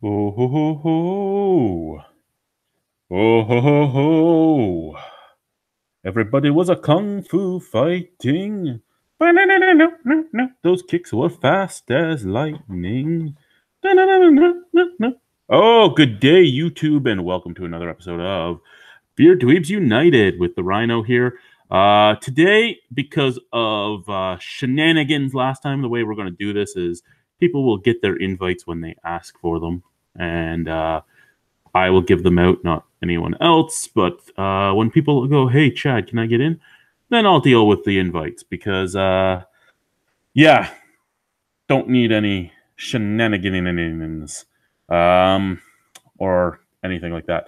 Oh ho ho ho! Oh ho ho ho! Everybody was a kung fu fighting. Those kicks were fast as lightning. Oh, good day, YouTube, and welcome to another episode of Dweebs United with the Rhino here. Today, because of shenanigans last time, the way we're going to do this is people will get their invites when they ask for them, and I will give them out, not anyone else. But when people go, "Hey, Chad, can I get in?" then I'll deal with the invites because, yeah, don't need any shenanigans or anything like that.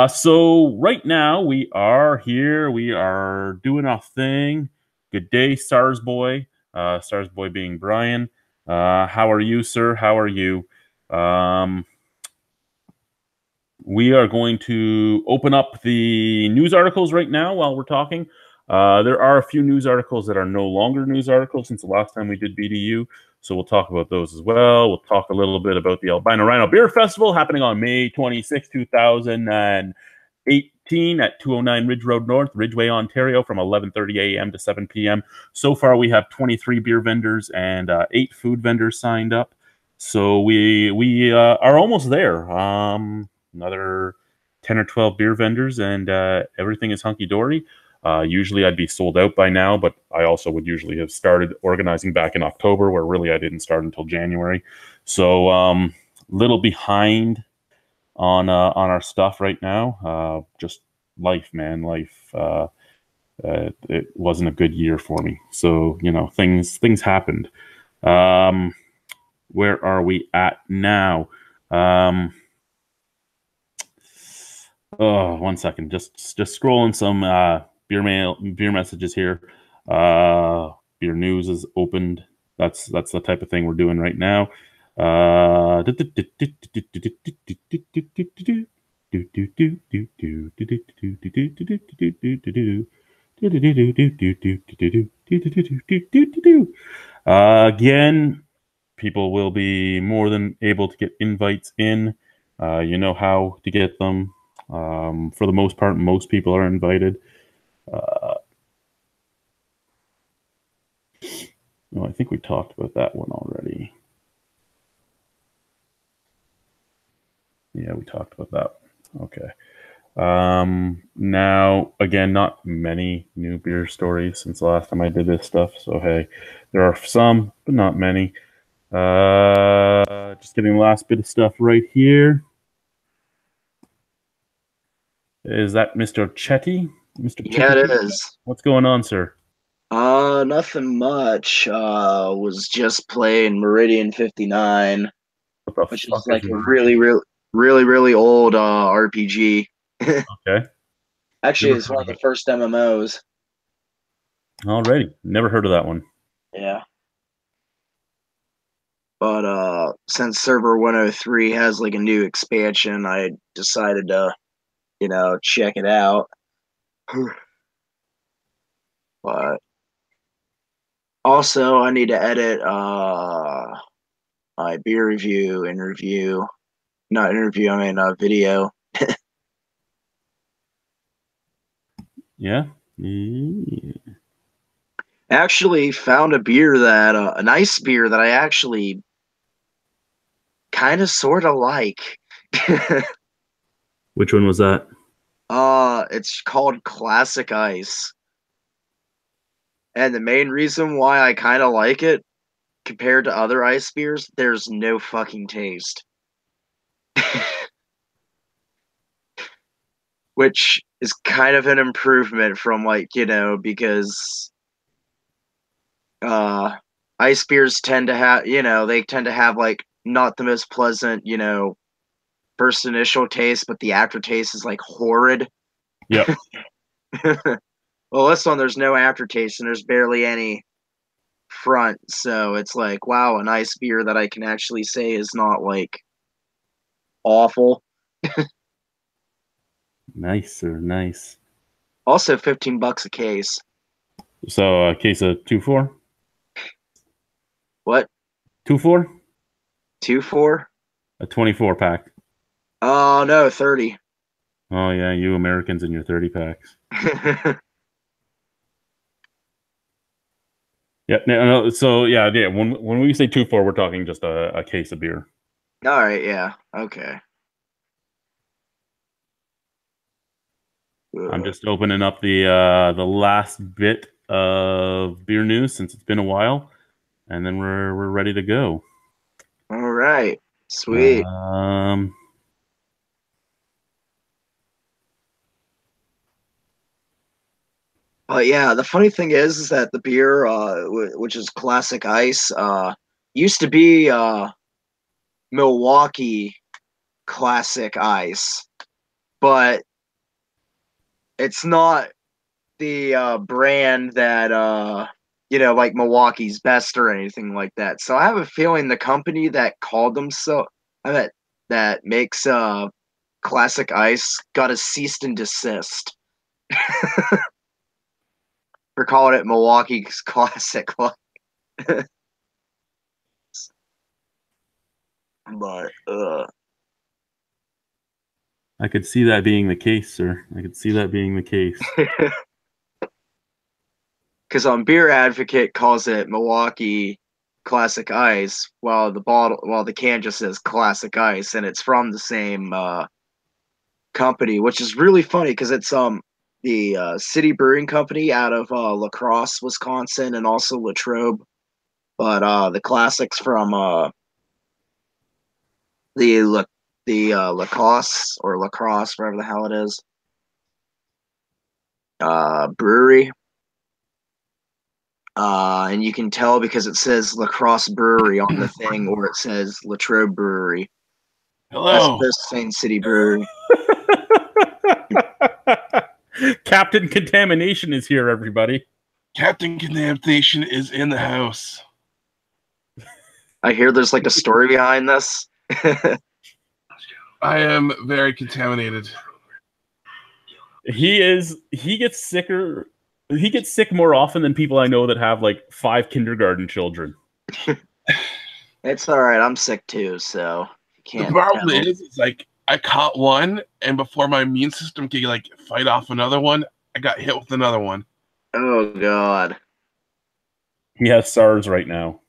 So right now we are here. We are doing our thing. Good day, Stars Boy. Stars Boy being Brian. How are you, sir? How are you? We are going to open up the news articles right now while we're talking. There are a few news articles that are no longer news articles since the last time we did BDU. So we'll talk about those as well. We'll talk a little bit about the Albino Rhino Beer Festival happening on May 26, 2018 at 209 Ridge Road North, Ridgeway, Ontario from 11:30 a.m. to 7 p.m. So far, we have 23 beer vendors and 8 food vendors signed up. So we are almost there. Another 10 or 12 beer vendors, and everything is hunky-dory. Usually I'd be sold out by now, but I also would usually have started organizing back in October, where really I didn't start until January. So little behind on our stuff right now. Just life, man, life. It wasn't a good year for me. So, things happened. Where are we at now? Oh, 1 second. Just scrolling some beer messages here. Beer news is opened. That's the type of thing we're doing right now. Again, people will be more than able to get invites in. You know how to get them. For the most part, most people are invited. I think we talked about that one already. Yeah, we talked about that. Okay. Now, again, not many new beer stories since the last time I did this stuff. So, hey, there are some, but not many. Just getting the last bit of stuff right here. Is that Mr. Chetty? Mr. Yeah, Chetty? it is. What's going on, sir? Nothing much. Was just playing Meridian 59, What the which is fuck is like a Meridian? really old RPG. Okay. Actually, Never it's heard one of of the it. first MMOs. Alrighty. Never heard of that one. Yeah. But since Server 103 has like a new expansion, I decided to, check it out. But also I need to edit my beer review and review. Not interview, I mean video. Yeah? Yeah. Actually found a nice beer that I actually kind of sort of like. Which one was that? It's called Classic Ice. And the main reason why I kind of like it compared to other ice beers, there's no fucking taste. Which is kind of an improvement from because uh ice beers tend to have, they tend to have like not the most pleasant, first initial taste, but the aftertaste is like horrid. Yep. Well, this one there's no aftertaste and there's barely any front, so it's like, wow, a nice beer that I can actually say is not like awful. Nice, sir. Nice. Also, $15 a case. So, a case of 2-4? What? 2-4? 2 4? A 24 pack. Oh no, 30. Oh yeah, you Americans and your 30 packs. Yeah, no, so yeah. When we say 2-4, we're talking just a case of beer. All right, yeah, okay. I'm just opening up the last bit of beer news since it's been a while, and then we're ready to go. All right, sweet. Yeah, the funny thing is that the beer, which is classic ice, used to be Milwaukee classic ice, but it's not the brand that like Milwaukee's Best or anything like that. So I have a feeling the company that called them that makes classic ice got a cease and desist for calling it Milwaukee's classic. But I could see that being the case, sir. I could see that being the case. because Beer Advocate calls it Milwaukee Classic Ice, while the can just says Classic Ice, and it's from the same company, which is really funny because it's the City Brewing Company out of La Crosse, Wisconsin, and also Latrobe. But the classics from the Lacoste or Lacrosse, wherever the hell it is, brewery. And you can tell because it says Lacrosse Brewery on the thing, or it says Latrobe Brewery. Hello. That's the same City Brewery. Captain Contamination is here, everybody. Captain Contamination is in the house. I hear there's like a story behind this. I am very contaminated. He gets sicker. He gets sick more often than people I know that have like 5 kindergarten children. It's all right. I'm sick too, so The problem is like I caught one, and before my immune system could like fight off another one, I got hit with another one. Oh God. He has SARS right now.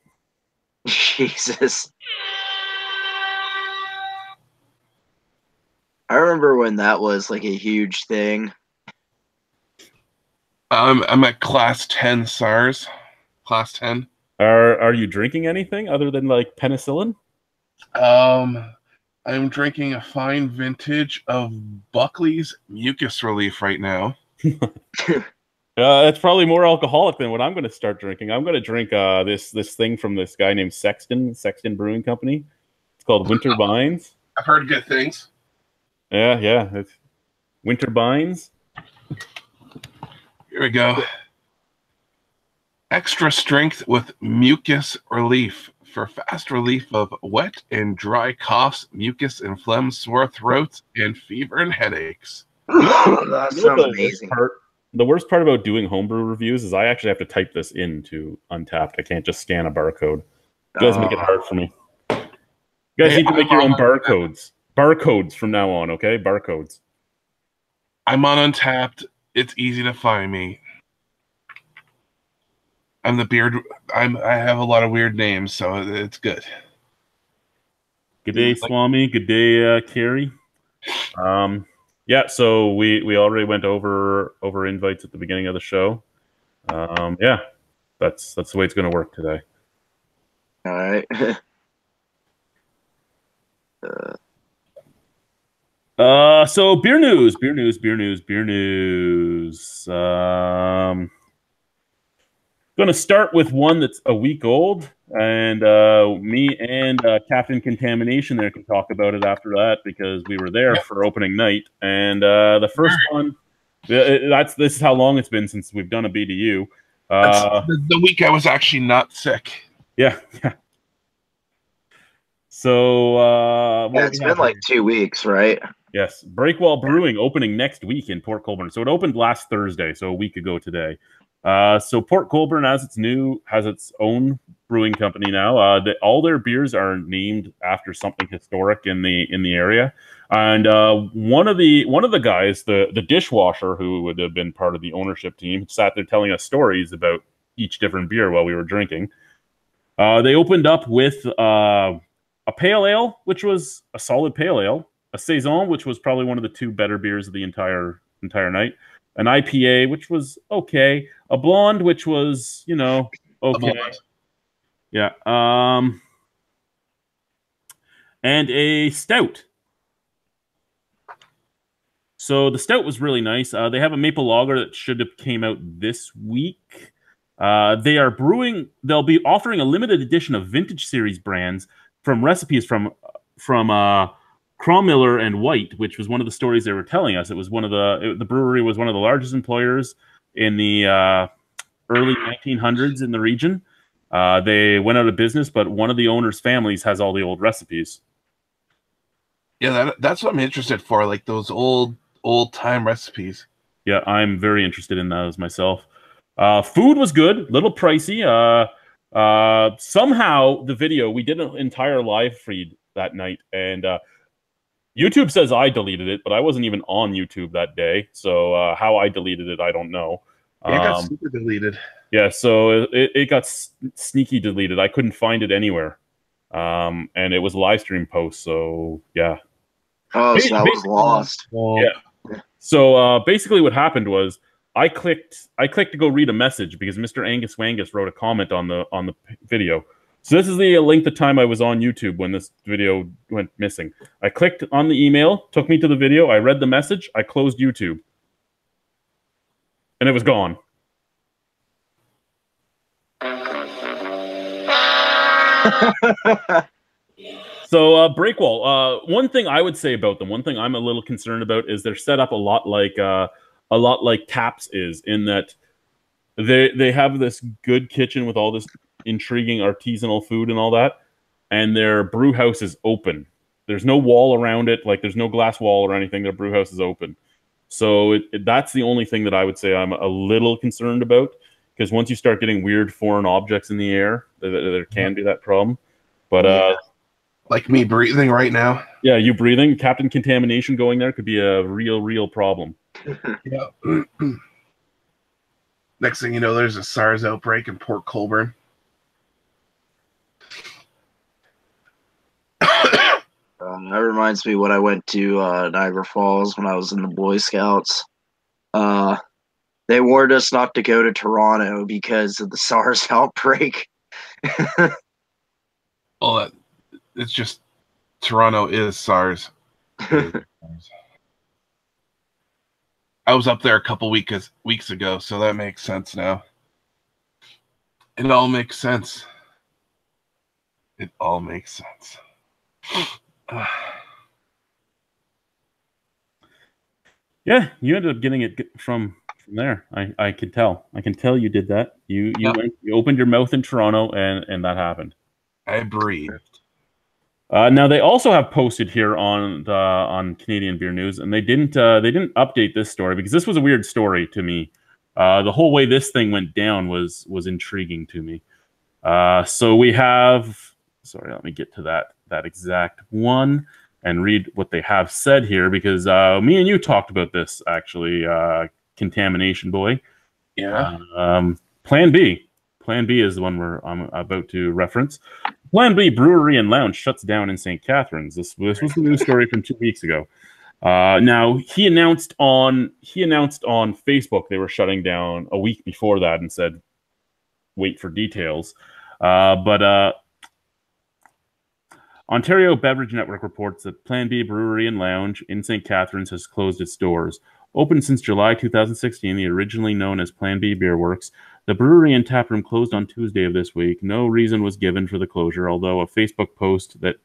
Jesus. I remember when that was like a huge thing. I'm at class 10 SARS. Class 10. Are you drinking anything other than like penicillin? I'm drinking a fine vintage of Buckley's Mucus Relief right now. It's probably more alcoholic than what I'm going to start drinking. I'm going to drink this thing from this guy named Sexton Brewing Company. It's called Winter Bines. I've heard good things. Yeah. It's Winter Bines. Here we go. Extra strength with mucus relief for fast relief of wet and dry coughs, mucus and phlegm, sore throats, and fever and headaches. That sounds amazing. The worst part about doing homebrew reviews is I actually have to type this into Untappd. I can't just scan a barcode. You guys make it hard for me. You guys need to make your own barcodes. Barcodes from now on, okay? Barcodes. I'm on Untappd. It's easy to find me. I'm the beard. I have a lot of weird names, so it's good. Good day, Swami. Good day, Carrie. Yeah, so we already went over invites at the beginning of the show. Yeah, that's the way it's going to work today. All right. So beer news. Going to start with one that's a week old, and me and Captain Contamination there can talk about it after that because we were there for opening night. And the first one, this is how long it's been since we've done a BDU. The week I was actually not sick. Yeah. So it's been like 2 weeks, right? Yes, Breakwall Brewing opening next week in Port Colborne. So it opened last Thursday, so a week ago today. So Port Colborne, as it's new, has its own Brewing Company now. All their beers are named after something historic in the area. And one of the guys, the dishwasher who would have been part of the ownership team, sat there telling us stories about each different beer while we were drinking. They opened up with a pale ale, which was a solid pale ale, a saison, which was probably one of the two better beers of the entire night, an IPA, which was okay, a blonde, which was okay, yeah, and a stout. So the stout was really nice. They have a maple lager that should have came out this week. They are brewing. They'll be offering a limited edition of vintage series brands from recipes from Cromiller and White, which was one of the stories they were telling us. It was the brewery was one of the largest employers in the early 1900s in the region. They went out of business, but one of the owners' families has all the old recipes. Yeah, that's what I'm interested for, like those old time recipes. Yeah, I'm very interested in those myself. Food was good, little pricey. Somehow the video, we did an entire live feed that night, and YouTube says I deleted it, but I wasn't even on YouTube that day, so how I deleted it, I don't know. Yeah, it got super deleted. Yeah, so it got sneaky deleted. I couldn't find it anywhere, and it was a live stream post, so yeah. Oh, so that was lost. Yeah. So basically, what happened was I clicked to go read a message because Mr. Angus Wangus wrote a comment on the video. So this is the length of time I was on YouTube when this video went missing. I clicked on the email, took me to the video, I read the message, I closed YouTube. And it was gone. So Breakwall, one thing I would say about them, one thing I'm a little concerned about is they're set up a lot like Taps is, in that they have this good kitchen with all this intriguing artisanal food and all that, and their brew house is open. There's no wall around it, like there's no glass wall or anything. Their brew house is open. So that's the only thing that I would say I'm a little concerned about, because once you start getting weird foreign objects in the air, there can be that problem. But like me breathing right now. Yeah, you breathing, Captain Contamination going there could be a real problem. Yeah. Next thing you know, there's a SARS outbreak in Port Colborne. That reminds me when I went to Niagara Falls when I was in the Boy Scouts. They warned us not to go to Toronto because of the SARS outbreak. Oh, it's just Toronto is SARS. I was up there a couple weeks ago, so that makes sense now. It all makes sense. It all makes sense. Yeah, you ended up getting it from there. I could tell. I can tell you did that. You opened your mouth in Toronto, and that happened. I breathed. Now they also have posted here on Canadian Beer News, and they didn't update this story because this was a weird story to me. The whole way this thing went down was intriguing to me. So we have. Sorry, let me get to that exact one and read what they have said here, because me and you talked about this actually. Contamination boy. Yeah. Plan B. Plan B is the one I'm about to reference. Plan B Brewery and Lounge shuts down in St. Catharines. This was the news story from 2 weeks ago. Now he announced on Facebook they were shutting down a week before that and said, "Wait for details." But Ontario Beverage Network reports that Plan B Brewery and Lounge in St. Catharines has closed its doors. Open since July 2016, the originally known as Plan B Beer Works, the brewery and taproom closed on Tuesday of this week. No reason was given for the closure, although a Facebook post that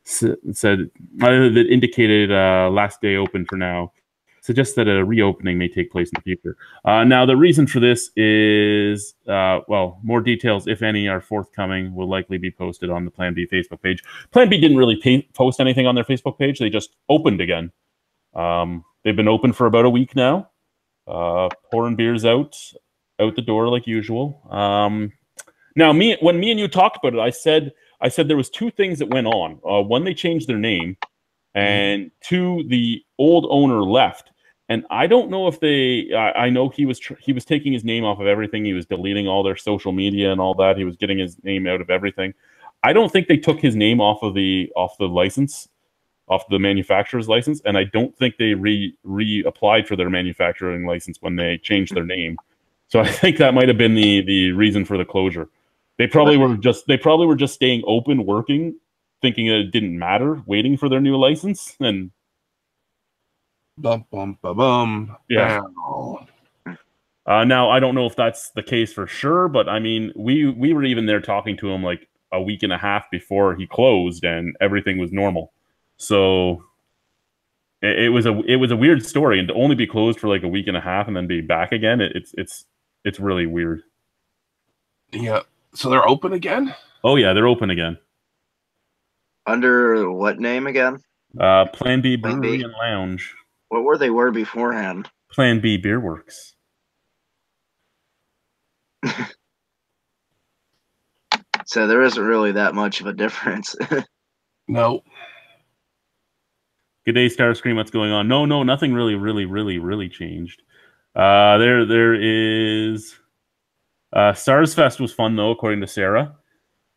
said that indicated last day open for now suggests that a reopening may take place in the future. Now, the reason for this is, more details, if any, are forthcoming, will likely be posted on the Plan B Facebook page. Plan B didn't really post anything on their Facebook page. They just opened again. They've been open for about a week now, pouring beers out the door like usual. Now, when me and you talked about it, I said there was two things that went on. One, they changed their name, and two, the old owner left. And I don't know if they. I know he was taking his name off of everything. He was deleting all their social media and all that. He was getting his name out of everything. I don't think they took his name off the license, off the manufacturer's license, and I don't think they reapplied for their manufacturing license when they changed their name. So I think that might have been the reason for the closure. They probably were just staying open, working, thinking that it didn't matter, waiting for their new license, and bum bum bum bum. Yeah. Now I don't know if that's the case for sure, but I mean, we were even there talking to him like a week and a half before he closed, and everything was normal. So it was a weird story, and to only be closed for like a week and a half and then be back again, it's really weird. Yeah. So they're open again? Oh yeah, they're open again. Under what name again? Plan B Plan Brewery B? and Lounge. What were they beforehand? Plan B Beer Works. So there isn't really that much of a difference. No. Good day, Starscream. What's going on? No, nothing really changed. There is Stars Fest was fun though, according to Sarah.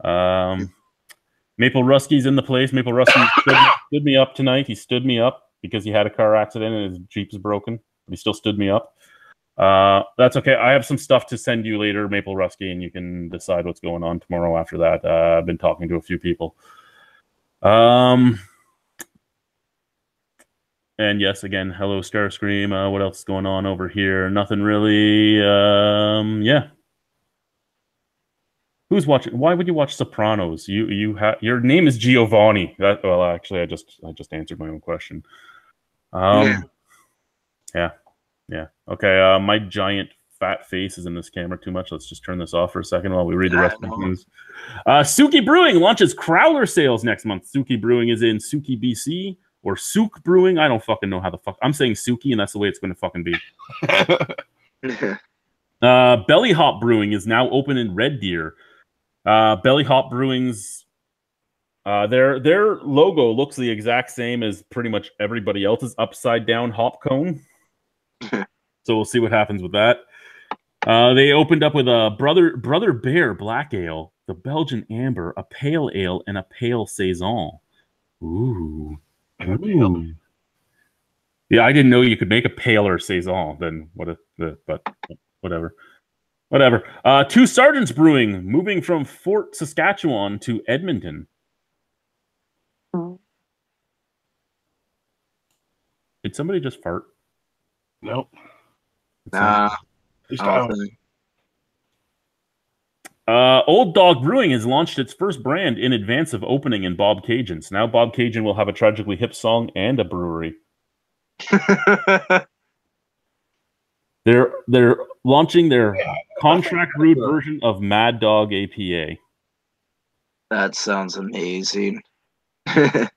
Maple Rusky's in the place. Maple Rusky stood me up tonight. He stood me up because he had a car accident and his Jeep is broken. But he still stood me up. That's okay. I have some stuff to send you later, Maple Rusky, and you can decide what's going on tomorrow after that. I've been talking to a few people. And yes, again, hello, Starscream. What else is going on over here? Nothing really. Yeah. Who's watching? Why would you watch Sopranos? Your name is Giovanni. Well, actually, I just answered my own question. Yeah. Okay. My giant fat face is in this camera too much. Let's just turn this off for a second while we read the rest of the news. Suki Brewing launches crowler sales next month. Suki Brewing is in Suki, BC, or Souk Brewing. I don't fucking know how the fuck. I'm saying Suki, and that's the way it's going to fucking be. Belly Hop Brewing is now open in Red Deer. Belly Hop Brewing's their logo looks the exact same as pretty much everybody else's upside down hop cone. So we'll see what happens with that. They opened up with a Brother Bear Black Ale, the Belgian Amber, a Pale Ale, and a Pale Saison. Ooh. Yeah, I didn't know you could make a paler Saison than but whatever. Whatever. Two Sergeants Brewing moving from Fort Saskatchewan to Edmonton. Did somebody just fart? Nope. Old Dog Brewing has launched its first brand in advance of opening in Bob Cajun's. Now Bob Cajun will have a Tragically Hip song and a brewery. They're launching their contract brewed version of Mad Dog APA. That sounds amazing. I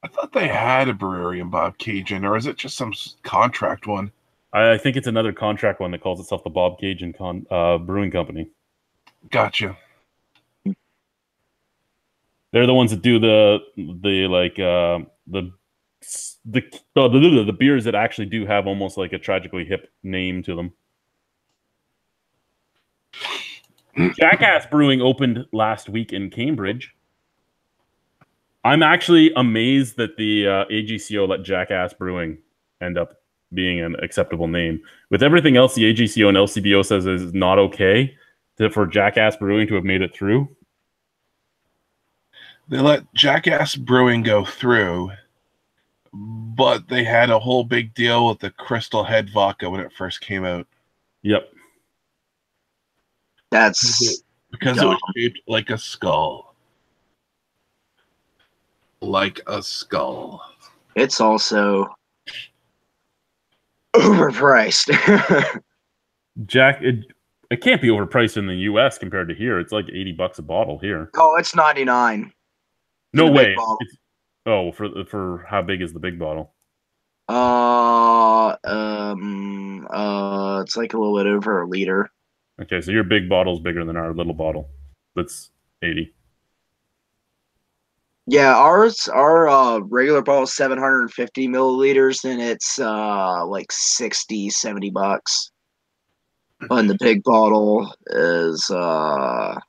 thought they had a brewery in Bob Cajun, or is it just some contract one? I think it's another contract one that calls itself the Bob Cajun Brewing Company. Gotcha. They're the ones that do the beers that actually do have almost like a Tragically Hip name to them. Jackass Brewing opened last week in Cambridge. I'm actually amazed that the AGCO let Jackass Brewing end up being an acceptable name. With everything else the AGCO and LCBO says is not okay, for Jackass Brewing to have made it through. They let Jackass Brewing go through, but they had a whole big deal with the Crystal Head vodka when it first came out. Yep. That's because dumb. It was shaped like a skull. Like a skull. It's also overpriced. It can't be overpriced in the US compared to here. It's like $80 a bottle here. Oh, it's 99. No way. For how big is the big bottle? It's like a little bit over a liter. Okay, so your big bottle's bigger than our little bottle. That's 80. Yeah, our regular bottle is 750 milliliters, and it's like 60, 70 bucks. And the big bottle is hold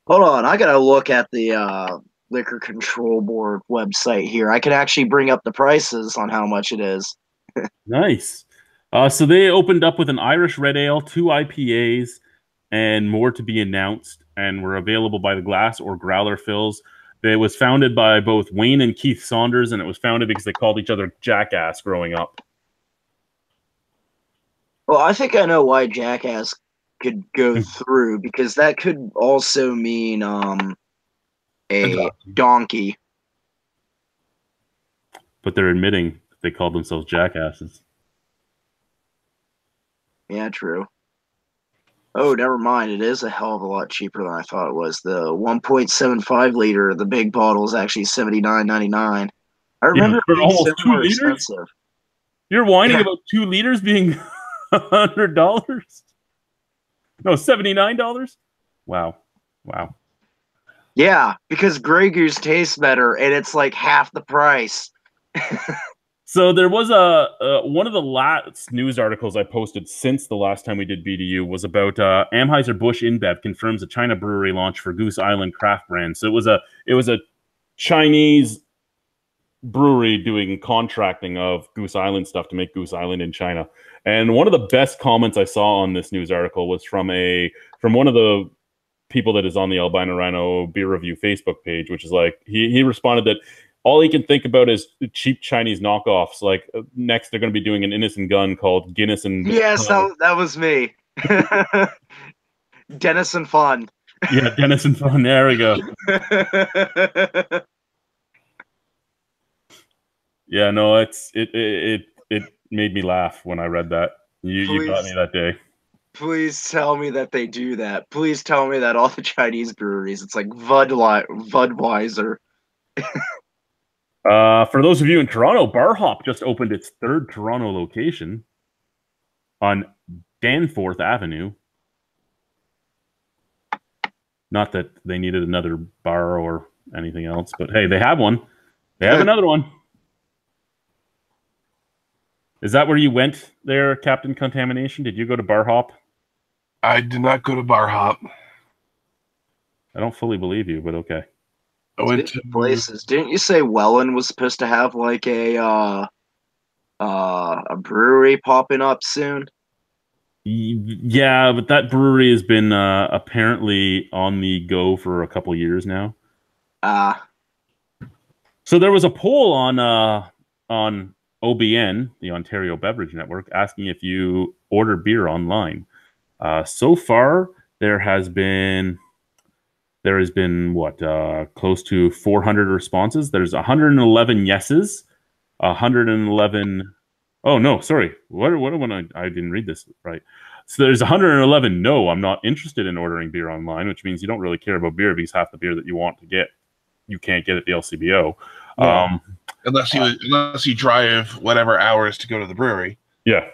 on, I gotta look at the liquor control board website here. I can actually bring up the prices on how much it is. Nice. So they opened up with an Irish Red Ale, 2 IPAs, and more to be announced, and were available by the glass or growler fills. It was founded by both Wayne and Keith Saunders, and it was founded because they called each other Jackass growing up. Well, I think I know why Jackass could go through, because that could also mean a donkey. But they're admitting they called themselves Jackasses. Yeah, true. Oh, never mind. It is a hell of a lot cheaper than I thought it was. The 1.75 liter, the big bottle, is actually $79.99. I remember it for being almost so 2 more liters? expensive. You're whining about 2 liters being $100? No, $79? Wow. Wow. Yeah, because Grey Goose tastes better, and it's like half the price. So there was one of the last news articles I posted since the last time we did BDU was about Anheuser-Busch InBev confirms a China brewery launch for Goose Island craft brand. So it was a Chinese brewery doing contracting of Goose Island stuff to make Goose Island in China. And one of the best comments I saw on this news article was from one of the people that is on the Albino Rhino beer review Facebook page, which is like he responded that all he can think about is cheap Chinese knockoffs. Like next, they're going to be doing an innocent gun called Guinness and yes, that was me. Denis and Fun. Yeah, Denis and Fun. There we go. Yeah, no, it made me laugh when I read that. You got me that day. Please tell me that they do that. Please tell me that all the Chinese breweries, it's like Budweiser. For those of you in Toronto, Bar Hop just opened its 3rd Toronto location on Danforth Avenue. Not that they needed another bar or anything else, but hey, they have one. They have another one. Is that where you went there, Captain Contamination? Did you go to Bar Hop? I did not go to Bar Hop. I don't fully believe you, but okay. I went to places. Didn't you say Welland was supposed to have like a brewery popping up soon? Yeah, but that brewery has been apparently on the go for a couple years now. So there was a poll on OBN, the Ontario Beverage Network, asking if you order beer online. So far, there has been what, close to 400 responses. There's 111 yeses, 111. Oh no, sorry. What I didn't read this right. So there's 111. No, I'm not interested in ordering beer online, which means you don't really care about beer because half the beer that you want to get, you can't get at the LCBO. Well, unless you drive whatever hours to go to the brewery. Yeah.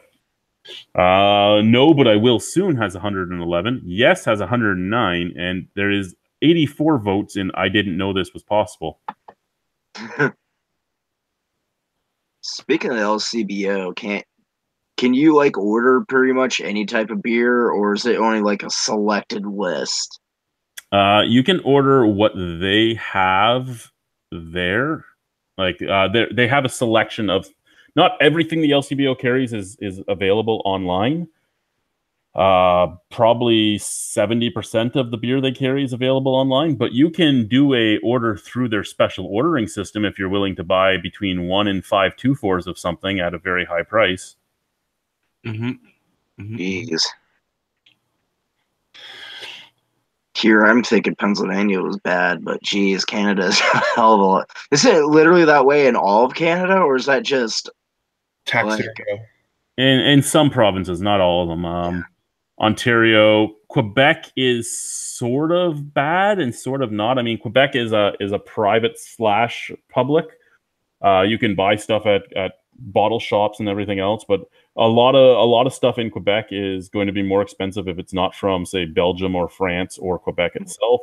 No, but I will soon has 111. Yes has 109, and there is 84 votes in I didn't know this was possible. Speaking of the LCBO, can you like order pretty much any type of beer, or is it only like a selected list? You can order what they have there. Like they have a selection of, not everything the LCBO carries is available online. Probably 70% of the beer they carry is available online, but you can do a order through their special ordering system if you're willing to buy between 1 and 5 2-4s of something at a very high price. Jeez. Here, I'm thinking Pennsylvania was bad, but geez, Canada's a hell of a lot. Is it literally that way in all of Canada, or is that just tax like, in some provinces, not all of them? Ontario, Quebec is sort of bad and sort of not. I mean, Quebec is a private / public. You can buy stuff at bottle shops and everything else, but a lot of stuff in Quebec is going to be more expensive if it's not from, say, Belgium or France or Quebec itself.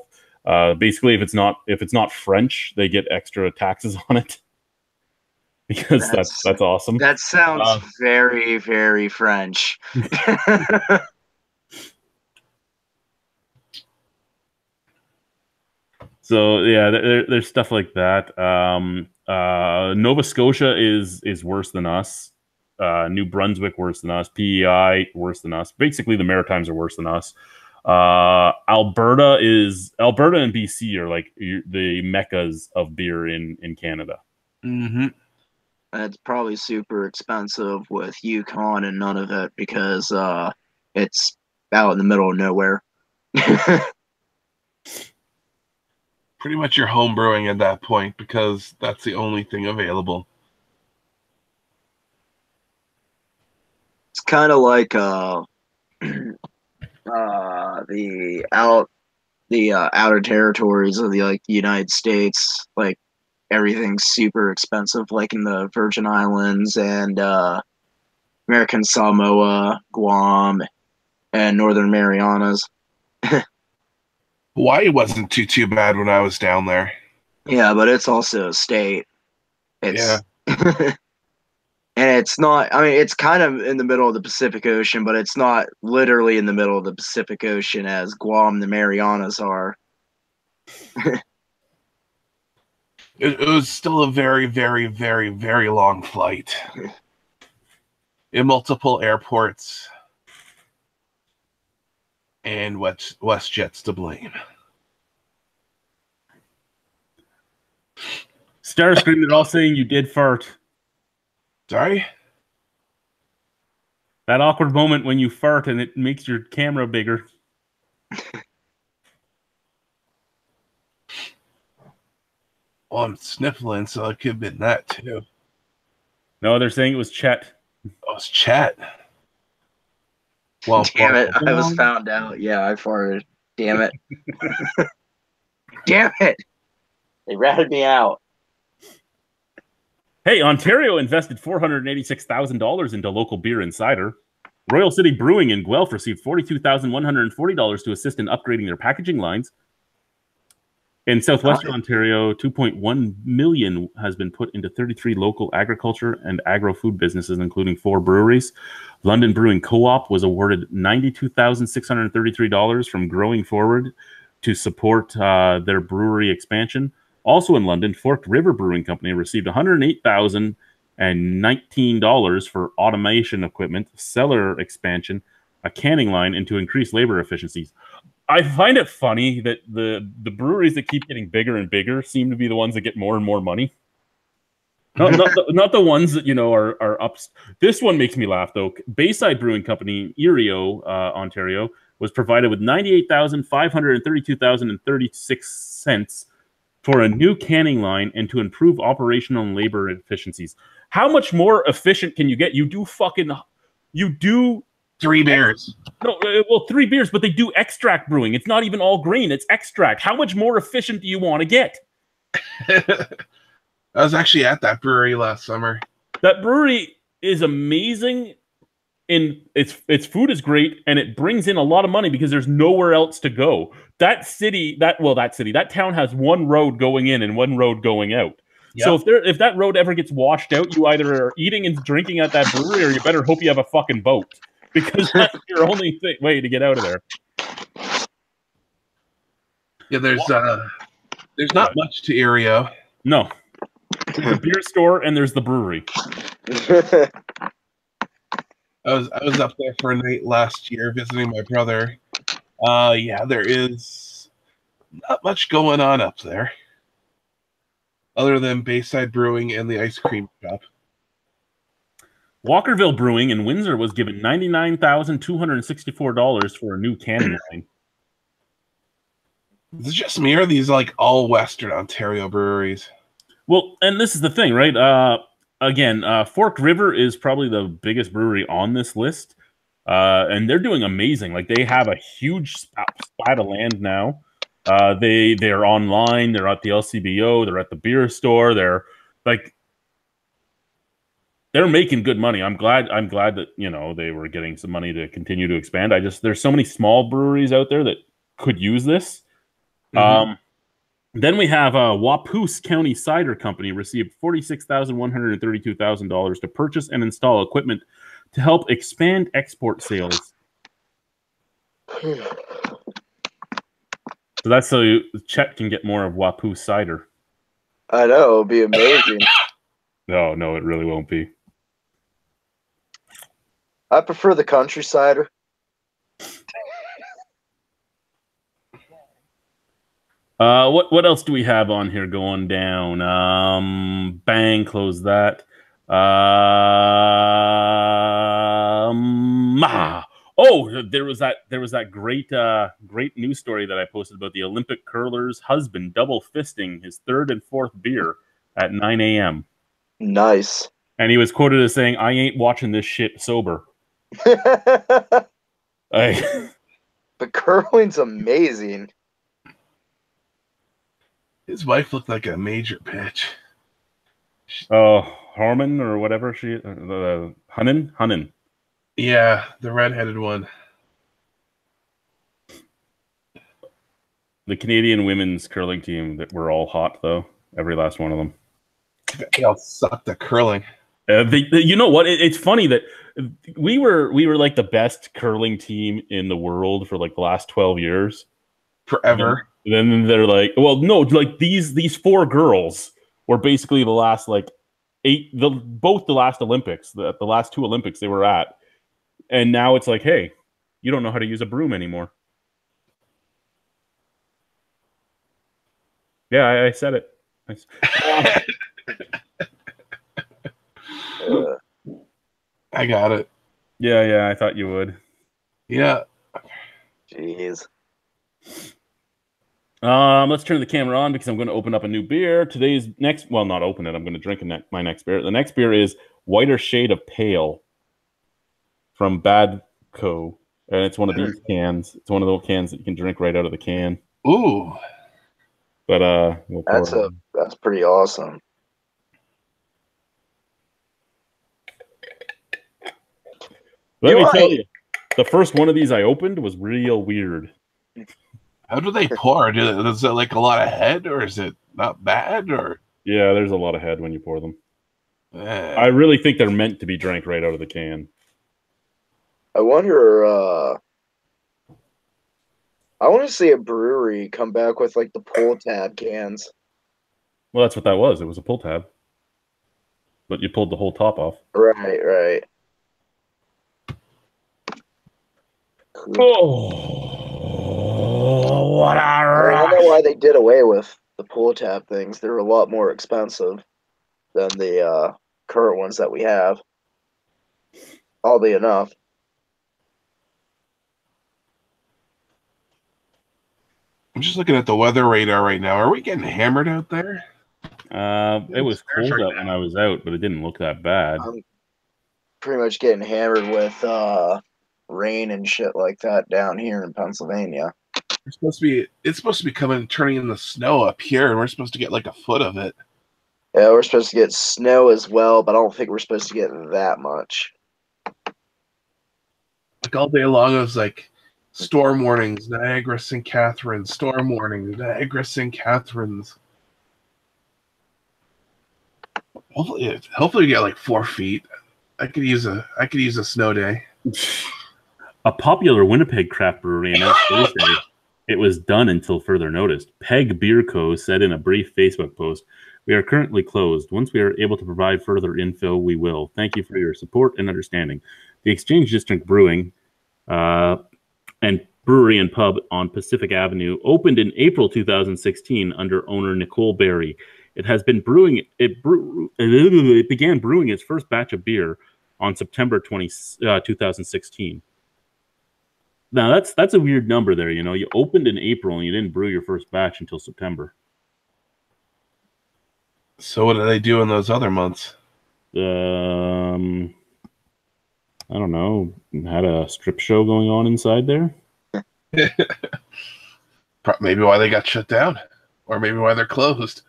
Basically, if it's not French, they get extra taxes on it because that's awesome. That sounds very, very French. So yeah, there's stuff like that. Nova Scotia is worse than us. New Brunswick worse than us. PEI worse than us. Basically, the Maritimes are worse than us. Alberta and BC are like the meccas of beer in Canada. Mm-hmm. It's probably super expensive with Yukon and none of it because it's out in the middle of nowhere. Pretty much your home brewing at that point because that's the only thing available. It's kind of like the outer territories of the United States, like everything's super expensive, like in the Virgin Islands and American Samoa, Guam, and Northern Marianas. Hawaii wasn't too bad when I was down there. Yeah, but it's also a state. It's and it's not. I mean, it's kind of in the middle of the Pacific Ocean, but it's not literally in the middle of the Pacific Ocean as Guam and the Marianas are. It was still a very, very, very, very long flight in multiple airports. And WestJet's to blame. Starscream, they're all saying you did fart. Sorry? That awkward moment when you fart and it makes your camera bigger. Well, I'm sniffling, so it could have been that too. No, they're saying it was Chet. Oh, it's Chet. Well, damn it, I was found out. Yeah, I farted. Damn it. Damn it. They ratted me out. Hey, Ontario invested $486,000 into local beer and cider. Royal City Brewing in Guelph received $42,140 to assist in upgrading their packaging lines. In southwestern Ontario, $2.1 million has been put into 33 local agriculture and agro-food businesses, including 4 breweries. London Brewing Co-op was awarded $92,633 from Growing Forward to support their brewery expansion. Also in London, Forked River Brewing Company received $108,019 for automation equipment, cellar expansion, a canning line, and to increase labor efficiencies. I find it funny that the breweries that keep getting bigger and bigger seem to be the ones that get more and more money. Not the ones that, are up. This one makes me laugh, though. Bayside Brewing Company, Erio, Ontario, was provided with $98,532,036 for a new canning line and to improve operational and labor efficiencies. How much more efficient can you get? You do 3 beers. No, well, 3 beers, but they do extract brewing. It's not even all grain, it's extract. How much more efficient do you want to get? I was actually at that brewery last summer. That brewery is amazing. Its food is great, and it brings in a lot of money because there's nowhere else to go. That town has one road going in and one road going out. Yep. So if that road ever gets washed out, you either are eating and drinking at that brewery, or you better hope you have a fucking boat, because that's your only way to get out of there. Yeah, there's not much to Erio. No. There's a beer store and there's the brewery. I was up there for a night last year visiting my brother. Yeah, there is not much going on up there, other than Bayside Brewing and the ice cream shop. Walkerville Brewing in Windsor was given $99,264 for a new canning line. Is it just me, or are these like all Western Ontario breweries? Well, and this is the thing, right? Again, Forked River is probably the biggest brewery on this list, and they're doing amazing. Like, they have a huge splat of land now. They're online. They're at the LCBO. They're at the beer store. They're like, they're making good money. I'm glad that, you know, they were getting some money to continue to expand. There's so many small breweries out there that could use this. Mhm. Then we have Wapoose County Cider Company received $46,132,000 to purchase and install equipment to help expand export sales. So that's so Chet can get more of Wapoose cider. I know, it'll be amazing. No, it really won't be. I prefer the country cider. What else do we have on here going down? Bang, close that. There was that great news story that I posted about the Olympic curler's husband double fisting his third and fourth beer at 9 a.m. Nice. And he was quoted as saying, "I ain't watching this shit sober." The curling's amazing. His wife looked like a major bitch. Oh, Harmon or whatever Hunnin. Yeah, the redheaded one. The Canadian women's curling team that were all hot though. Every last one of them. They all sucked at curling. You know what? It's funny that we were like the best curling team in the world for like the last 12 years. Forever. And then they're like, well, no, like these four girls were basically the last like both the last Olympics, the last two Olympics they were at. And now it's like, hey, you don't know how to use a broom anymore. Yeah, I said it. I got it. Yeah, I thought you would. Yeah. Jeez. Let's turn the camera on because I'm going to open up a new beer. Not open it. I'm going to drink my next beer. The next beer is Whiter Shade of Pale from Badco. And it's one of these cans. It's one of those cans that you can drink right out of the can. Ooh. But that's pretty awesome. Let me tell you, the first one of these I opened was real weird. How do they pour? Is it like a lot of head, or is it not bad? Or yeah, there's a lot of head when you pour them. I really think they're meant to be drank right out of the can. I wonder. I want to see a brewery come back with like the pull tab cans. Well, that's what that was. It was a pull tab, but you pulled the whole top off. Right. Oh, what a rush. I know why they did away with the pull tab things. They're a lot more expensive than the current ones that we have. Oddly enough. I'm just looking at the weather radar right now. Are we getting hammered out there? It was cold out when I was out, but it didn't look that bad. I'm pretty much getting hammered with rain and shit like that down here in Pennsylvania. It's supposed to be turning into snow up here, and we're supposed to get like a foot of it. Yeah, we're supposed to get snow as well, but I don't think we're supposed to get that much. Like all day long, it was like storm warnings, Niagara, St. Catharines, storm warnings, Niagara, St. Catharines. Hopefully we get like 4 feet. I could use a snow day. A popular Winnipeg craft brewery announced Thursday it was done until further notice. Peg Beer Co. said in a brief Facebook post, "We are currently closed. Once we are able to provide further info, we will. Thank you for your support and understanding." The Exchange District Brewing and Brewery and Pub on Pacific Avenue opened in April 2016 under owner Nicole Berry. It has been brewing. It began brewing its first batch of beer on September 2016. Now that's a weird number there. You know, you opened in April and you didn't brew your first batch until September. So what do they do in those other months? I don't know. Had a strip show going on inside there. Maybe why they got shut down, or maybe why they're closed.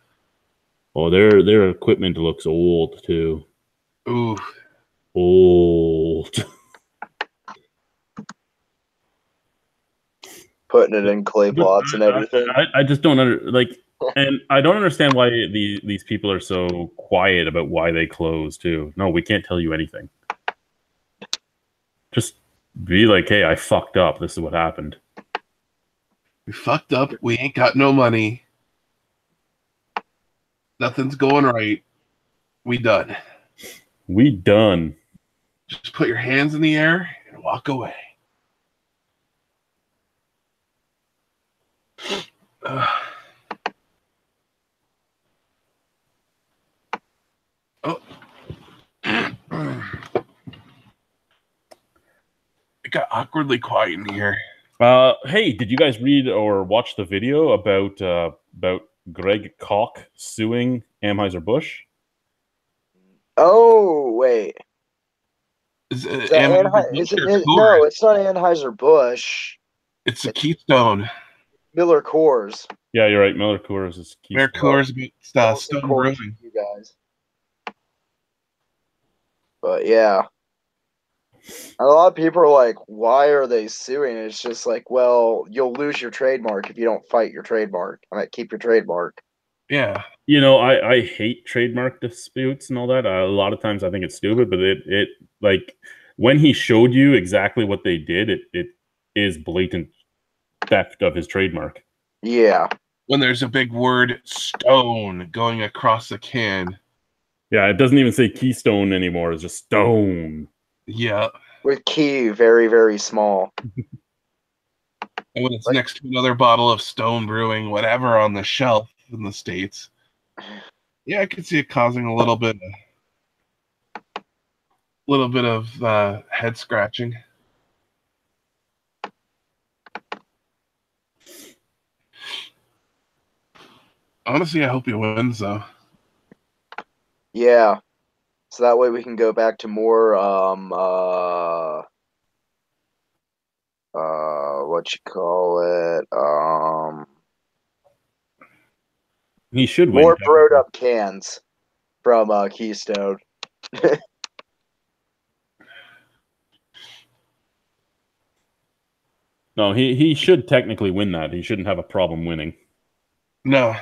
Oh, their equipment looks old too. Ooh. Old. Putting it in clay pots and everything. I just don't and I don't understand why these people are so quiet about why they close too. No, we can't tell you anything. Just be like, hey, I fucked up. This is what happened. We fucked up. We ain't got no money. Nothing's going right. We done. We done. Just put your hands in the air and walk away. Oh. It got awkwardly quiet in here. Hey, did you guys read or watch the video about Greg Koch suing Anheuser-Busch? Oh, wait. Is Is it that Anheuser-Busch or Coors? No, it's not Anheuser-Busch. It's a Keystone. Miller Coors. Yeah, you're right. Miller Coors is Miller Coors, Stone Brewing. You guys. But yeah. A lot of people are like, why are they suing? It's just like, well, you'll lose your trademark if you don't fight your trademark. I mean, keep your trademark. Yeah. You know, I hate trademark disputes and all that. A lot of times I think it's stupid, but it like when he showed you exactly what they did, it is blatant theft of his trademark. Yeah. When there's a big word stone going across the can. Yeah, it doesn't even say Keystone anymore. It's just Stone. Yeah. With key very, very small. And when it's next to another bottle of Stone Brewing, whatever, on the shelf in the States. Yeah, I could see it causing a little bit of head scratching. Honestly, I hope he wins, though. Yeah. So that way we can go back to more, what you call it, he should win. More broed up cans from Keystone. No, he should technically win that. He shouldn't have a problem winning. No.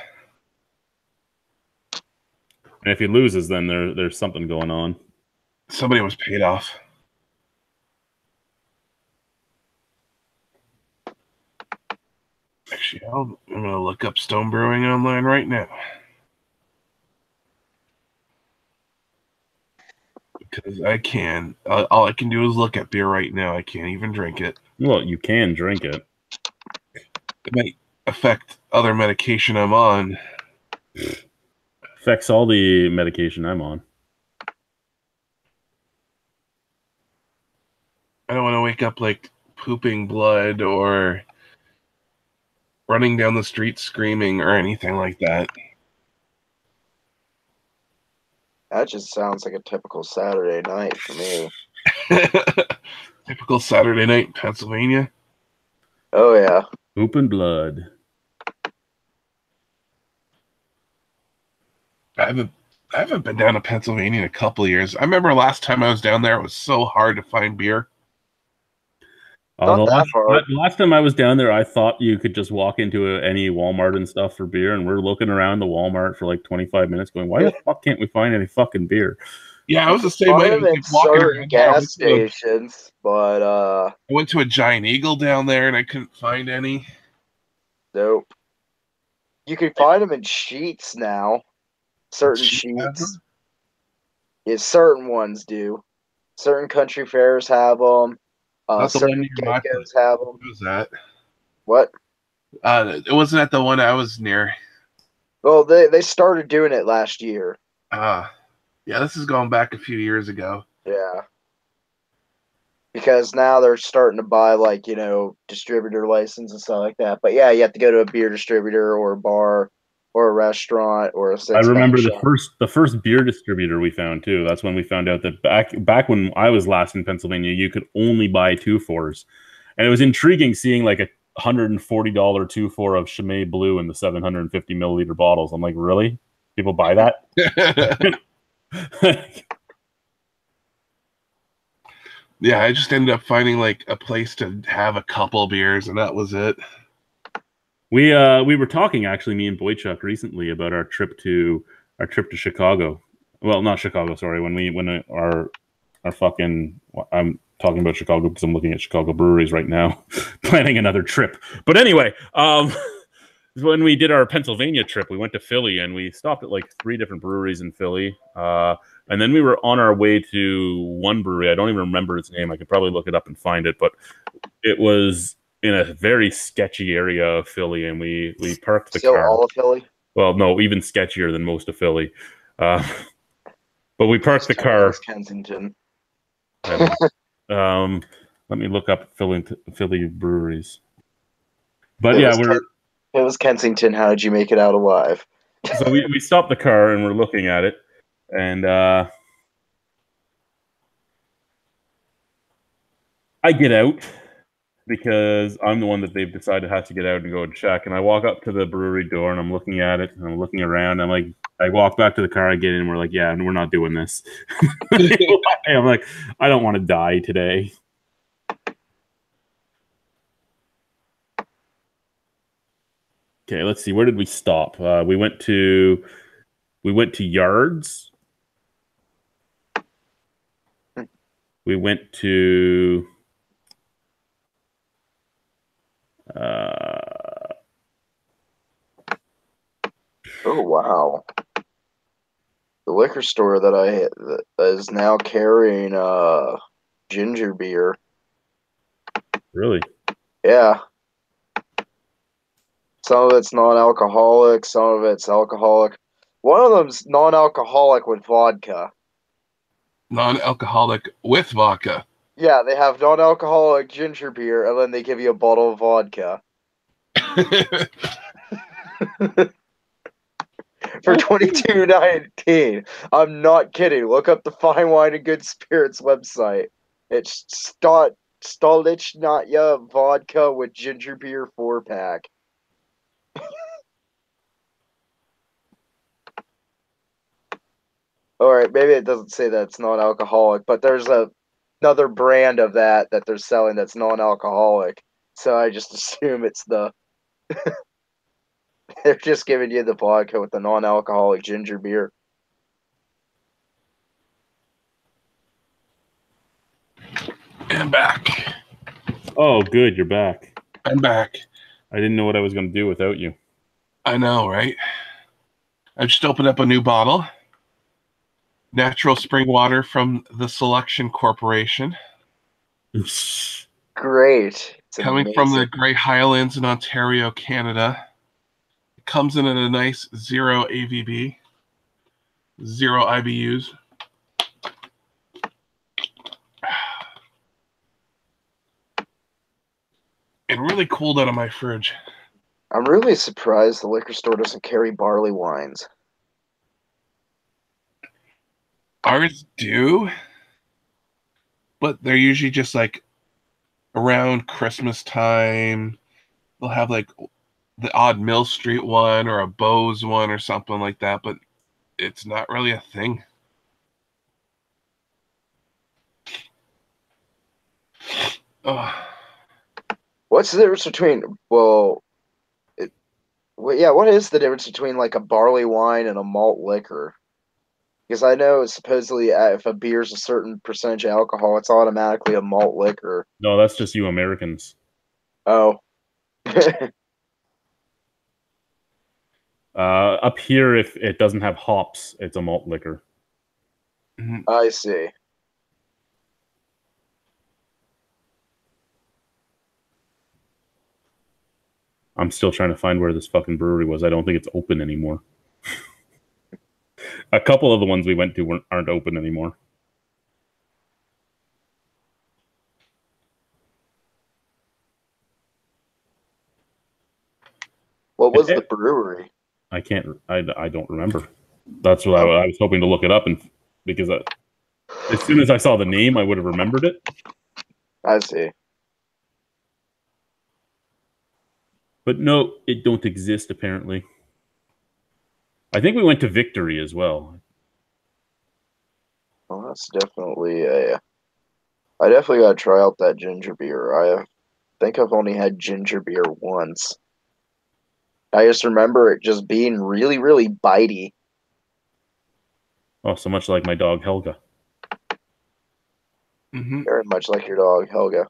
And if he loses, then there's something going on. Somebody was paid off. Actually, I'm going to look up Stone Brewing online right now. Because I can. All I can do is look at beer right now. I can't even drink it. Well, you can drink it. It might affect other medication I'm on. Affects all the medication I'm on. I don't want to wake up like pooping blood or running down the street screaming or anything like that. That just sounds like a typical Saturday night for me. Typical Saturday night in Pennsylvania. Oh, yeah. Poop and blood. I haven't been down to Pennsylvania in a couple of years. I remember last time I was down there, it was so hard to find beer. The last time I was down there, I thought you could just walk into any Walmart and stuff for beer, and we're looking around the Walmart for like 25 minutes going, why the fuck can't we find any fucking beer? Yeah, I was the same way. I was walking around gas stations, but I went to a Giant Eagle down there, and I couldn't find any. Nope. You can find them in sheets now. Certain sheets. Yeah, certain ones do. Certain country fairs have them. Certain Geckos have them. What was that? What? It wasn't at the one I was near. Well, they started doing it last year. Yeah, this is going back a few years ago. Yeah. Because now they're starting to buy, like, distributor license and stuff like that. But yeah, you have to go to a beer distributor or a bar or a restaurant or a I remember the first beer distributor we found too. That's when we found out that back when I was last in Pennsylvania, you could only buy 2-4s, and it was intriguing seeing like a $140 2-4 of Chimay Blue in the 750 milliliter bottles. I'm like, really? People buy that? Yeah, I just ended up finding like a place to have a couple beers, and that was it. We were talking actually, me and Boychuk recently about our trip to Chicago. Well, not Chicago, sorry. When our fucking I'm talking about Chicago because I'm looking at Chicago breweries right now, planning another trip. But anyway, when we did our Pennsylvania trip, we went to Philly and we stopped at like 3 different breweries in Philly. And then we were on our way to one brewery. I don't even remember its name. I could probably look it up and find it, but it was in a very sketchy area of Philly, and we parked the car. All of Philly? Well, no, even sketchier than most of Philly. But we parked the car. Kensington. Let me look up Philly breweries. But yeah, it was Kensington. How did you make it out alive? So we stopped the car and we're looking at it, and I get out because I'm the one that they've decided has to get out and go and check. And I walk up to the brewery door and I'm looking at it and I'm looking around. I'm like, I walk back to the car, I get in, and we're like, yeah, we're not doing this. I'm like, I don't want to die today. Okay, let's see. Where did we stop? We went to Yards. We went to oh wow! The liquor store that is now carrying ginger beer. Really? Yeah. Some of it's non-alcoholic, some of it's alcoholic. One of them's non-alcoholic with vodka. Non-alcoholic with vodka. Yeah, they have non-alcoholic ginger beer, and then they give you a bottle of vodka. For $22.19. I'm not kidding. Look up the Fine Wine and Good Spirits website. It's Stolichnaya vodka with ginger beer 4-pack. Alright, maybe it doesn't say that it's non-alcoholic, but there's another brand of that they're selling that's non-alcoholic. So I just assume it's the... They're just giving you the vodka with the non-alcoholic ginger beer. And back. Oh, good, you're back. I'm back. I didn't know what I was going to do without you. I know, right? I just opened up a new bottle. Natural spring water from the Selection Corporation. Great. It's coming amazing. from the Great Highlands in Ontario, Canada. It comes in at a nice 0 AVB, 0 IBUs. And really cooled out of my fridge. I'm really surprised the liquor store doesn't carry barley wines. Ours do, but they're usually just like around Christmas time. They'll have like the odd Mill Street one or a Bose one or something like that, but it's not really a thing. Oh. What's the difference between, what is the difference between like a barley wine and a malt liquor? Because I know supposedly if a beer's a certain percentage of alcohol, it's automatically a malt liquor. No, that's just you Americans. Oh. Up here, if it doesn't have hops, it's a malt liquor. I see. I'm still trying to find where this fucking brewery was. I don't think it's open anymore. A couple of the ones we went to aren't open anymore. What was the brewery? I don't remember. That's what I was hoping to look it up, and because as soon as I saw the name, I would have remembered it. I see. But no, it don't exist, apparently. I think we went to Victory as well. Well, that's definitely a I definitely gotta try out that ginger beer. I think I've only had ginger beer once. I just remember it just being really, really bitey. Oh, so much like my dog Helga. Mm-hmm. Very much like your dog, Helga.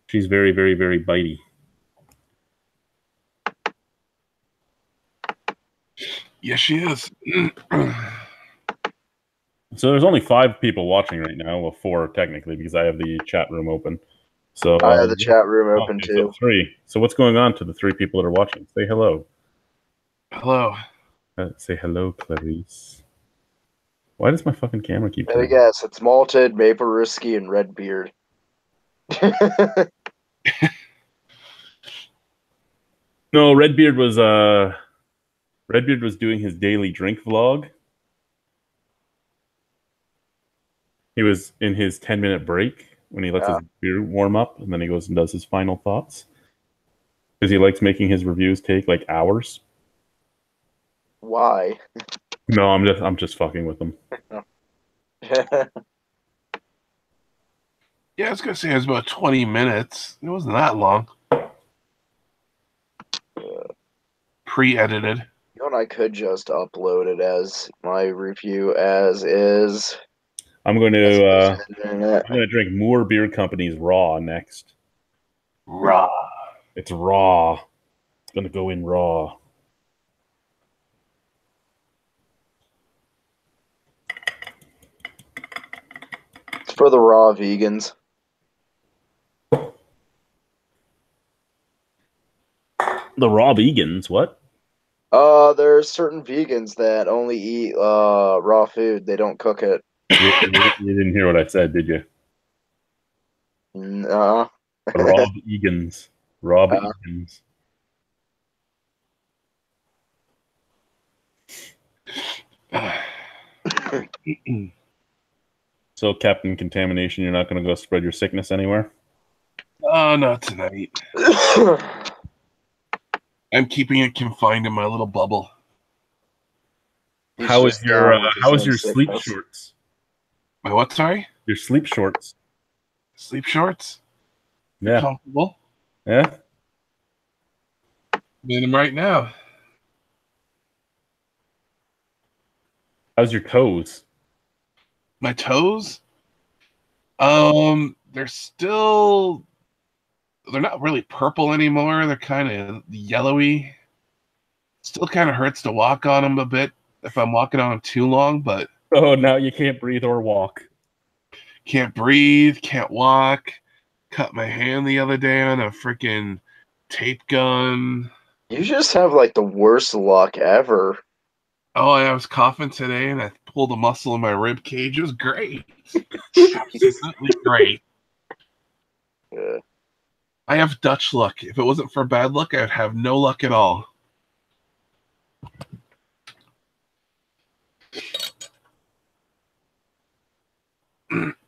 She's very, very, very bitey. Yes, she is. So there's only 5 people watching right now. Well, 4 technically, because I have the chat room open. So I have the chat room open okay, too. so 3. So what's going on to the 3 people that are watching? Say hello. Hello. Say hello, Clarice. Why does my fucking camera keep Let me turning? guess, it's malted, maple whiskey, and red beard. No, Redbeard was doing his daily drink vlog. He was in his 10-minute break when he lets his beer warm up, and then he goes and does his final thoughts. Because he likes making his reviews take like hours. Why? No, I'm just fucking with him. Yeah, I was gonna say it was about 20 minutes. It wasn't that long. Pre-edited. You know what, I could just upload it as my review as is. I'm going to drink Moore Beer Company's Raw next. Raw. It's raw. It's going to go in raw. It's for the raw vegans. The raw vegans, what? There's certain vegans that only eat raw food. They don't cook it. You didn't hear what I said, did you? No. Raw vegans. Raw vegans. So, Captain Contamination, you're not going to go spread your sickness anywhere? Oh, not tonight. I'm keeping it confined in my little bubble. How is your sleep shorts? My what, sorry? Your sleep shorts. Sleep shorts? Yeah. Comfortable? Yeah? I'm in them right now. How's your toes? My toes? They're not really purple anymore. They're kind of yellowy. Still kind of hurts to walk on them a bit if I'm walking on them too long, but... Oh, now you can't breathe or walk. Can't breathe, can't walk. Cut my hand the other day on a freaking tape gun. You just have like the worst luck ever. Oh, I was coughing today and I pulled a muscle in my rib cage. It was great. Absolutely great. Yeah. I have Dutch luck. If it wasn't for bad luck, I would have no luck at all.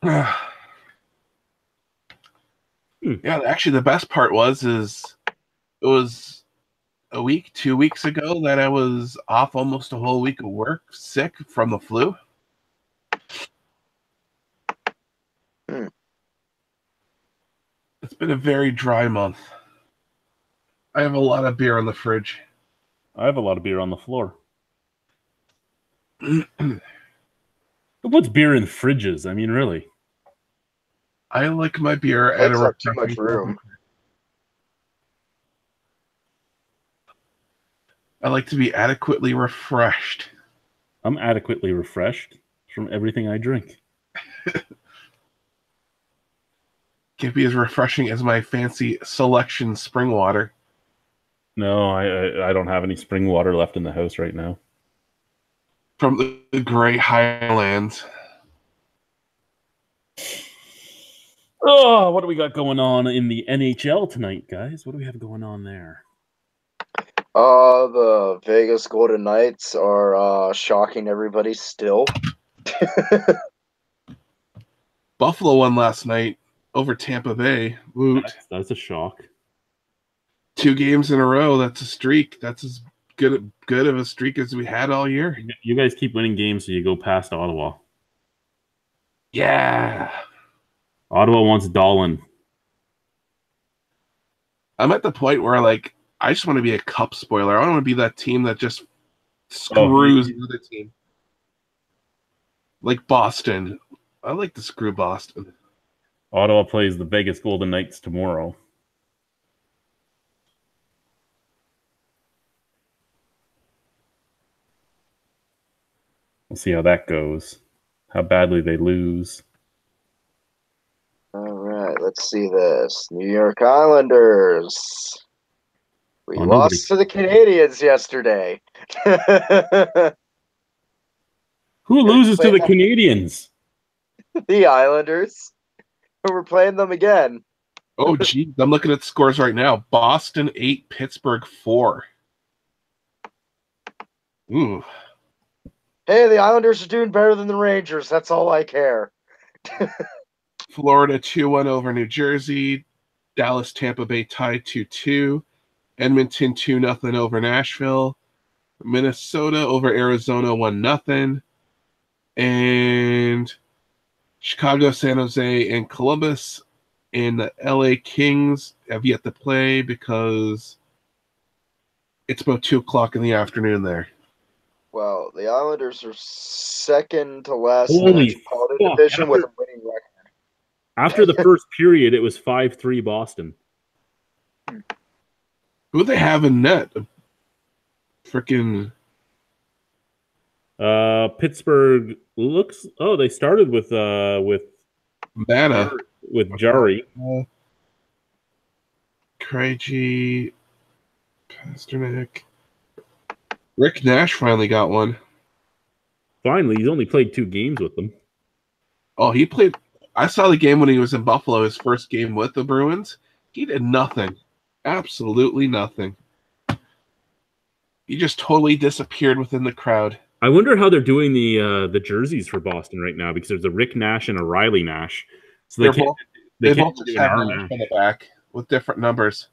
Yeah, actually the best part is it was a week, 2 weeks ago that I was off almost a whole week of work, sick from the flu. It's been a very dry month. I have a lot of beer in the fridge. I have a lot of beer on the floor. What's beer in fridges? I mean, really. I like my beer at a too much room. I like to be adequately refreshed. I'm adequately refreshed from everything I drink. Can't be as refreshing as my fancy selection spring water. No, I don't have any spring water left in the house right now. From the Great Highlands. Oh, what do we got going on in the NHL tonight, guys? What do we have going on there? The Vegas Golden Knights are shocking everybody still. Buffalo won last night over Tampa Bay. Woot. That's a shock. 2 games in a row. That's a streak. That's as good of a streak as we had all year. You guys keep winning games so you go past Ottawa. Yeah. Ottawa wants Dolan. I'm at the point where like I just want to be a cup spoiler. I don't want to be that team that just screws the other team. Like Boston. I like to screw Boston. Ottawa plays the Vegas Golden Knights tomorrow. We'll see how that goes. How badly they lose. All right, let's see this. New York Islanders. We lost to the Canadians yesterday. Who loses to the Canadians? The Islanders. We're playing them again. Oh, gee. I'm looking at scores right now. Boston 8, Pittsburgh 4. Ooh. Hey, the Islanders are doing better than the Rangers. That's all I care. Florida 2-1 over New Jersey. Dallas, Tampa Bay tied 2-2. Edmonton 2-0 over Nashville. Minnesota over Arizona 1-0. And Chicago, San Jose, and Columbus and the LA Kings have yet to play because it's about 2 o'clock in the afternoon there. Well, the Islanders are second to last Holy in the Metropolitan Division with a winning record. After the first period, it was 5-3 Boston. Who do they have in net? Freaking Pittsburgh looks. Oh, they started with Bana. With Jari. Krejci, Pasternak. Rick Nash finally got one. Finally, he's only played 2 games with them. Oh, he played. I saw the game when he was in Buffalo, his first game with the Bruins. He did nothing. Absolutely nothing. He just totally disappeared within the crowd. I wonder how they're doing the jerseys for Boston right now, because there's a Rick Nash and a Riley Nash. So they both just have Nash on the back with different numbers.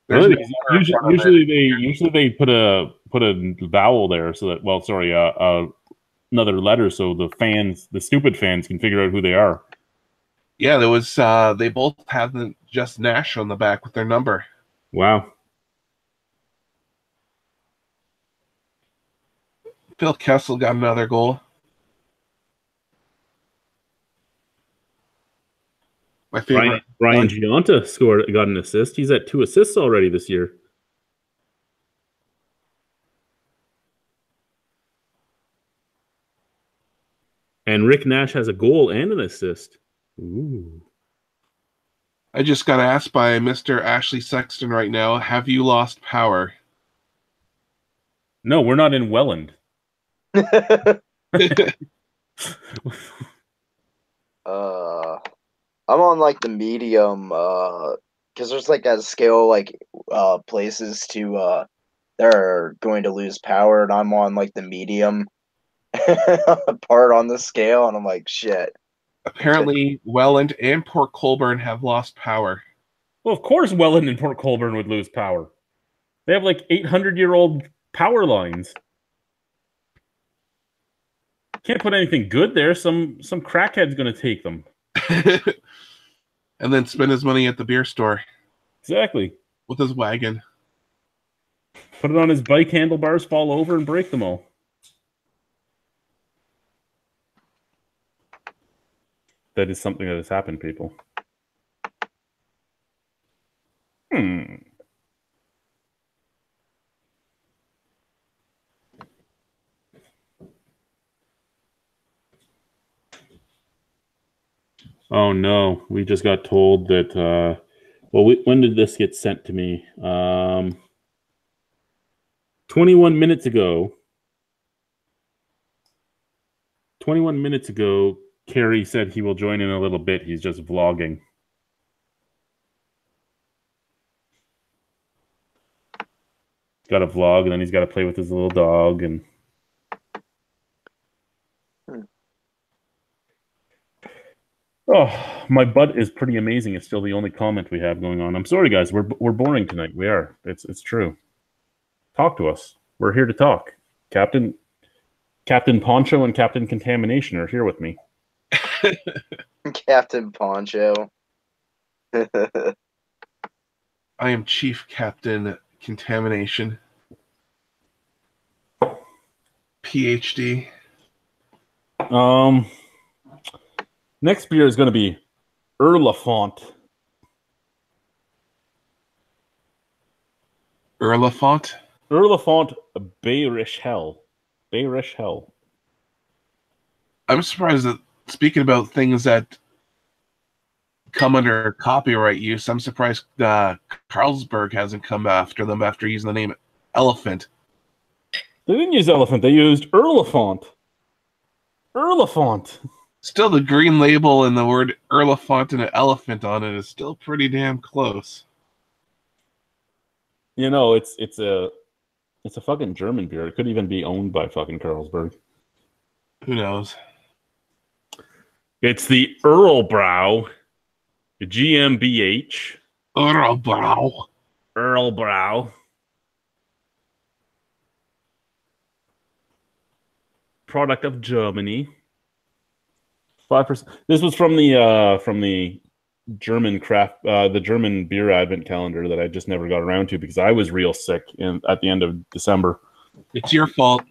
Really? Usually they put a vowel there so that another letter so the stupid fans can figure out who they are. Yeah, there was they both have just Nash on the back with their number. Wow. Phil Kessel got another goal. My favorite. Brian Gionta got an assist. He's at 2 assists already this year. And Rick Nash has a goal and an assist. Ooh. I just got asked by Mr. Ashley Sexton right now, have you lost power? No, we're not in Welland. I'm on like the medium because there's like a scale like places to they're going to lose power, and I'm on like the medium part on the scale, and I'm like, shit. Apparently Welland and Port Colborne have lost power. Well, of course Welland and Port Colborne would lose power. They have like 800-year-old power lines. Can't put anything good there. Some crackhead's going to take them. And then spend his money at the beer store. Exactly. With his wagon. Put it on his bike handlebars, fall over, and break them all. That is something that has happened, people. Oh no, we just got told that, when did this get sent to me? 21 minutes ago. 21 minutes ago, Kerry said he will join in a little bit. He's just vlogging. He's got a vlog, and then he's got to play with his little dog, and oh, my butt is pretty amazing. It's still the only comment we have going on. I'm sorry, guys. We're boring tonight. We are. It's true. Talk to us. We're here to talk. Captain Poncho and Captain Contamination are here with me. Captain Poncho. I am Chief Captain Contamination. PhD. Next beer is going to be Erlafont. Erlafont? Erlafont Bayerish Hell. Bayerish Hell. I'm surprised that, speaking about things that come under copyright use, I'm surprised Carlsberg hasn't come after them after using the name Elephant. They didn't use elephant. They used Erlafont. Erlafont. Still, the green label and the word Erlafont and an elephant on it is still pretty damn close. You know, it's a fucking German beer. It could even be owned by fucking Carlsberg. Who knows? It's the Erlbrau GmbH. Erlbrau. Erlbrau. Product of Germany. 5%. This was from the German craft, the German beer advent calendar that I just never got around to because I was real sick at the end of December. It's your fault.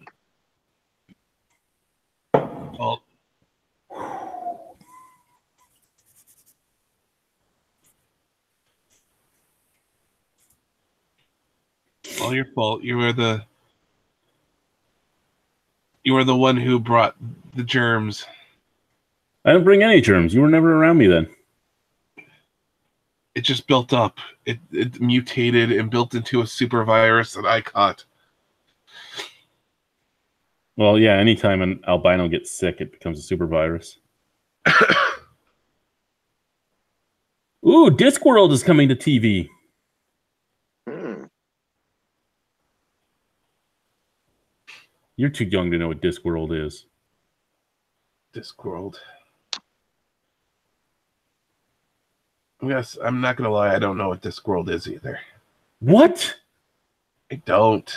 All your fault. You were the one who brought the germs. I didn't bring any germs. You were never around me then. It just built up. It mutated and built into a super virus that I caught. Well, yeah, anytime an albino gets sick, it becomes a super virus. Ooh, Discworld is coming to TV. You're too young to know what Discworld is. Discworld. Yes, I'm not gonna lie. I don't know what Discworld is either. What? I don't.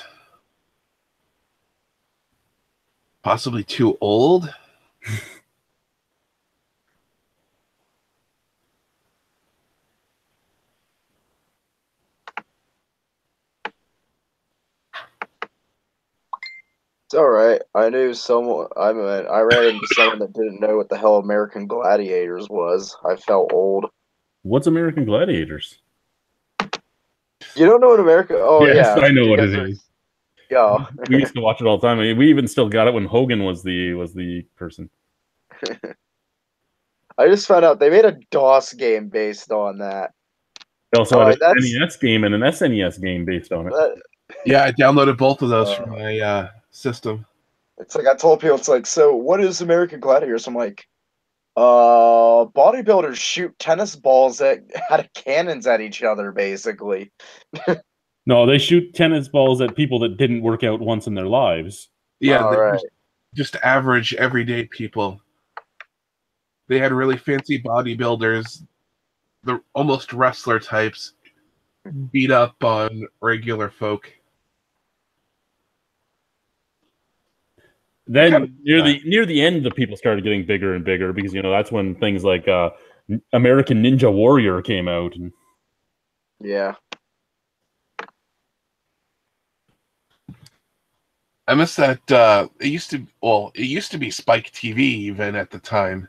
Possibly too old. It's all right. I knew someone. I ran into someone that didn't know what the hell American Gladiators was. I felt old. What's American Gladiators? You don't know what America? Oh yes, yeah, I know what it is. Yeah, we used to watch it all the time. I mean, we even still got it when Hogan was the person. I just found out they made a DOS game based on that. They also had an NES game and an SNES game based on it. Yeah, I downloaded both of those from my system. It's like I told people, it's like, so what is American Gladiators? I'm like, bodybuilders shoot tennis balls out of cannons at each other, basically. No, they shoot tennis balls at people that didn't work out once in their lives. Yeah, right. just average, everyday people. They had really fancy bodybuilders, the almost wrestler types, beat up on regular folk. Then near the end, the people started getting bigger and bigger because that's when things like American Ninja Warrior came out. And... Yeah. I miss that. It used to be Spike TV even at the time,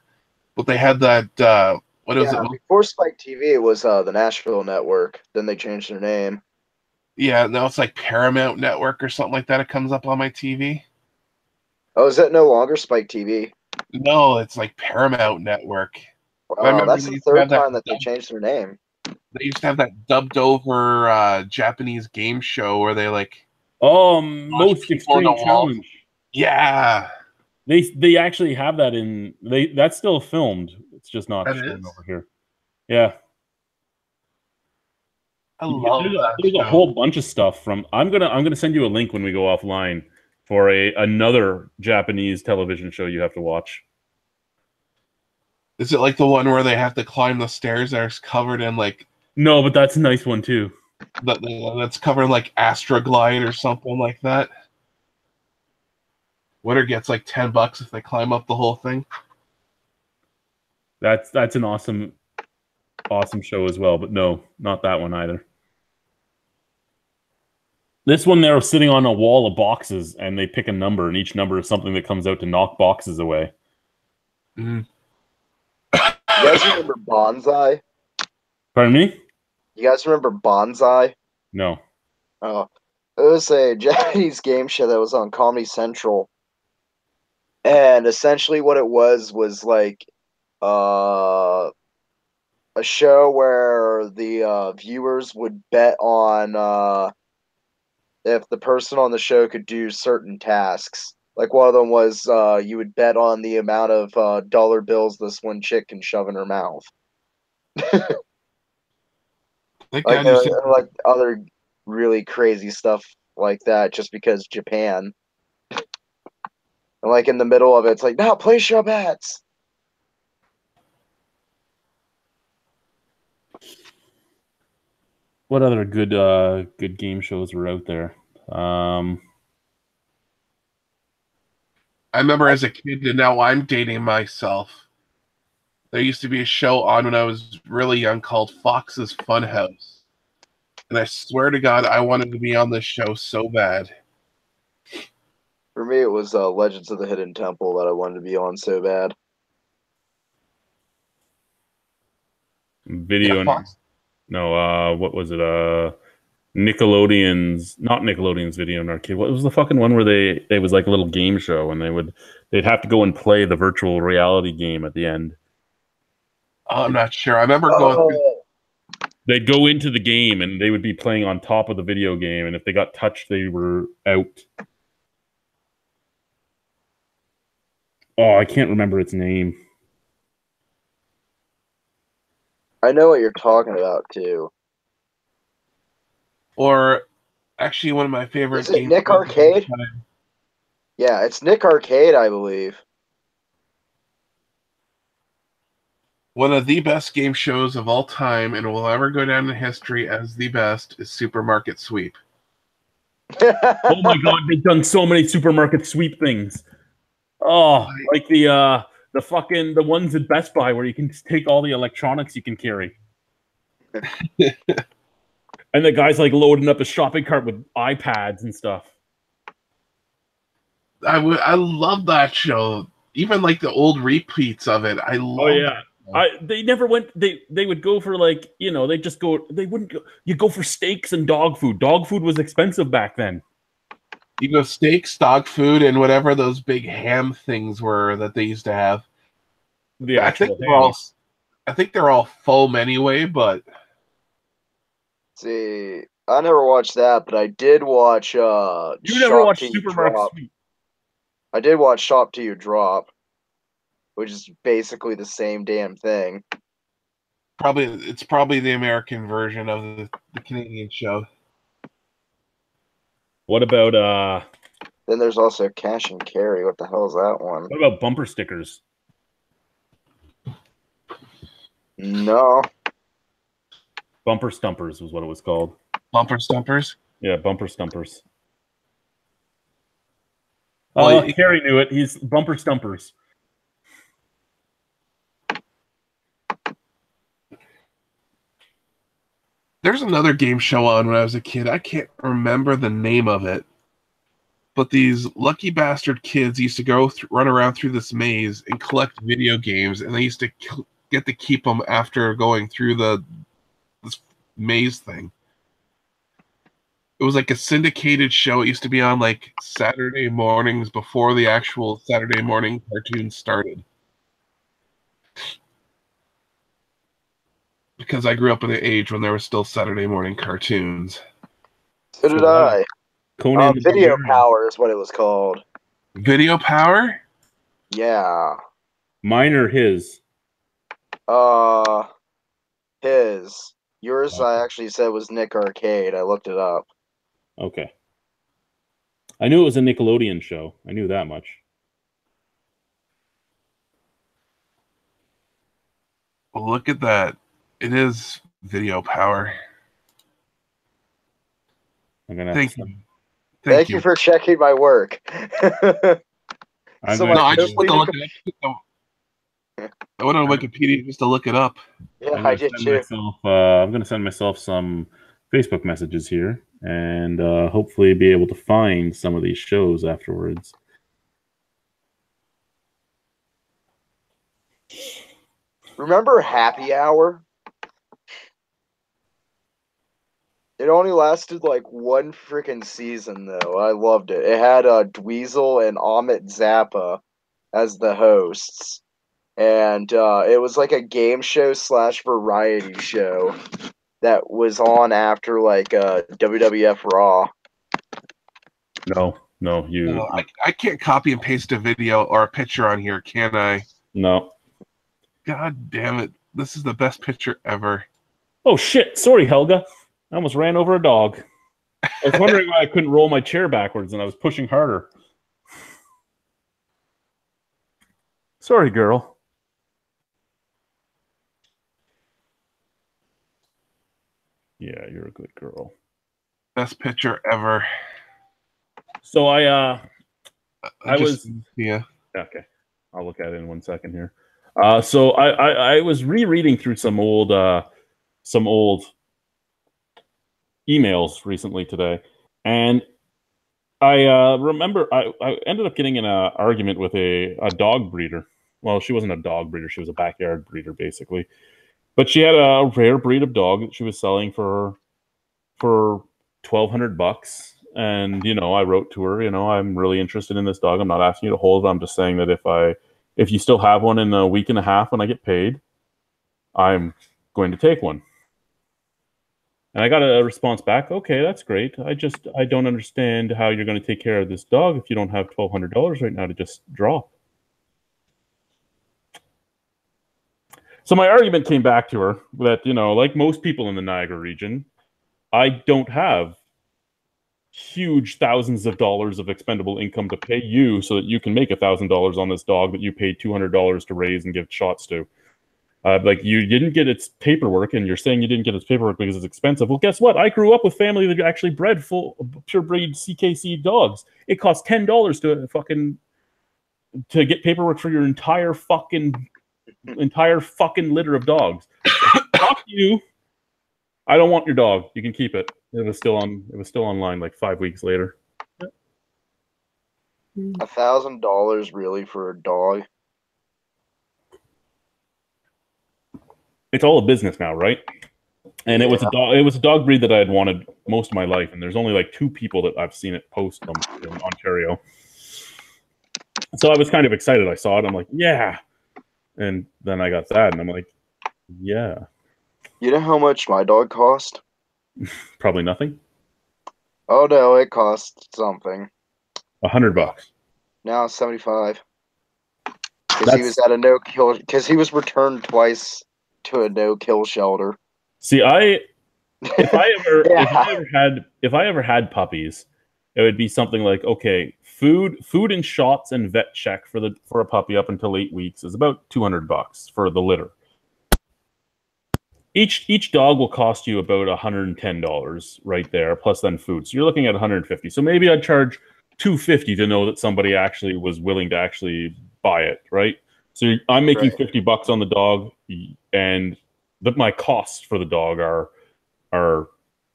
but they had that. What was it? Before Spike TV, it was the Nashville Network. Then they changed their name. Yeah, now it's like Paramount Network or something like that. It comes up on my TV. Oh, is that no longer Spike TV? No, it's like Paramount Network. Wow, that's the third time that they changed their name. They used to have that dubbed over Japanese game show where they like. Oh, Most Extreme Challenge. Yeah. They actually have that in that's still filmed. It's just not shown over here. Yeah. I love that. There's a whole bunch of stuff from I'm gonna send you a link when we go offline for another Japanese television show you have to watch. Is it like the one where they have to climb the stairs that are covered in like? No, but that's a nice one too. That's covered in like Astroglide or something like that. Winner gets like $10 if they climb up the whole thing. That's an awesome show as well, but no, not that one either. This one, they're sitting on a wall of boxes, and they pick a number, and each number is something that comes out to knock boxes away. Mm. You guys remember Bonsai? Pardon me? You guys remember Bonsai? No. Oh, it was a Japanese game show that was on Comedy Central, and essentially what it was like a show where the viewers would bet on if the person on the show could do certain tasks. Like one of them was you would bet on the amount of dollar bills this one chick can shove in her mouth. Like other really crazy stuff like that, just because Japan. And like in the middle of it, it's like, now place your bets. What other good game shows were out there? I remember as a kid, and now I'm dating myself. There used to be a show on when I was really young called Fox's Funhouse. And I swear to God, I wanted to be on this show so bad. For me, it was Legends of the Hidden Temple that I wanted to be on so bad. Video. Yeah, no, what was it? Nickelodeon's, not Nickelodeon's Video and Arcade. What was the fucking one where they was like a little game show, and they'd have to go and play the virtual reality game at the end. Oh, I'm not sure. I remember going through. They'd go into the game and they would be playing on top of the video game, and if they got touched, they were out. Oh, I can't remember its name. I know what you're talking about too. Or actually, one of my favorite games. Is it Nick Arcade? Yeah, it's Nick Arcade, I believe. One of the best game shows of all time, and will ever go down in history as the best, is Supermarket Sweep. Oh my God, they've done so many Supermarket Sweep things. Oh, like the ones at Best Buy where you can just take all the electronics you can carry. And the guy's like loading up a shopping cart with iPads and stuff. I love that show. Even like the old repeats of it. I love. Oh yeah. They never went. They would go for like, they just go. They wouldn't go. You go for steaks and dog food. Dog food was expensive back then. You go steaks, dog food, and whatever those big ham things were that they used to have. I think they're all foam anyway. But see, I never watched that, but I did watch. You never watched Supermarket Sweep? I did watch Shop Till You Drop, which is basically the same damn thing. It's probably the American version of the Canadian show. What about Then there's also Cash and Carry. What the hell is that one? What about Bumper Stickers? No. Bumper Stumpers was what it was called. Bumper Stumpers? Yeah, Bumper Stumpers. Well, Carrie knew it. He's Bumper Stumpers. There's another game show on when I was a kid. I can't remember the name of it. But these lucky bastard kids used to run around through this maze and collect video games, and they used to get to keep them after going through this maze thing. It was like a syndicated show. It used to be on like Saturday mornings before the actual Saturday morning cartoon started. Because I grew up in the age when there were still Saturday morning cartoons. So did I. Conan Video Power is what it was called. Video Power? Yeah. Mine or his? His. Yours, I actually said, was Nick Arcade. I looked it up. Okay. I knew it was a Nickelodeon show. I knew that much. Well, look at that. It is Video Power. Thank you. Thank you for checking my work. I just want to look it up. I went on Wikipedia just to look it up. Yeah, I did too. I'm going to send myself some Facebook messages here and hopefully be able to find some of these shows afterwards. Remember Happy Hour? It only lasted like one freaking season, though. I loved it. It had Dweezil and Amit Zappa as the hosts. And it was like a game show / variety show that was on after like WWF Raw. No, I can't copy and paste a video or a picture on here, can I? No. God damn it. This is the best picture ever. Oh, shit. Sorry, Helga. I almost ran over a dog. I was wondering why I couldn't roll my chair backwards and I was pushing harder. Sorry, girl. Yeah, you're a good girl. Best picture ever. So I was yeah. Okay. I'll look at it in 1 second here. So I was rereading through some old emails recently today, and I remember I ended up getting in an argument with a dog breeder. Well, she wasn't a dog breeder; she was a backyard breeder, basically. But she had a rare breed of dog that she was selling for $1,200. And I wrote to her, I'm really interested in this dog. I'm not asking you to hold it. I'm just saying that if you still have one in a week and a half when I get paid, I'm going to take one. And I got a response back. Okay, that's great. I don't understand how you're going to take care of this dog if you don't have $1,200 right now to just drop. So my argument came back to her that, like most people in the Niagara region, I don't have huge thousands of dollars of expendable income to pay you so that you can make $1,000 on this dog that you paid $200 to raise and give shots to. Like, you didn't get its paperwork, and you're saying you didn't get its paperwork because it's expensive. Well, guess what? I grew up with family that actually bred full purebred CKC dogs. It costs $10 to get paperwork for your entire fucking litter of dogs. Fuck you. I don't want your dog. You can keep it. It was still online like 5 weeks later. $1,000 really for a dog? It's all a business now, right? And it was a dog breed that I had wanted most of my life, and there's only like 2 people that I've seen it post them in Ontario. So I was kind of excited. I saw it. I'm like, yeah. And then I got that, and I'm like, yeah. You know how much my dog cost? Probably nothing. Oh no, it cost something. $100. Now 75. Because he was at a no-kill. Because he was returned twice to a no-kill shelter. See, if I ever had puppies, it would be something like, okay, food and shots and vet check for a puppy up until 8 weeks is about $200 for the litter. Each dog will cost you about $110 right there, plus then food. So you're looking at $150. So maybe I'd charge $250 to know that somebody actually was willing to actually buy it, right? So I'm making $50 on the dog, and my costs for the dog are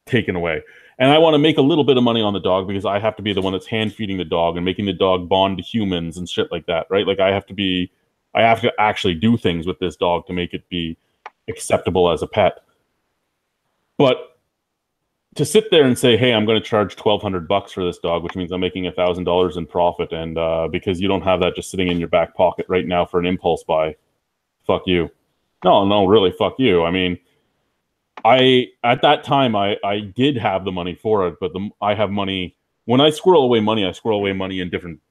taken away. And I want to make a little bit of money on the dog because I have to be the one that's hand feeding the dog and making the dog bond to humans and shit like that, right? Like I have to actually do things with this dog to make it be acceptable as a pet. But to sit there and say, hey, I'm going to charge $1,200 for this dog, which means I'm making $1,000 in profit, and because you don't have that just sitting in your back pocket right now for an impulse buy, fuck you. No, really, fuck you. I mean, at that time I did have the money for it, but I have money when I squirrel away money. I squirrel away money in different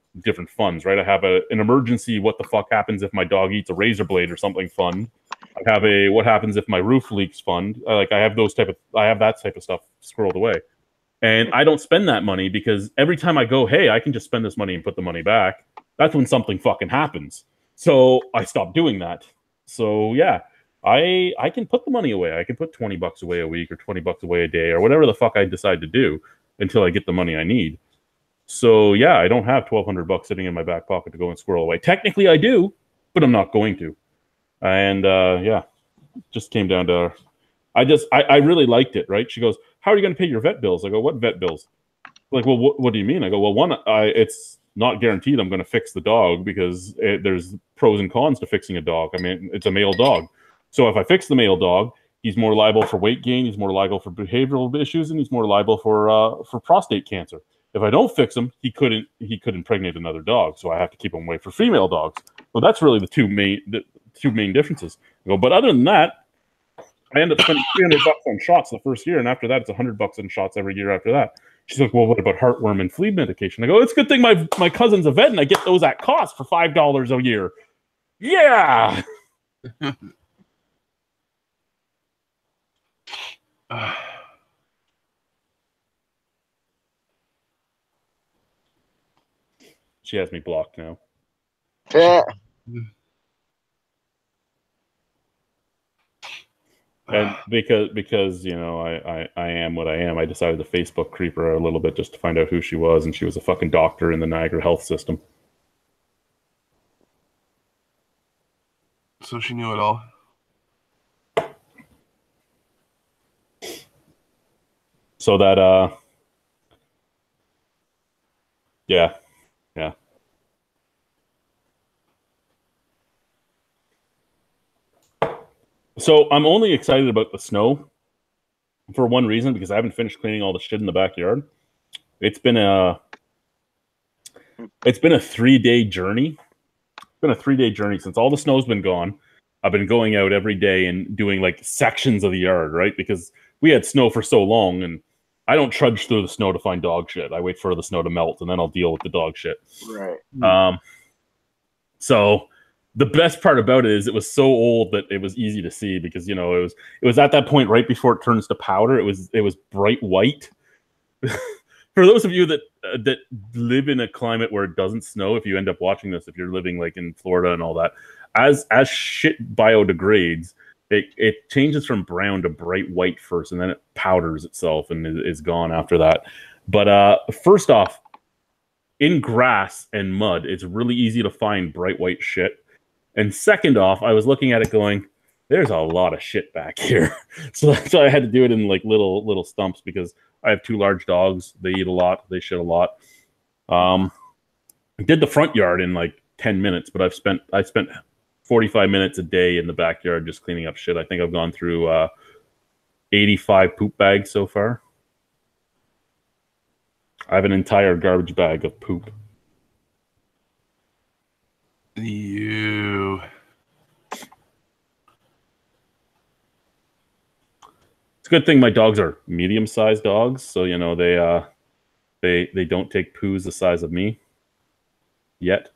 funds, right? I have an emergency what the fuck happens if my dog eats a razor blade or something fund. I have a what happens if my roof leaks fund. I have that type of stuff squirreled away, and I don't spend that money because every time I go, hey, I can just spend this money and put the money back. That's when something fucking happens. So I stopped doing that. So yeah, I can put the money away. I can put $20 away a week or $20 away a day or whatever the fuck I decide to do until I get the money I need. So yeah, I don't have $1,200 sitting in my back pocket to go and squirrel away. Technically I do, but I'm not going to. And yeah, just came down to I really liked it, right? She goes, "How are you going to pay your vet bills?" I go, "What vet bills?" Like, well, what do you mean? I go, well, one, it's not guaranteed I'm going to fix the dog because there's pros and cons to fixing a dog. I mean, it's a male dog. So if I fix the male dog, he's more liable for weight gain, he's more liable for behavioral issues, and he's more liable for prostate cancer. If I don't fix him, he could impregnate another dog. So I have to keep him away for female dogs. Well, that's really the two main differences. I go, but other than that, I end up spending $300 on shots the first year, and after that, it's $100 on shots every year after that. She's like, well, what about heartworm and flea medication? I go, it's a good thing my cousin's a vet, and I get those at cost for $5 a year. Yeah. She has me blocked now. Yeah. And because you know I am what I am, I decided to Facebook creep her a little bit just to find out who she was, and she was a fucking doctor in the Niagara Health System. So she knew it all. So that yeah. So I'm only excited about the snow for one reason, because I haven't finished cleaning all the shit in the backyard. It's been a 3-day journey. It's been a 3-day journey since all the snow's been gone. I've been going out every day and doing like sections of the yard, right? Because we had snow for so long, and I don't trudge through the snow to find dog shit. I wait for the snow to melt, and then I'll deal with the dog shit. Right. So the best part about it is it was so old that it was easy to see, because you know it was at that point right before it turns to powder. It was bright white. For those of you that live in a climate where it doesn't snow, if you end up watching this, if you're living like in Florida and all that, as shit biodegrades, it changes from brown to bright white first, and then it powders itself and is gone after that. But first off, in grass and mud, it's really easy to find bright white shit. And second off, I was looking at it going, there's a lot of shit back here. So that's why I had to do it in like little stumps, because I have 2 large dogs. They eat a lot. They shit a lot. I did the front yard in like 10 minutes, but I spent 45 minutes a day in the backyard just cleaning up shit. I think I've gone through 85 poop bags so far. I have an entire garbage bag of poop. You. It's a good thing my dogs are medium-sized dogs, so you know they don't take poos the size of me yet.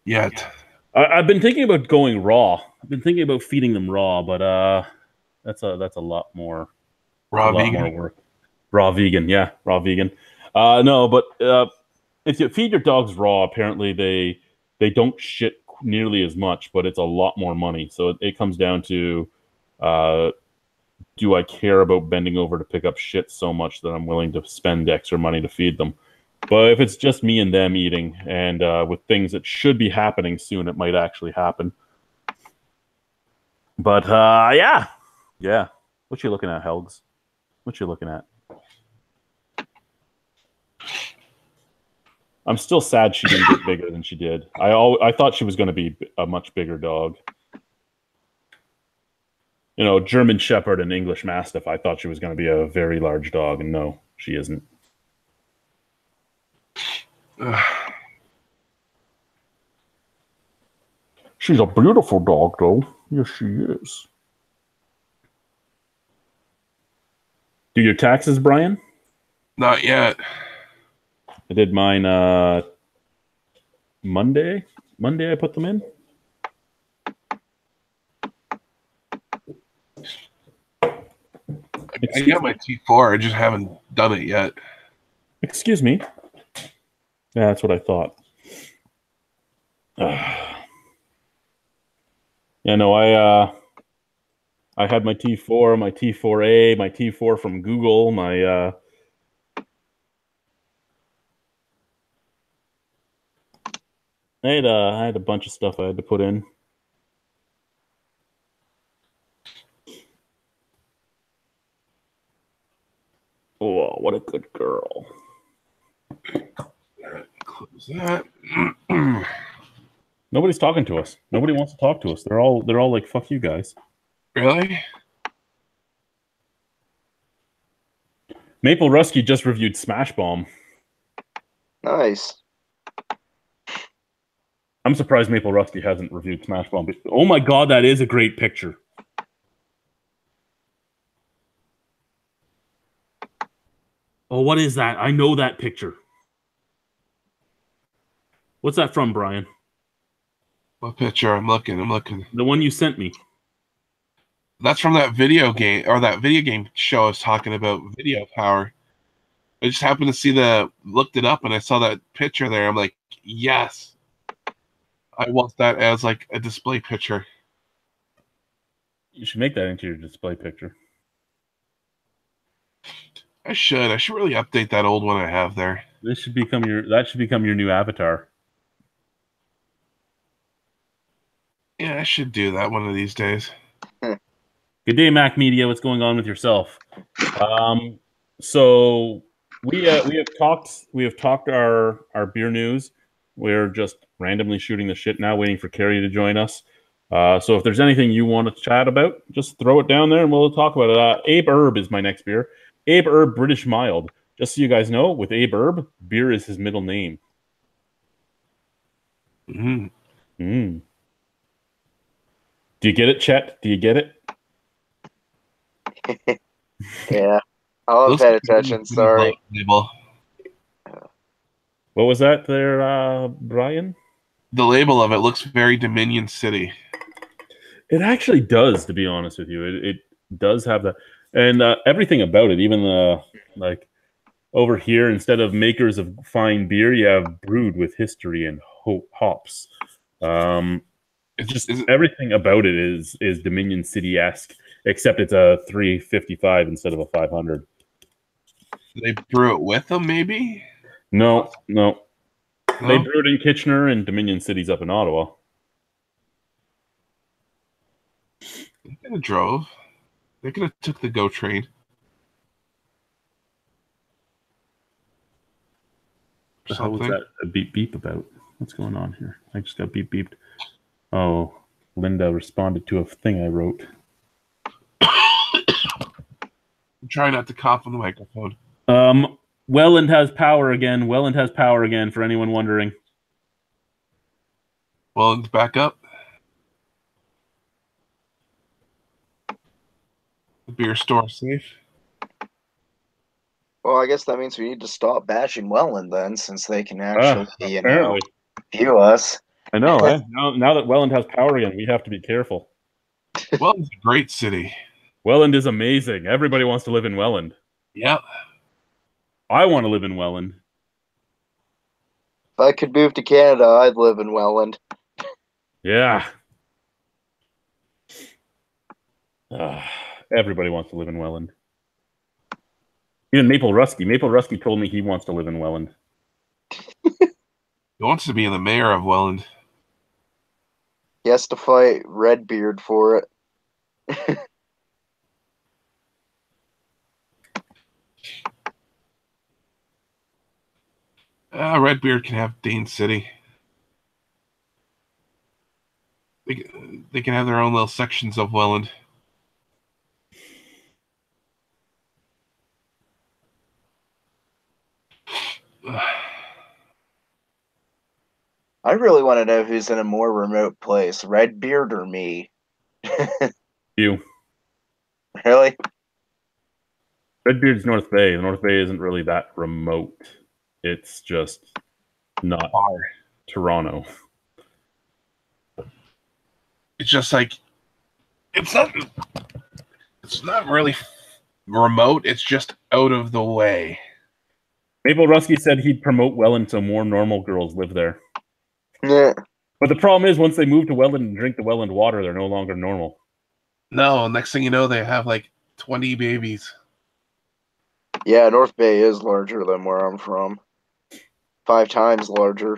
I've been thinking about going raw. I've been thinking about feeding them raw, but that's a lot more more work. Raw vegan, yeah, raw vegan. No, but if you feed your dogs raw, apparently they don't shit nearly as much, but it's a lot more money. So it comes down to, do I care about bending over to pick up shit so much that I'm willing to spend extra money to feed them? But if it's just me and them eating, and with things that should be happening soon, it might actually happen. But yeah. What you looking at, Helgs? What you looking at? I'm still sad she didn't get bigger than she did. I thought she was going to be a much bigger dog. You know, German Shepherd and English Mastiff, I thought she was going to be a very large dog, and no, she isn't. She's a beautiful dog, though. Yes, she is. Do your taxes, Brian? Not yet. I did mine Monday. Monday I put them in. I got my T4. I just haven't done it yet. Excuse me. Yeah, that's what I thought. Yeah, no, I had my T4, my T4A, my T4 from Google, my I had a bunch of stuff I had to put in. Oh, what a good girl. Close that. Nobody's talking to us. Nobody wants to talk to us. They're all like, fuck you guys. Really? Maple Rusky just reviewed Smash Bomb. Nice. I'm surprised Maple Rusky hasn't reviewed Smash Bomb. But, oh my god, that is a great picture. Oh, what is that? I know that picture. What's that from, Brian? What picture? I'm looking. The one you sent me. That's from that video game, or that video game show I was talking about, Video Power. I just happened to looked it up, and I saw that picture there. I'm like, yes. I want that as like a display picture. You should make that into your display picture. I should really update that old one I have there. That should become your new avatar. Yeah, I should do that one of these days. Good day, Mac Media. What's going on with yourself? So we have talked our beer news. We're just randomly shooting the shit now, waiting for Carrie to join us. So if there's anything you want to chat about, just throw it down there and we'll talk about it. Abe Herb is my next beer. Abe Herb British Mild. Just so you guys know, with Abe Herb, beer is his middle name. Mm. Do you get it, Chet? Do you get it? Yeah. I wasn't paying attention, sorry. Label. What was that there, Brian? The label of it looks very Dominion City. It actually does, to be honest with you. It does have that. And everything about it, even like over here, instead of makers of fine beer, you have brewed with history and hops. Everything about it is Dominion City-esque, except it's a 355 instead of a 500. They brew it with them, maybe? No. They brewed in Kitchener, and Dominion City's up in Ottawa. They could have drove. They could have took the GO train. What was that a beep about? What's going on here? I just got beeped. Oh, Linda responded to a thing I wrote. I'm trying not to cough on the microphone. Welland has power again. Welland has power again, for anyone wondering. Welland's back up. The beer store safe. Well, I guess that means we need to stop bashing Welland then, since they can actually, apparently view us. I know, eh? Now that Welland has power again, we have to be careful. Welland's a great city. Welland is amazing. Everybody wants to live in Welland. Yep. I want to live in Welland. If I could move to Canada, I'd live in Welland. Yeah. Everybody wants to live in Welland. Even Maple Rusky. Maple Rusky told me he wants to live in Welland. He wants to be the mayor of Welland. He has to fight Redbeard for it. Redbeard can have Dane City. They can have their own little sections of Welland. I really want to know who's in a more remote place, Redbeard or me. You. Really? Redbeard's North Bay. The North Bay isn't really that remote. It's just not far. Toronto. It's just like it's not really remote. It's just out of the way. Maple Rusky said he'd promote Welland so more normal girls live there. Yeah. But the problem is, once they move to Welland and drink the Welland water, they're no longer normal. No, next thing you know, they have like 20 babies. Yeah, North Bay is larger than where I'm from. 5 times larger.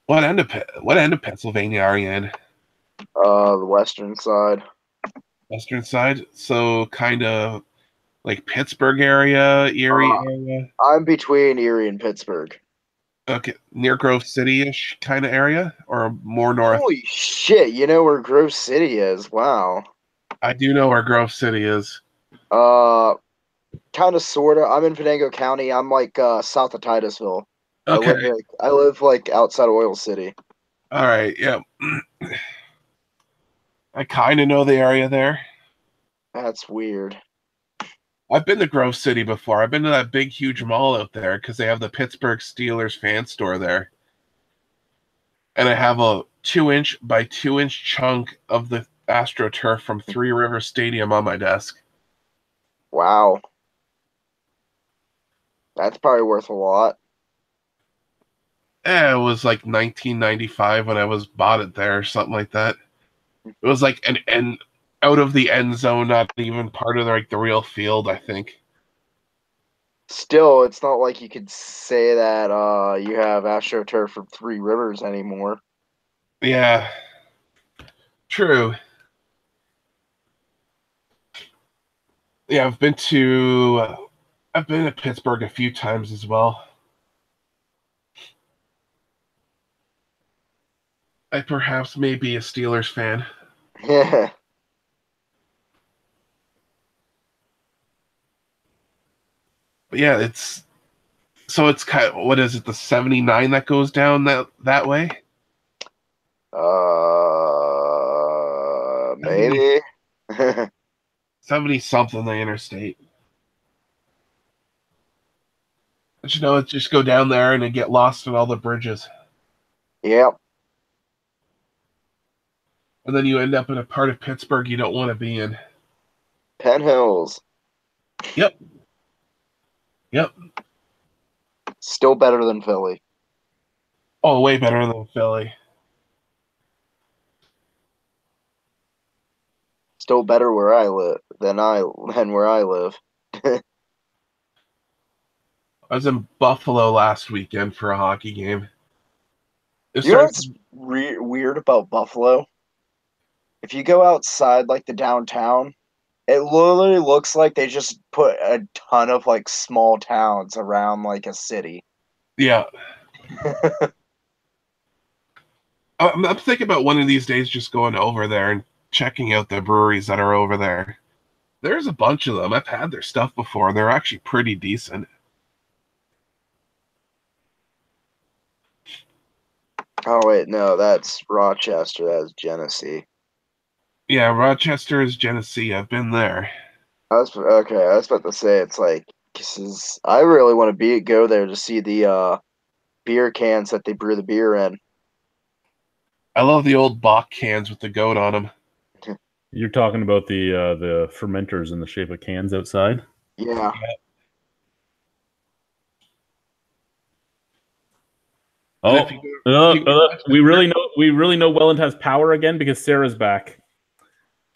What end of Pennsylvania are you in? The western side. Western side, so kind of like Pittsburgh area, Erie area. I'm between Erie and Pittsburgh. Okay, near Grove City-ish kind of area, or more north. Holy shit! You know where Grove City is? Wow. I do know where Grove City is. Kind of, sorta. I'm in Venango County. I'm like south of Titusville. Okay. I live like outside of Oil City. All right. Yeah. I kind of know the area there. That's weird. I've been to Grove City before. I've been to that big, huge mall out there because they have the Pittsburgh Steelers fan store there. And I have a 2-inch by 2-inch chunk of the AstroTurf from Three Rivers Stadium on my desk. Wow. That's probably worth a lot. It was like 1995 when I was bought it there or something like that. It was like an end out of the end zone, not even part of the real field, I think. Still, it's not like you could say that you have AstroTurf from Three Rivers anymore. Yeah. True. Yeah, I've been to Pittsburgh a few times as well. I perhaps may be a Steelers fan. Yeah. But yeah, it's kind of, what is it, the 79 that goes down that way? Maybe. 70 something the interstate. But you know, it's just go down there and then get lost in all the bridges. Yep. And then you end up in a part of Pittsburgh you don't want to be in. Penn Hills. Yep. Yep. Still better than Philly. Oh, way better than Philly. Still better where I live than where I live. I was in Buffalo last weekend for a hockey game. You know what's weird about Buffalo? If you go outside like the downtown, it literally looks like they just put a ton of like small towns around like a city. Yeah. I'm thinking about one of these days just going over there and checking out the breweries that are over there. There's a bunch of them. I've had their stuff before, and they're actually pretty decent. Oh wait, no, that's Rochester. That's Genesee. Yeah, Rochester is Genesee. I've been there. I was about to say it's like I really want to go there to see the beer cans that they brew the beer in. I love the old Bach cans with the goat on them. You're talking about the fermenters in the shape of cans outside? Yeah. Oh, we really know Welland has power again because Sarah's back.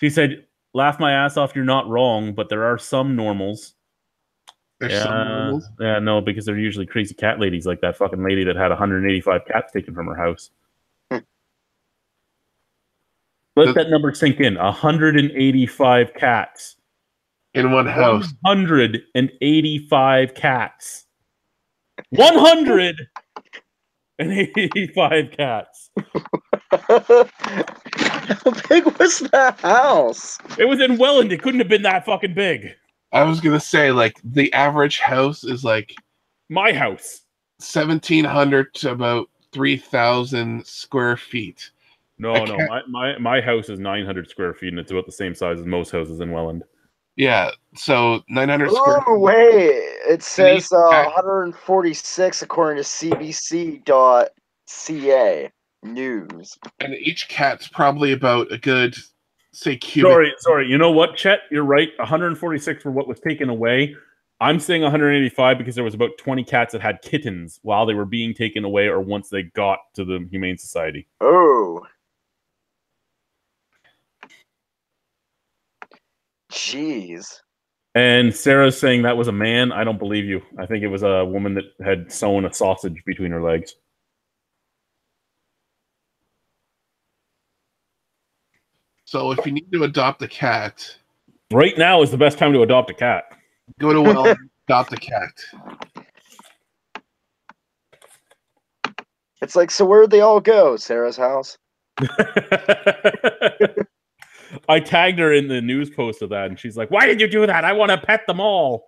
She said, "Laugh my ass off. You're not wrong, but there are some normals." There's some normals. Yeah, no, because they're usually crazy cat ladies like that fucking lady that had 185 cats taken from her house. Let that number sink in. 185 cats. In one house. 185 cats. 185 cats. How big was that house? It was in Welland. It couldn't have been that fucking big. I was going to say, like, the average house is like... My house. 1,700 to about 3,000 square feet. No, my house is 900 square feet, and it's about the same size as most houses in Welland. Yeah, so 900 square feet. Oh, wait. It says 146 according to CBC.ca news. And each cat's probably about a good, say, cubic. Sorry. You know what, Chet? You're right. 146 were what was taken away. I'm saying 185 because there was about 20 cats that had kittens while they were being taken away or once they got to the Humane Society. Oh. Jeez. And Sarah's saying that was a man. I don't believe you. I think it was a woman that had sewn a sausage between her legs. So if you need to adopt a cat, Right now is the best time to adopt a cat. go to Well adopt a cat. It's like, so where'd they all go? Sarah's house? I tagged her in the news post of that, and she's like, "Why did you do that? I want to pet them all."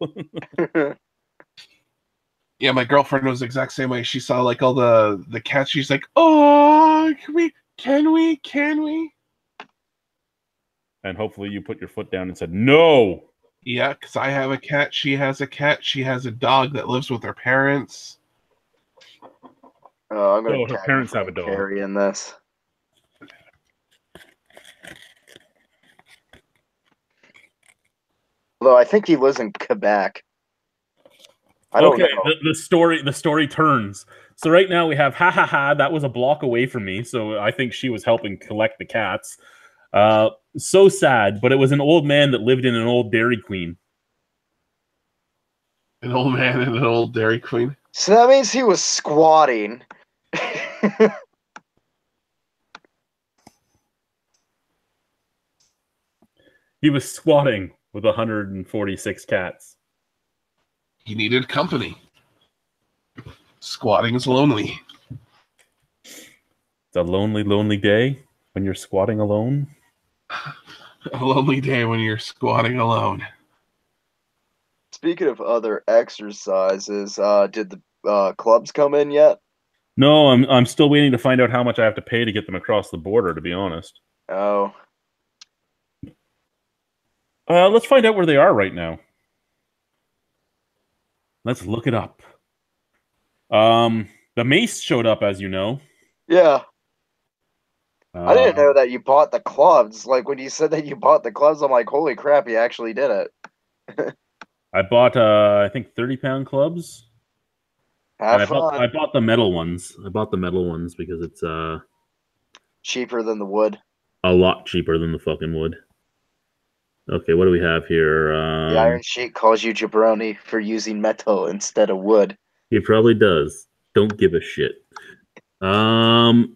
Yeah, my girlfriend was the exact same way. She saw like all the cats. She's like, "Oh, can we?" And hopefully, you put your foot down and said, "No." Yeah, because I have a cat. She has a cat. She has a dog that lives with her parents. Oh, I'm gonna her parents have a dog. Carrie in this. Although I think he lives in Quebec. I don't know. The story turns. So right now we have that was a block away from me, so I think she was helping collect the cats. So sad, but it was an old man that lived in an old Dairy Queen. An old man and an old Dairy Queen. So that means he was squatting. He was squatting with 146 cats. He needed company. Squatting is lonely. It's a lonely, lonely day when you're squatting alone. A lonely day when you're squatting alone. Speaking of other exercises, did the clubs come in yet? No, I'm still waiting to find out how much I have to pay to get them across the border, to be honest. Oh. Let's find out where they are right now. Let's look it up. The mace showed up, as you know. Yeah. I didn't know that you bought the clubs. Like, when you said that you bought the clubs, I'm like, holy crap, you actually did it. I bought, I think, 30-pound clubs. Have fun. I bought the metal ones. I bought the metal ones because it's cheaper than the wood. A lot cheaper than the fucking wood. Okay, what do we have here? The Iron Sheik calls you jabroni for using metal instead of wood. He probably does. Don't give a shit. Oh,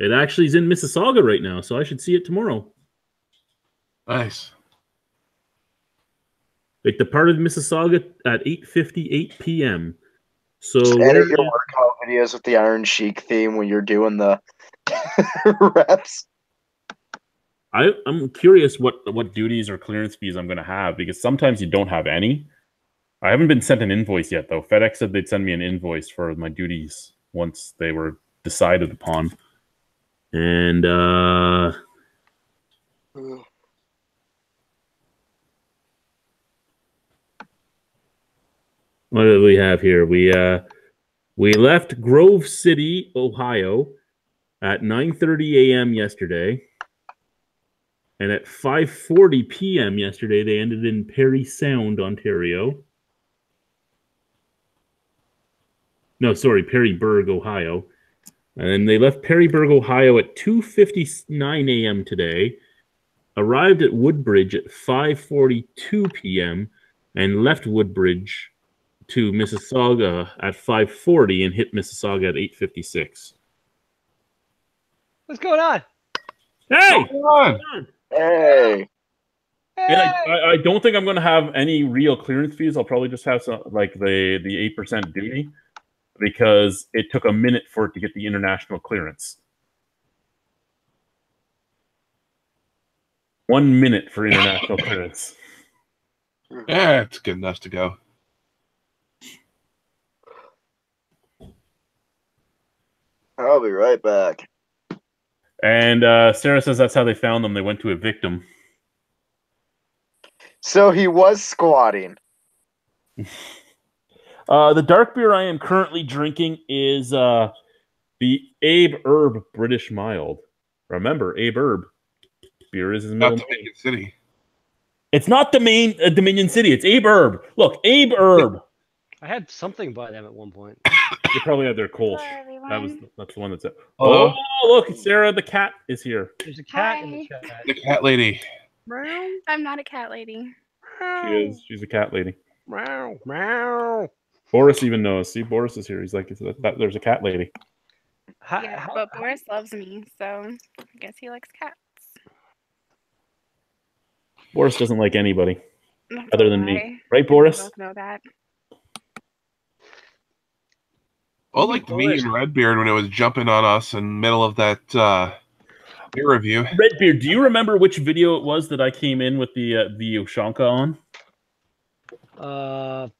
it actually is in Mississauga right now, so I should see it tomorrow. Nice. It departed Mississauga at 8:58 p.m. So edit your workout videos with the Iron Sheik theme when you're doing the reps. I'm curious what duties or clearance fees I'm going to have, because sometimes you don't have any. I haven't been sent an invoice yet, though. FedEx said they'd send me an invoice for my duties once they were decided upon. And what do we have here? We left Grove City, Ohio, at 9:30 a.m. yesterday, and at 5:40 p.m. yesterday they ended in Parry Sound, Ontario. No, sorry, Perryburg, Ohio. And then they left Perryburg, Ohio at 2:59 a.m. today, arrived at Woodbridge at 5:42 p.m., and left Woodbridge to Mississauga at 5:40 and hit Mississauga at 8:56. What's going on? Hey! What's going on? Hey! And I don't think I'm going to have any real clearance fees. I'll probably just have some, like the 8% duty, because it took a minute for it to get the international clearance. 1 minute for international clearance. Yeah, it's good enough to go. I'll be right back. And Sarah says that's how they found them. They went to evict him. So he was squatting. The dark beer I am currently drinking is the Abe Herb British Mild. Remember, Abe Herb. Beer is his middle name. Dominion City. It's not the main Dominion City. It's Abe Herb. Look, Abe Herb. I had something by them at one point. You probably had their Kolsch. Hello, That's the one that's it. Hello? Oh, look, Sarah the cat is here. There's a cat in the chat. The cat lady. Meow, I'm not a cat lady. She is. She's a cat lady. meow, meow. Boris even knows. See, Boris is here. He's like, there's a cat lady. Yeah, but Boris loves me, so I guess he likes cats. Boris doesn't like anybody That's other a than lie. me. Right, We Boris? both know that. Well, like me and Redbeard when it was jumping on us in the middle of that beer review. Redbeard, do you remember which video it was that I came in with the Ushanka on?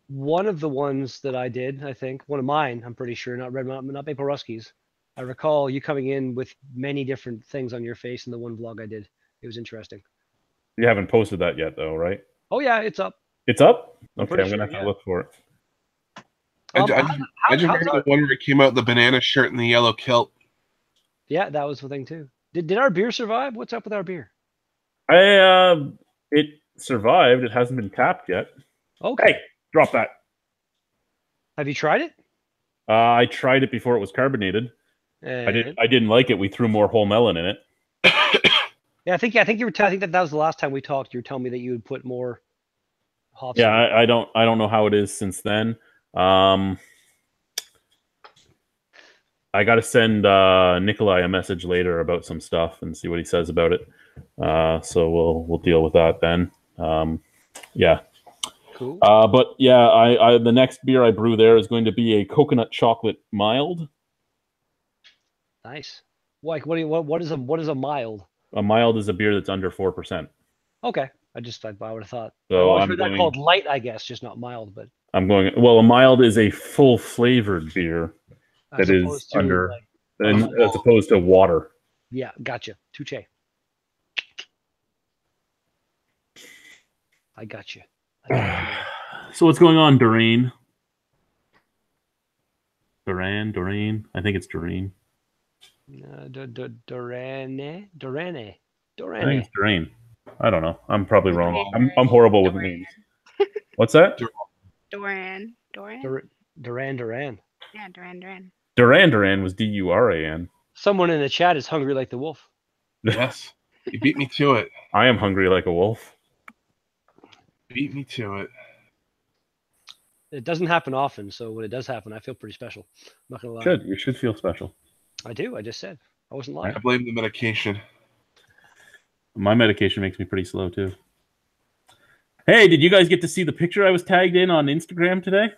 One of the ones that I did, I think, one of mine, I'm pretty sure, not Maple Ruskies. I recall you coming in with many different things on your face in the one vlog I did. It was interesting. You haven't posted that yet, though, right? Oh yeah, it's up. It's up? I'm Okay, I'm pretty going to sure, have to look for it. I just remember the one where it came out in the banana shirt and the yellow kilt. Yeah, that was the thing too. Did our beer survive? What's up with our beer? It survived. It hasn't been tapped yet. Okay. Hey, drop that. Have you tried it? I tried it before it was carbonated. And... I didn't like it. We threw more whole melon in it. Yeah, I think you were. I think that was the last time we talked. You were telling me that you would put more hops. Yeah, I don't know how it is since then. I got to send Nikolai a message later about some stuff and see what he says about it. So we'll deal with that then. Yeah. Cool. But yeah, I the next beer I brew there is going to be a coconut chocolate mild. Nice. Like what is a mild? A mild is a beer that's under 4%. Okay. I would have thought. So I've heard that called light, I guess, just not mild. But well, a mild is a full flavored beer that is under, as opposed to water. Yeah, gotcha. Touche. I got you. So what's going on, Doreen? Doreen. I think it's Doreen. Dorane. I think it's Doreen. I don't know. I'm probably wrong. I'm horrible with names. What's that? Duran. Yeah, Duran. Duran was Duran. Someone in the chat is hungry like the wolf. Yes. You beat me to it. I am hungry like a wolf. Beat me to it. It doesn't happen often, so when it does happen, I feel pretty special. I'm not gonna lie. You should feel special. I do. I just said. I wasn't lying. I blame the medication. My medication makes me pretty slow too. Hey, did you guys get to see the picture I was tagged in on Instagram today?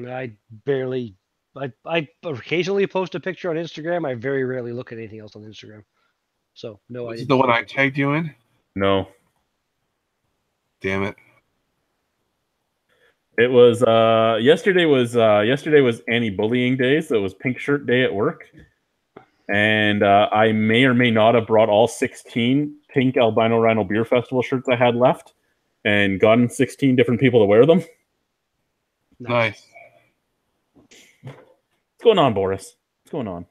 I barely. I occasionally post a picture on Instagram. I very rarely look at anything else on Instagram. So no, Is it the one I tagged you in? No. Damn it. It was yesterday was anti-bullying day, so it was pink shirt day at work. And I may or may not have brought all 16 pink Albino Rhino Beer Festival shirts I had left and gotten 16 different people to wear them. Nice. What's going on, Boris? What's going on?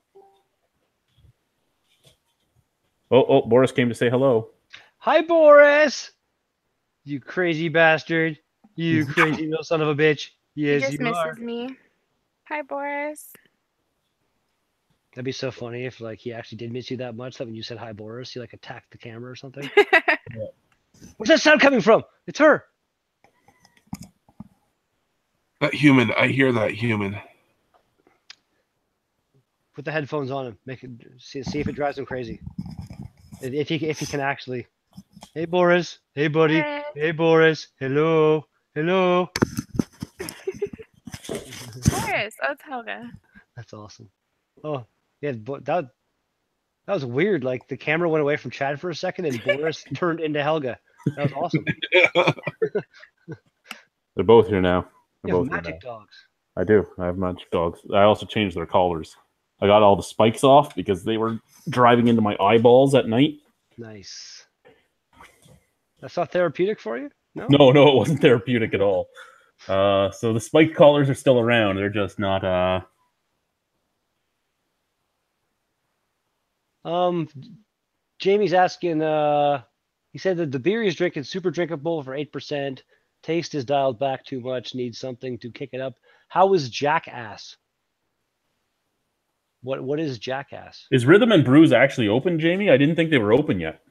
Oh, Boris came to say hello. Hi, Boris! You crazy bastard. You crazy little son of a bitch. Yes, he just misses me. Hi, Boris. That'd be so funny if he actually did miss you that much that when you said hi, Boris, he attacked the camera or something. Yeah. Where's that sound coming from? It's her. That human. I hear that human. Put the headphones on him. Make it see if it drives him crazy. If he can actually. Hey, Boris. Hey, buddy. Hey, Boris. Hello. Hello. Boris. Oh, it's Helga. That's awesome. Oh, yeah. That was weird. The camera went away from Chad for a second, and Boris turned into Helga. That was awesome. They're both here now. You have magic dogs. I do. I have magic dogs. I also changed their collars. I got all the spikes off because they were driving into my eyeballs at night. Nice. That's not therapeutic for you? No? No, it wasn't therapeutic at all. So the spike collars are still around. They're just not... Jamie's asking, he said that the beer he's drinking super drinkable for 8%. Taste is dialed back too much, needs something to kick it up. How is Jackass? What is Jackass? Is Rhythm and Brews actually open, Jamie? I didn't think they were open yet.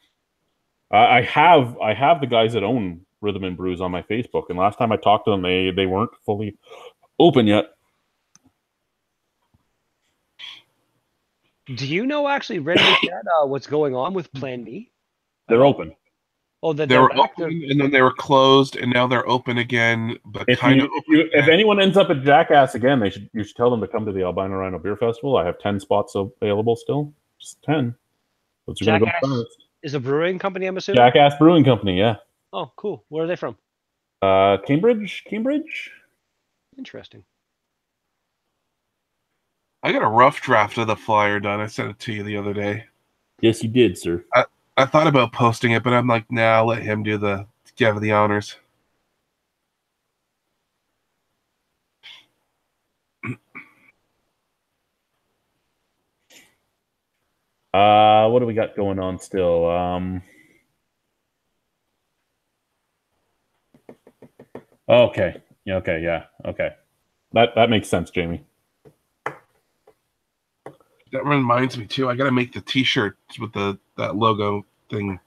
I have the guys that own Rhythm and Brews on my Facebook, and last time I talked to them, they weren't fully open yet. Do you know actually, Red in the chat, what's going on with Plan B? They're open. Oh, They they're were back. open and then they were closed, and now they're open again. But If kind of if anyone ends up at Jackass again, you should tell them to come to the Albino Rhino Beer Festival. I have 10 spots available still. Just 10. So you're gonna go Jackass first. is a brewing company, I'm assuming. Jackass Brewing Company, yeah. Oh, cool. Where are they from? Cambridge. Interesting. I got a rough draft of the flyer done. I sent it to you the other day. Yes, you did, sir. I thought about posting it, but I'm like, nah, I'll let him give the honors. What do we got going on still? Okay. Yeah, okay, yeah. Okay. That makes sense, Jamie. That reminds me too. I gotta make the T-shirts with that logo thing.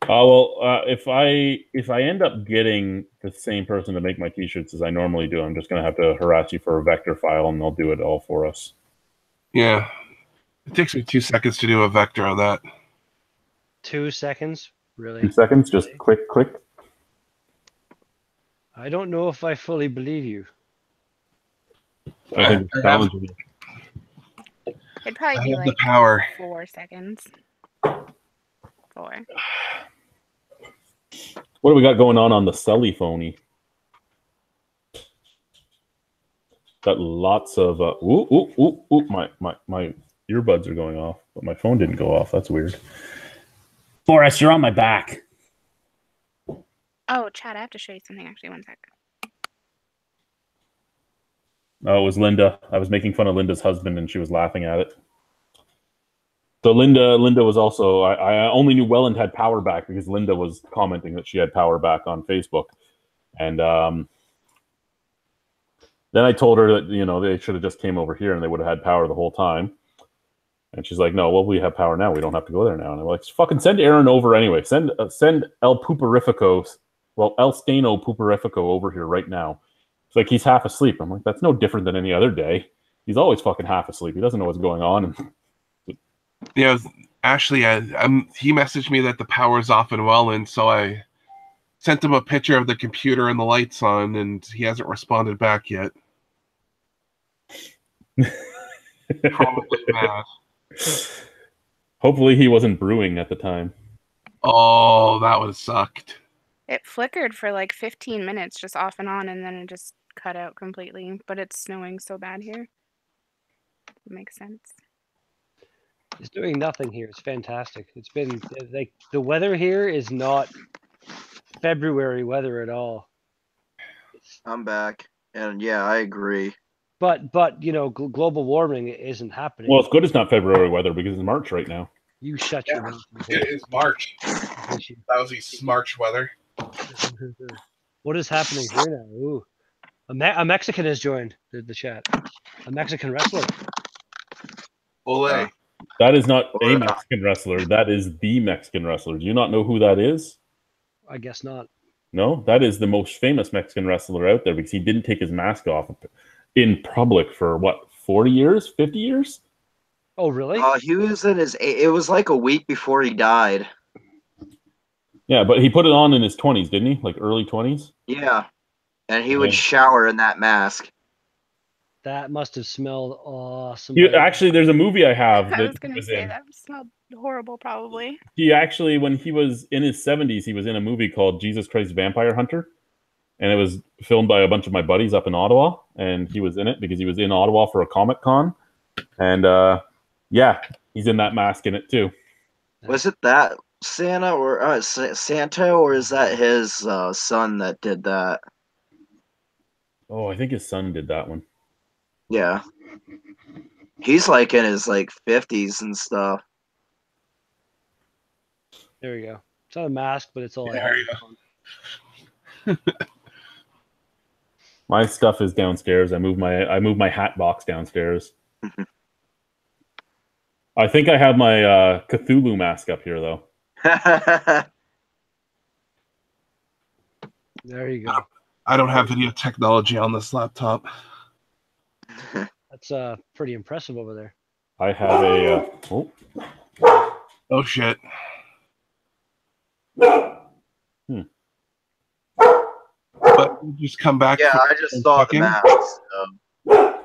Oh well, if I end up getting the same person to make my T-shirts as I normally do, I'm just gonna have to harass you for a vector file, and they'll do it all for us. Yeah, it takes me 2 seconds to do a vector on that. 2 seconds, really? 2 seconds, just click, click. I don't know if I fully believe you. I think it's challenging. It'd probably I be have like the power. 4 seconds. 4. What do we got going on the celly phony? Got lots of my earbuds are going off, but my phone didn't go off. That's weird. Forrest, you're on my back. Oh, Chad, I have to show you something actually. 1 sec. Oh, it was Linda. I was making fun of Linda's husband, and she was laughing at it. So Linda was also. I only knew Welland had power back because Linda was commenting that she had power back on Facebook, and then I told her that they should have just came over here and they would have had power the whole time. And she's like, "No, well, we have power now. We don't have to go there now." And I'm like, "Fucking send Aaron over anyway. Send El Puperifico, El Stano Puperifico over here right now." It's like he's half asleep. I'm like, that's no different than any other day. He's always fucking half asleep. He doesn't know what's going on. Yeah, Ashley, he messaged me that the power's off in Welland, so I sent him a picture of the computer and the lights on, and he hasn't responded back yet. Probably mad. Hopefully he wasn't brewing at the time. Oh, that would have sucked. It flickered for like 15 minutes just off and on, and then it just cut out completely. But it's snowing so bad here. It makes sense. It's doing nothing here. It's fantastic. It's been like the weather here is not February weather at all. I'm back, and yeah, I agree. But global warming isn't happening. Well, it's good it's not February weather because it's March right now. You shut your mouth. It is March. Lousy March weather. What is happening here now? Ooh. A Mexican has joined the chat. A Mexican wrestler. Ole. That is not a Mexican wrestler. That is the Mexican wrestler. Do you not know who that is? I guess not. No, that is the most famous Mexican wrestler out there because he didn't take his mask off in public for 40 years, 50 years? Oh, really? He was in it was like a week before he died. Yeah, but he put it on in his 20s, didn't he? Like early 20s? Yeah. And he would shower in that mask. That must have smelled awesome. Actually, there's a movie I have that I was going to say in. that smelled horrible, probably. He actually, when he was in his 70s, he was in a movie called Jesus Christ Vampire Hunter. And it was filmed by a bunch of my buddies up in Ottawa. And he was in it because he was in Ottawa for a Comic-Con. And yeah, he's in that mask in it too. Was it that Santa or is that his son that did that? Oh, I think his son did that one. Yeah. He's like in his 50s and stuff. There we go. It's not a mask, but it's all There you go. My stuff is downstairs. I moved my hat box downstairs. I think I have my Cthulhu mask up here though. There you go. I don't have video technology on this laptop. That's pretty impressive over there. I have a. Oh shit! Hmm. But you just come back. Yeah, I just saw the map. So.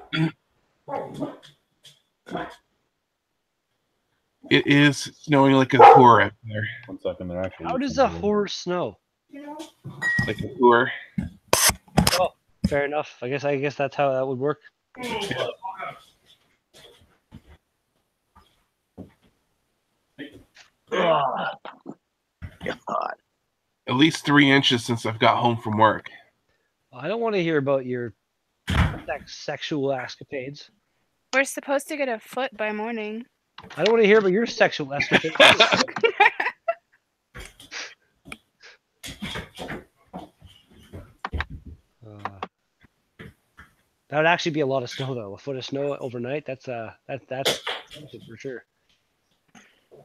It is snowing like a whore out there. 1 second, they're actually. How does a horse snow? Like a whore. Oh, fair enough. I guess that's how that would work. God. At least 3 inches since I've got home from work. I don't want to hear about your sexual escapades. We're supposed to get a foot by morning. I don't want to hear about your sexual escapades. That would actually be a lot of snow, though. A foot of snow overnight. That's for sure.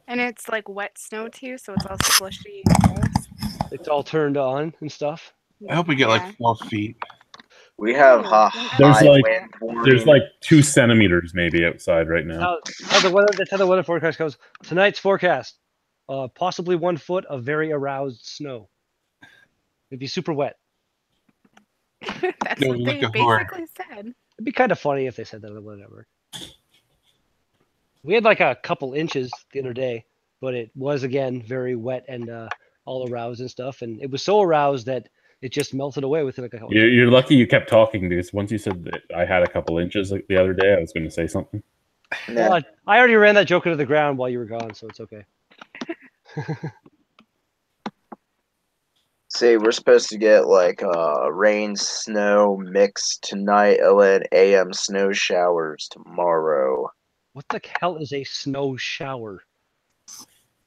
And it's like wet snow too, so it's all slushy and gross. It's all turned on and stuff. I hope we get like 4 feet. We have There's like 2 centimeters maybe outside right now. That's how the weather forecast goes. Tonight's forecast, possibly 1 foot of very aroused snow. It'd be super wet. That's what they basically said. It'd be kind of funny if they said that on the weather network. We had like a couple inches the other day, but it was again very wet and all aroused and stuff. And it was so aroused that it just melted away within like a couple. You're lucky you kept talking, because once you said that I had a couple inches like the other day, I was going to say something. Well, I already ran that joke into the ground while you were gone, so it's okay. See, we're supposed to get like rain, snow mix tonight, and then AM snow showers tomorrow. What the hell is a snow shower?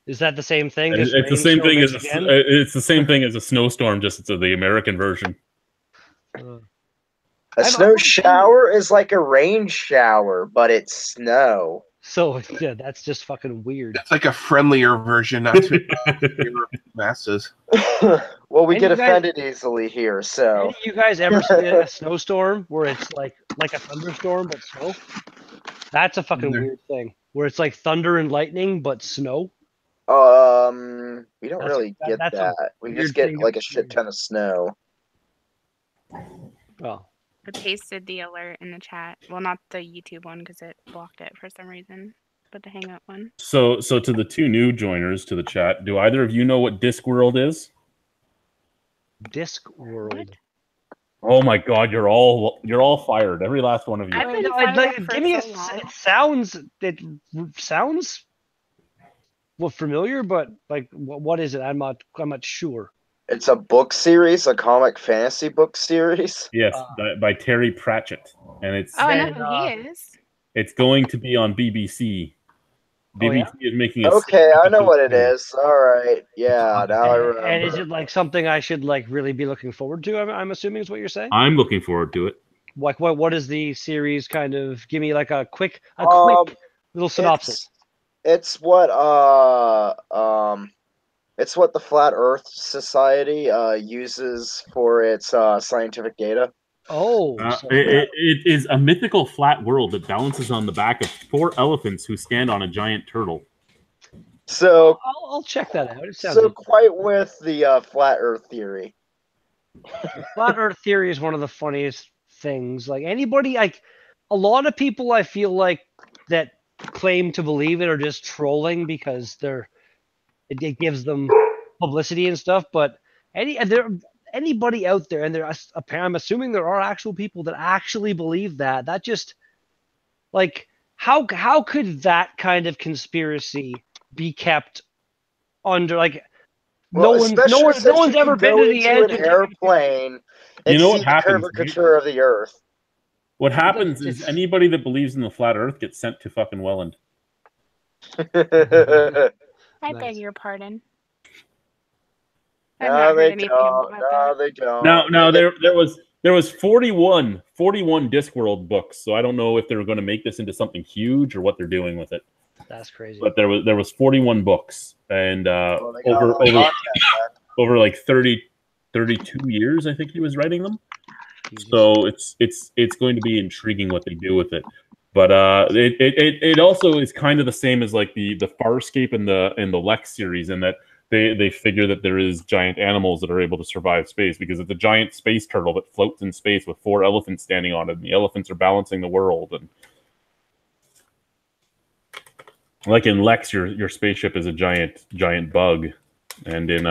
Is that the same thing? It's the same thing as it's the same thing as a snowstorm, just it's the American version. A snow shower is like a rain shower, but it's snow. So yeah, that's just fucking weird. It's like a friendlier version, not to masses. Well, we get offended easily here, so. You guys ever see a snowstorm where it's like a thunderstorm but snow? That's a fucking weird thing. Where it's like thunder and lightning but snow. We don't really get that. We just get like a shit ton of snow. Oh. I pasted the alert in the chat. Well, not the YouTube one because it blocked it for some reason, but the Hangout one. So to the 2 new joiners to the chat, do either of you know what Discworld is? Discworld. Oh my God, you're all fired. Every last one of you. Give me it sounds well familiar, but like what is it? I'm not sure. It's a book series, a comic fantasy book series. Yes, by Terry Pratchett, and it's. Oh, I know who he is. It's going to be on BBC. BBC is making. Okay, I know what it is. All right, yeah, now I remember. And is it like something I should like really be looking forward to? I'm assuming is what you're saying. I'm looking forward to it. Like what is the series kind of? Give me like a quick little synopsis. It's what the Flat Earth Society uses for its scientific data. Oh, it is a mythical flat world that balances on the back of 4 elephants who stand on a giant turtle. So I'll check that out. It sounds quite with the flat Earth theory. Flat Earth theory is one of the funniest things. Like anybody, like a lot of people, I feel like that claim to believe it are just trolling because it gives them publicity and stuff. But anybody out there, and I'm assuming there are actual people that actually believe that. That just like how could that kind of conspiracy be kept under like no one's ever been to the edge of an airplane. You know what happens? The curvature of the Earth. What happens is anybody that believes in the flat Earth gets sent to fucking Welland. I beg your pardon. No, they don't. No, there was 41 Discworld books, so I don't know if they're going to make this into something huge or what they're doing with it. That's crazy. But there was 41 books, and over like 32 years, I think he was writing them. Jesus. So it's going to be intriguing what they do with it. But it also is kind of the same as like the Farscape in the Lex series, in that they figure that there is giant animals that are able to survive space, because it's a giant space turtle that floats in space with 4 elephants standing on it, and the elephants are balancing the world. And like in Lex, your spaceship is a giant bug, and in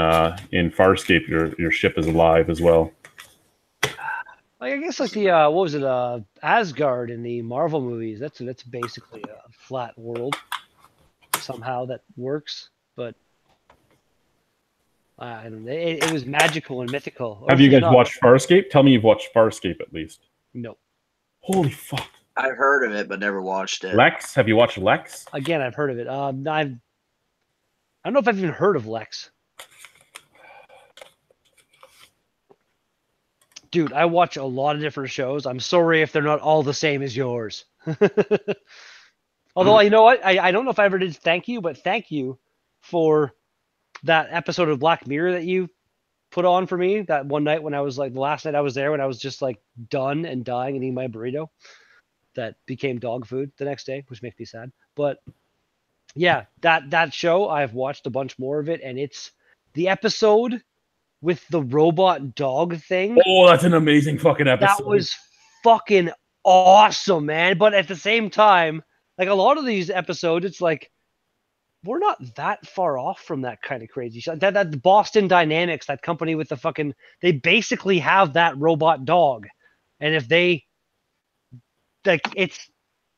Farscape, your ship is alive as well. Like, I guess like the what was it, Asgard in the Marvel movies? That's basically a flat world. Somehow that works, but I don't know. It was magical and mythical. Or Have you if it's guys not- watched Farscape? Tell me you've watched Farscape at least. No. Holy fuck! I've heard of it, but never watched it. Lex, have you watched Lex? Again, I've heard of it. I don't know if I've even heard of Lex. Dude, I watch a lot of different shows. I'm sorry if they're not all the same as yours. Although, you know what? I don't know if I ever did thank you, but thank you for that episode of Black Mirror that you put on for me that one night when I was like, the last night I was there, when I was just like done and dying and eating my burrito that became dog food the next day, which makes me sad. But yeah, that show, I've watched a bunch more of it, and it's the episode with the robot dog thing. Oh, that's an amazing fucking episode. That was fucking awesome, man. But at the same time, like a lot of these episodes, it's like we're not that far off from that kind of crazy shit. That Boston Dynamics, that company with the fucking, they basically have that robot dog, and if they like, it's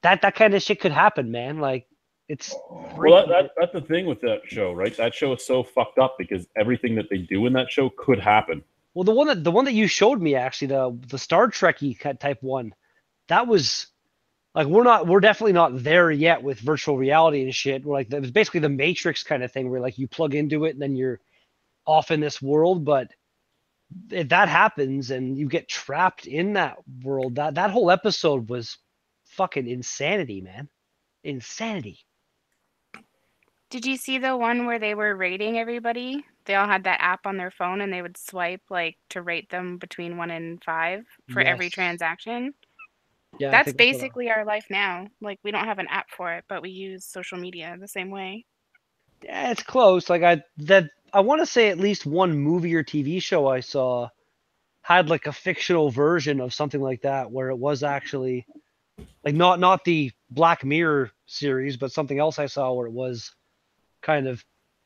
that kind of shit could happen, man. Like, it's well, that's the thing with that show, right? That show is so fucked up because everything that they do in that show could happen. Well, the one that you showed me, actually, the Star Trek-y type one, that was like, we're definitely not there yet with virtual reality and shit. We're like, it was basically the Matrix kind of thing where like you plug into it and then you're off in this world. But if that happens and you get trapped in that world, that whole episode was fucking insanity, man. Insanity. Did you see the one where they were rating everybody? They all had that app on their phone and they would swipe like to rate them between 1 and 5 for every Yes. transaction. Yeah, I That's think basically our life now. Like, we don't have an app for it, but we use social media the same way. yeah, it's close. Like I want to say at least one movie or TV show I saw had like a fictional version of something like that, where it was actually like not the Black Mirror series, but something else I saw where it was kind of,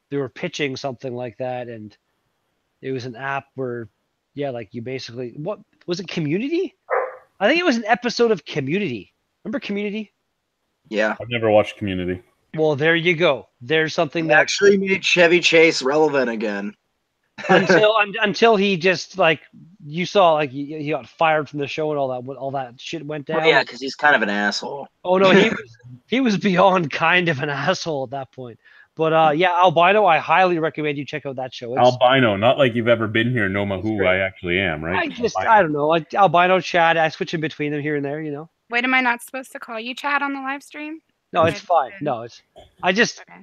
they were pitching something like that, and it was an app where, yeah, like you basically, what was it, Community? I think it was an episode of Community. Remember Community? Yeah. I've never watched Community. Well, there you go. There's something It that actually made Chevy Chase relevant again. until he just, like, you saw, like, he got fired from the show and all that shit went down. Well, yeah, because he's kind of an asshole. Oh no, he was beyond kind of an asshole at that point. But yeah, Albino, I highly recommend you check out that show. It's, Albino, not like you've ever been here, know who great. I actually am, right? I don't know, like Albino, Chad, I switch in between them here and there, you know. Wait, am I not supposed to call you Chad on the live stream? No, it's Okay. fine. No, I just Okay.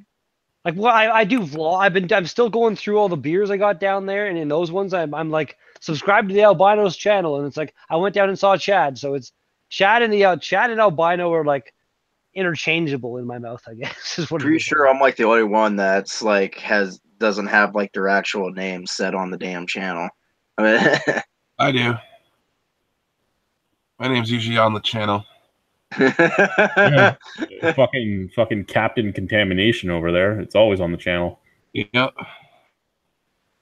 like, well, I do vlog. I'm still going through all the beers I got down there, and in those ones, I'm like subscribed to the Albino's channel, and it's like I went down and saw Chad, so it's Chad and Albino are like interchangeable in my mouth, I guess. Is what Pretty it is. sure I'm like the only one that's like doesn't have like their actual name set on the damn channel. I mean, I do. My name's usually on the channel. Yeah. fucking Captain Contamination over there. It's always on the channel. Yep.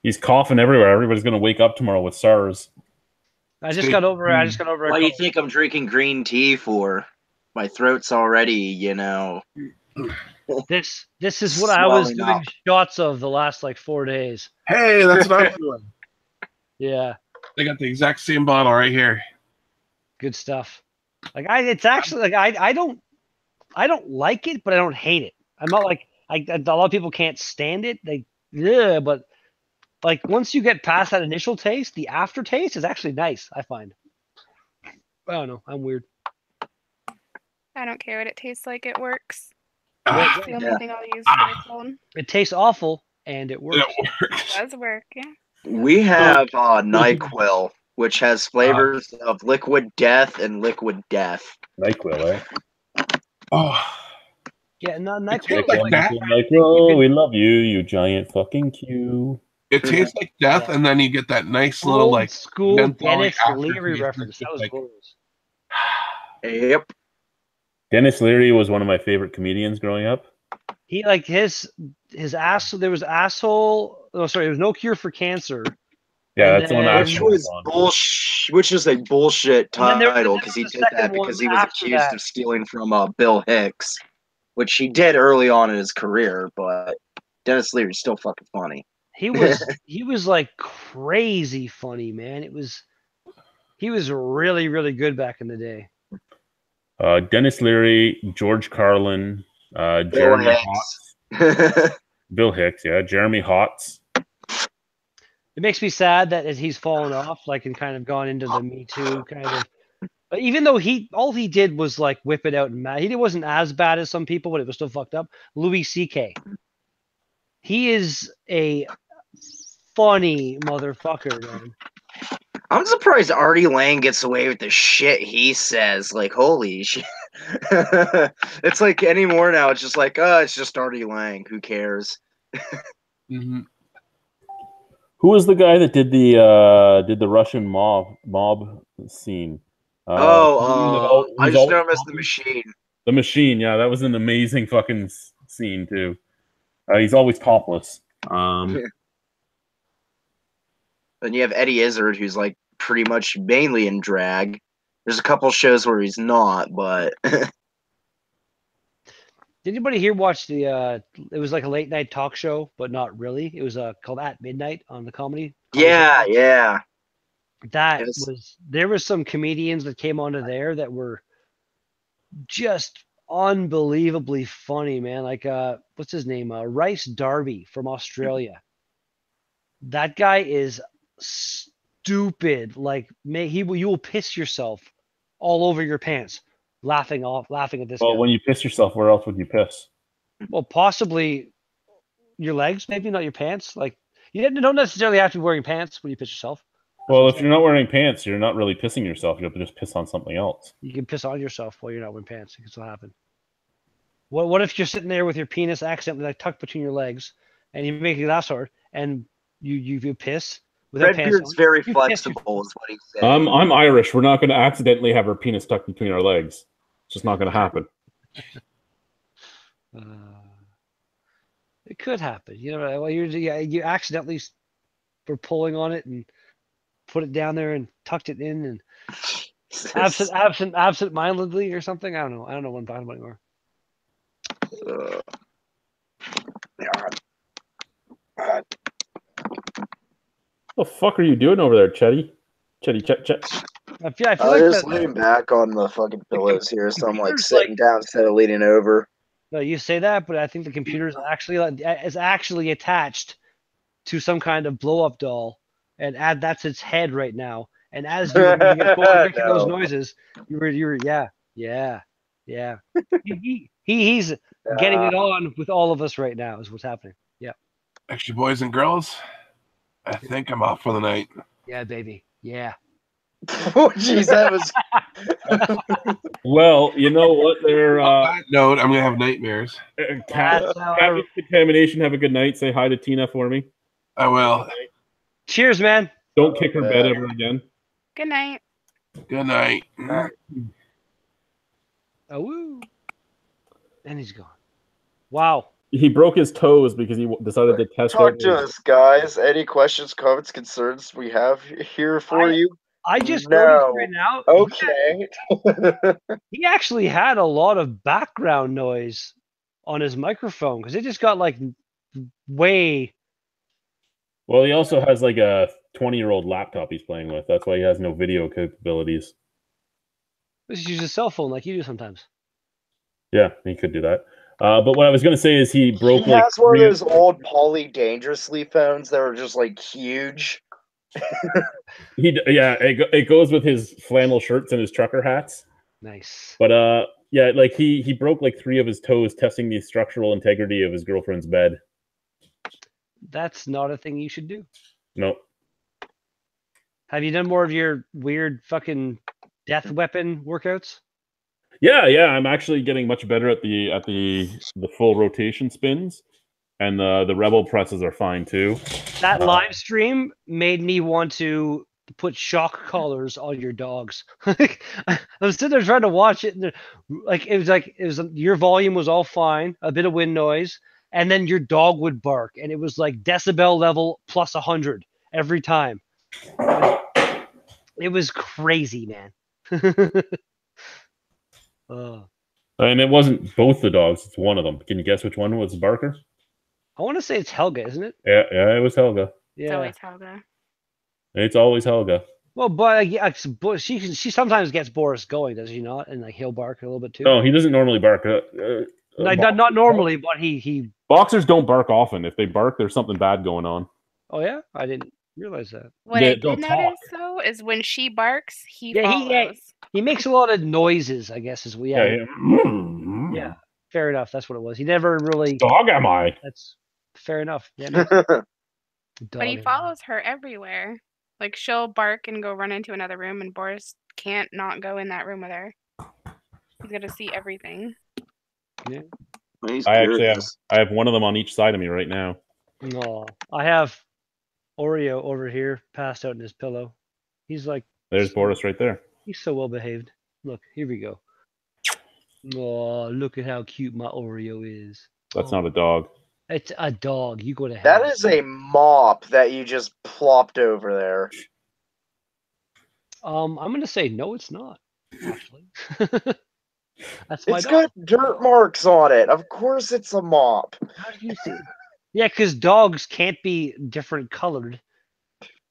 He's coughing everywhere. Everybody's gonna wake up tomorrow with SARS. I just got over it. What do you think I'm drinking green tea for? My throat's already, This is what I was swelling doing up. shots of the last like 4 days. Hey, that's what I'm doing. Yeah, They got the exact same bottle right here. good stuff. Like it's actually like I don't like it, but I don't hate it. I'm not like a lot of people can't stand it. Yeah, but like once you get past that initial taste, the aftertaste is actually nice. I find. I don't know. I'm weird. I don't care what it tastes like. It works. Ah, It's the only yeah. thing I'll use for this one. It tastes awful, and it works. it works. It does work, yeah. We have NyQuil, which has flavors of liquid death and liquid death. NyQuil, eh? Oh, Yeah, no, It NyQuil tastes is like like that. Micro, we love you, you giant fucking Q. It tastes like death, Yeah. and then you get that nice little old like school mentholy Denis Leary aftertaste. reference. It's That just was like, glorious. Yep. Denis Leary was one of my favorite comedians growing up. He like his ass. There was asshole. Oh, sorry. There was no cure for cancer. Yeah, And that's the one then- I Which was bullshit. Which is a bullshit And then there was- title then because there he was a did that second one because he was after accused that. of stealing from Bill Hicks, which he did early on in his career. But Denis Leary's still fucking funny. He was like crazy funny, man. He was really, really good back in the day. Denis Leary, George Carlin, Bill Jeremy Hicks. Hotz, Bill Hicks, yeah, Jeremy Hotz. It makes me sad that as he's fallen off, like, and kind of gone into the Me Too kind of. But even though all he did was like whip it out and mad, he wasn't as bad as some people, but it was still fucked up. Louis C.K. He is a funny motherfucker, man. I'm surprised Artie Lang gets away with the shit he says. Like, holy shit. It's like anymore now. It's just like, it's just Artie Lang. Who cares? mm-hmm. Who was the guy that did the Russian mob scene? I he's just know always him as the talking. Machine. The Machine, yeah, that was an amazing fucking scene too. He's always topless. Then you have Eddie Izzard, who's like pretty much mainly in drag. There's a couple shows where he's not, but Did anybody here watch the? It was like a late night talk show, but not really. It was called At Midnight on the comedy. yeah. There was some comedians that came onto there that were just unbelievably funny, man. Like what's his name? Rice Darby from Australia. That guy is stupid. Like you will piss yourself all over your pants laughing at this guy. Well, when you piss yourself, where else would you piss? Well, possibly your legs, maybe not your pants. Like you don't necessarily have to be wearing pants when you piss yourself. Well, if you're not wearing pants, you're not really pissing yourself. You have to just piss on something else. You can piss on yourself while you're not wearing pants. It can still happen. What if you're sitting there with your penis accidentally like tucked between your legs, and you make it that hard, and you piss without pants Redbeard's on? very You flexible, is what he said. I'm Irish. We're not going to accidentally have our penis tucked between our legs. It's just not going to happen. It could happen. You know, well, you accidentally were pulling on it and put it down there and tucked it in and absent-mindedly or something. I don't know what I'm talking about anymore. What the fuck are you doing over there, Chetty? Chet. I feel I like just that. leaning back on the fucking pillows here, so I'm like computer's sitting down instead of leaning over. No, you say that, but I think the computer is actually attached to some kind of blow-up doll, and that's its head right now. And as you get going making those noises, you were yeah. He's getting it on with all of us right now. Is what's happening. Yeah. Actually, boys and girls, I think I'm off for the night. Yeah, baby. Yeah. Oh, jeez, that was. Well, you know what? They're On that note, I'm gonna have nightmares. cat contamination. Have a good night. Say hi to Tina for me. I will. Cheers, man. Don't kick her bed ever again. Good night. Good night. Oh, woo. And he's gone. Wow. He broke his toes because he decided to test Talk out to us, guys. Any questions, comments, concerns we have here for you? I just noticed right now. Okay. He actually had a lot of background noise on his microphone because it just got like way. Well, he also has like a 20-year-old laptop he's playing with. That's why he has no video capabilities. Let's use a cell phone like you do sometimes. Yeah, he could do that. But what I was going to say is he broke. He has one of those old Poly Dangerously phones that are just like huge. It goes with his flannel shirts and his trucker hats. Nice. But like he broke like 3 of his toes testing the structural integrity of his girlfriend's bed. That's not a thing you should do. No. Have you done more of your weird fucking death weapon workouts? Yeah. I'm actually getting much better at the full rotation spins, and the rebel presses are fine too. That live stream made me want to put shock collars on your dogs. I was sitting there trying to watch it, and it was your volume was all fine, a bit of wind noise, and then your dog would bark, and it was like decibel level plus 100 every time. It was crazy, man. And it wasn't both the dogs; it's one of them. Can you guess which one was Barker? I want to say it's Helga, isn't it? Yeah, it was Helga. It's Yeah. always Helga. It's always Helga. Well, but she sometimes gets Boris going, does she not? And like he'll bark a little bit too. No, he doesn't normally bark. Not normally, but he. Boxers don't bark often. If they bark, there's something bad going on. Oh yeah, I didn't realize that. What They I don't did talk. notice though is when she barks, he Yeah, follows. he makes a lot of noises. I guess is Yeah. yeah. Fair enough. That's what it was. He never really. Dog am I? That's fair enough. Yeah. But he follows her everywhere. Like she'll bark and go run into another room, and Boris can't not go in that room with her. He's got to see everything. Yeah. I have one of them on each side of me right now. No, I have Oreo over here, passed out in his pillow. He's like. There's Boris right there. He's so well behaved. Look, here we go. Oh, look at how cute my Oreo is. That's not a dog. It's a dog. You go to hell. That is a mop that you just plopped over there. I'm gonna say no, it's not. Actually, that's my It's dog. got dirt marks on it. Of course, it's a mop. How do you see? Yeah, because dogs can't be different colored.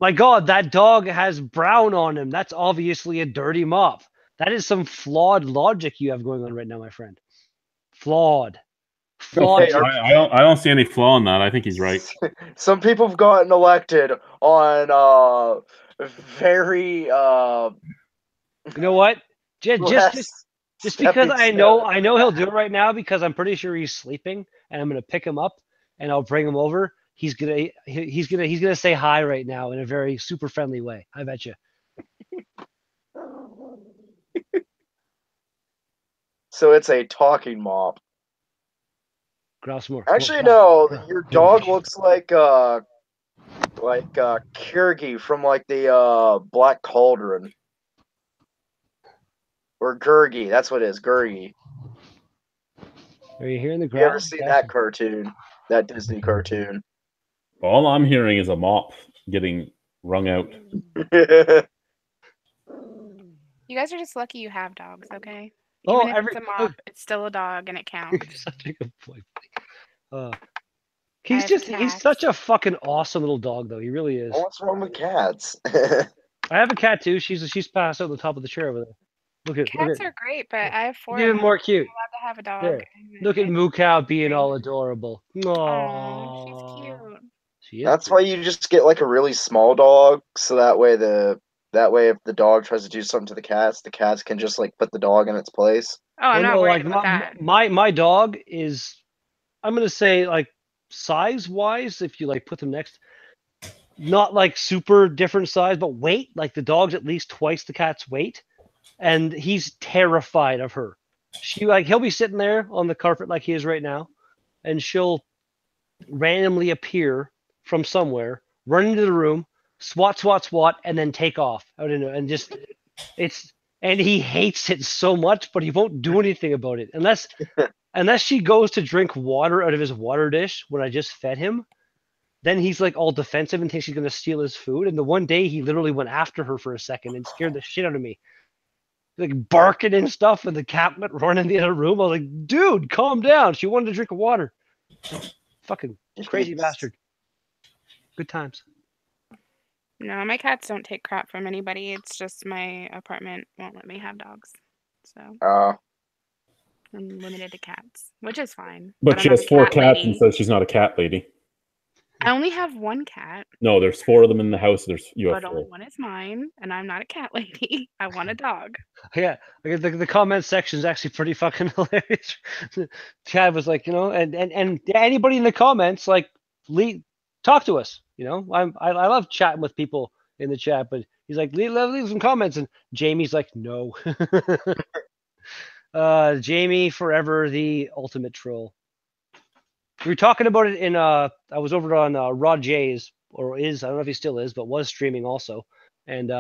My God, that dog has brown on him. That's obviously a dirty mop. That is some flawed logic you have going on right now, my friend. Flawed. Okay, I don't see any flaw in that. I think he's right. Some people have gotten elected on very You know what? Just because I know he'll do it right now because I'm pretty sure he's sleeping and I'm gonna pick him up and I'll bring him over. He's gonna say hi right now in a very super friendly way. I bet you. So it's a talking mop. Grouse more. Actually, no. Your dog looks like Kirgi from like the Black Cauldron. Or Gurgi. That's what it is. Gurgi. Are you hearing the growl? You ever seen that cartoon? That Disney cartoon? All I'm hearing is a mop getting wrung out. You guys are just lucky you have dogs, okay? Oh, Even if it's a mop, it's still a dog and it counts. Such a good point. I have He's cats. such a fucking awesome little dog, though. He really is. What's wrong with cats? I have a cat too. She's passed out on the top of the chair over there. Cats are great, but I have 4 even of them. more cute. I'm allowed to have a dog. There. Look at Moo Cow being all adorable. Aw, she's Aww. cute. She is That's cute. why you just get like a really small dog, so that way if the dog tries to do something to the cats can just like put the dog in its place. Oh, I'm not no, worried like about that. my dog is, I'm gonna say like size wise, if you like put them next, not like super different size, but weight, like the dog's at least twice the cat's weight, and he's terrified of her. He'll be sitting there on the carpet like he is right now, and she'll randomly appear from somewhere, run into the room, swat, and then take off out into and just and he hates it so much, but he won't do anything about it unless she goes to drink water out of his water dish when I just fed him. Then he's like all defensive and thinks she's gonna steal his food. And the one day he literally went after her for a second and scared the shit out of me, like barking and stuff. And the cat went running in the other room. I was like, dude, calm down. She wanted to drink water. Fucking crazy bastard. Good times. No, my cats don't take crap from anybody. It's just my apartment won't let me have dogs. So I'm limited to cats, which is fine. But she I'm has a 4 cat cats lady. and says she's not a cat lady. I only have 1 cat, No, there's 4 of them in the house. You have but 4. only 1 is mine, and I'm not a cat lady. I want a dog. Yeah, the comment section is actually pretty fucking hilarious. Chad was like, and anybody in the comments, like, talk to us. I love chatting with people in the chat, but he's like, leave some comments, and Jamie's like, no. Jamie, forever the ultimate troll. We were talking about it in I was over on Rod J's, or is, I don't know if he still is, but was streaming also. And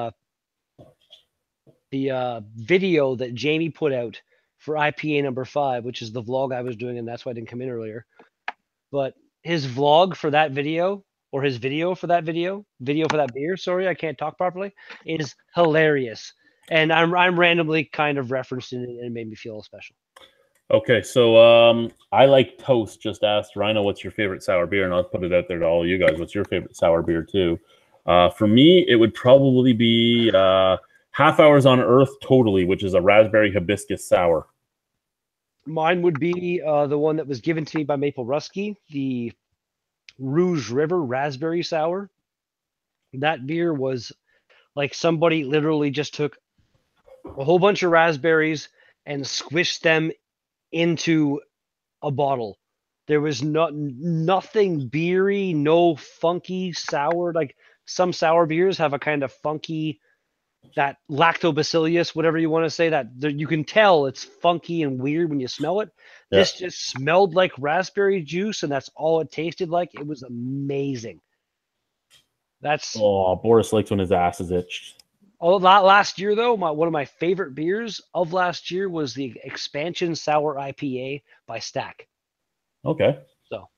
the video that Jamie put out for IPA number 5, which is the vlog I was doing, and that's why I didn't come in earlier. But his vlog for that video, or his video for that video for that beer, sorry, I can't talk properly, is hilarious. And I'm randomly kind of referencing it, and it made me feel special. Okay, so I like Toast just asked Rhino, what's your favorite sour beer? And I'll put it out there to all you guys. What's your favorite sour beer too? For me, it would probably be Half Hours on Earth Totally, which is a raspberry hibiscus sour. Mine would be the one that was given to me by Maple Rusky, the Rouge River Raspberry Sour. That beer was like somebody literally just took a whole bunch of raspberries and squished them into a bottle. There was nothing beery, no funky sour. Like some sour beers have a kind of funky, that lactobacillus, whatever you want to say, that you can tell it's funky and weird when you smell it. Yeah. This just smelled like raspberry juice, and that's all it tasted like. It was amazing. Boris likes when his ass is itched. Oh, last year though, one of my favorite beers of last year was the Expansion Sour IPA by Stack. Okay. So,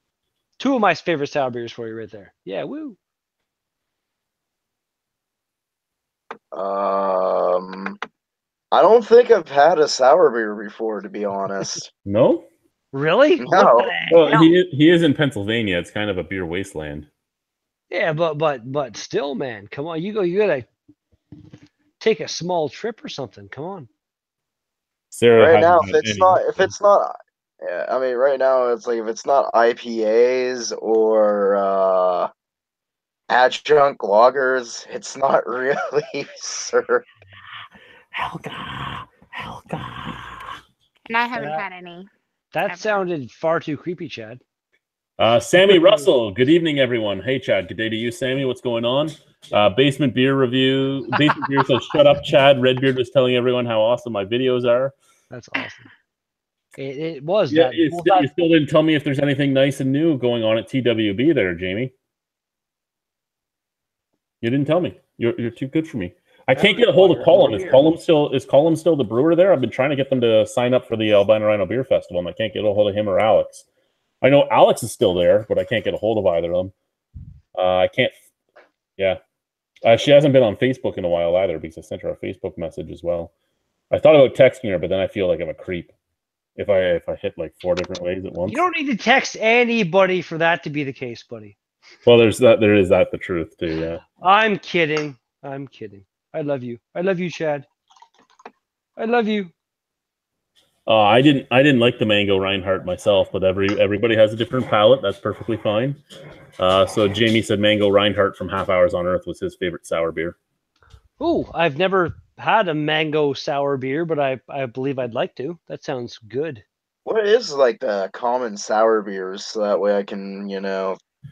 2 of my favorite sour beers for you right there. Yeah, woo. I don't think I've had a sour beer before, to be honest. No? Really? No. Well, he is in Pennsylvania. It's kind of a beer wasteland. Yeah, but still, man, come on, you gotta take a small trip or something. Come on. Sarah, right now, if it's not, yeah, I mean, right now it's like if it's not IPAs or adjunct lagers, it's not really sir. Helga. And I haven't had any. That sounded far too creepy, Chad. Sammy Russell, good evening, everyone. Hey, Chad, good day to you, Sammy. What's going on? Basement Beer Review. Basement Beer says, shut up, Chad. Redbeard was telling everyone how awesome my videos are. That's awesome. It was. Yeah, you still didn't tell me if there's anything nice and new going on at TWB there, Jamie. You didn't tell me. You're too good for me. I can't get a hold of Colin. Is Colin still the brewer there? I've been trying to get them to sign up for the Albino Rhino Beer Festival, and I can't get a hold of him or Alex. I know Alex is still there, but I can't get a hold of either of them. I can't. Yeah. She hasn't been on Facebook in a while either because I sent her a Facebook message as well. I thought about texting her, but then I feel like I'm a creep if I hit like 4 different ways at once. You don't need to text anybody for that to be the case, buddy. Well, there is that the truth too. Yeah. I'm kidding. I love you. I love you, Chad. I love you. I didn't like the mango Reinhardt myself, but everybody has a different palate. That's perfectly fine. So Jamie said mango Reinhardt from Half Hours on Earth was his favorite sour beer. Ooh, I've never had a mango sour beer, but I believe I'd like to. That sounds good. What is like the common sour beers, so that way I can,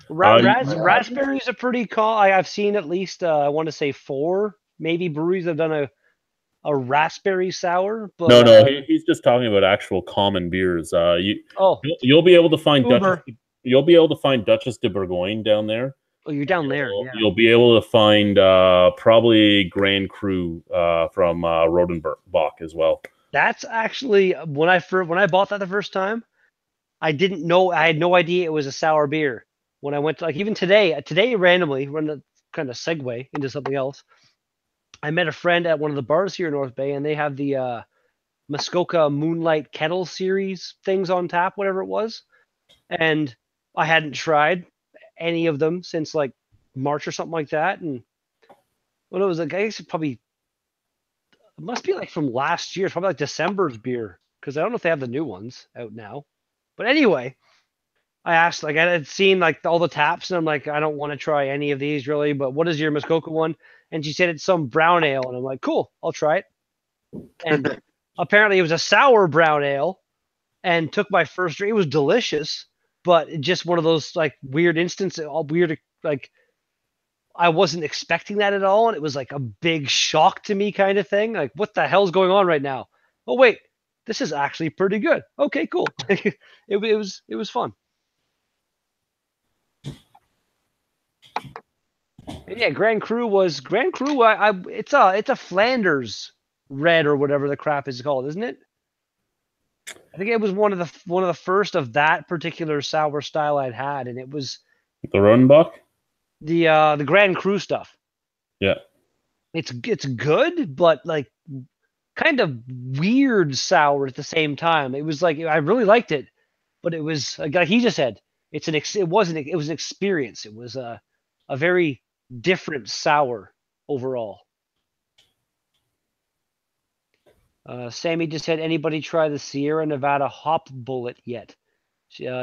raspberries are pretty common. I've seen at least I want to say 4 maybe breweries have done a raspberry sour. But no, he's just talking about actual common beers. You'll be able to find Duchess de Bourgogne down there. Oh, you're down there. Yeah. You'll be able to find probably Grand Cru from Rodenbach as well. That's actually when I bought that the first time, I didn't know. I had no idea it was a sour beer. When I went to, like, even today randomly, we're going to kind of segue into something else. I met a friend at one of the bars here in North Bay, and they have the Muskoka Moonlight Kettle Series things on tap, whatever it was. And I hadn't tried any of them since like March or something like that. And when it was like, I guess it must be like from last year. It's probably like December's beer, because I don't know if they have the new ones out now. But anyway, I asked, like, I had seen like all the taps, and I'm like, I don't want to try any of these really, but what is your Muskoka one? And she said it's some brown ale, and I'm like, cool, I'll try it. And apparently it was a sour brown ale, and took my first drink. It was delicious, but just one of those like weird instances, all weird, like I wasn't expecting that at all, and it was like a big shock to me kind of thing. Like, what the hell's going on right now? Oh wait, this is actually pretty good. Okay, cool. it was fun. And yeah, Grand Cru. It's a Flanders red or whatever the crap is called, isn't it? I think it was one of the first of that particular sour style I'd had, and it was The Rodenbach? the Grand Cru stuff. Yeah. It's good, but like kind of weird sour at the same time. It was like I really liked it, but it was like he just said it was an experience. It was a very different sour overall. Sammy just said, anybody try the Sierra Nevada Hop Bullet yet?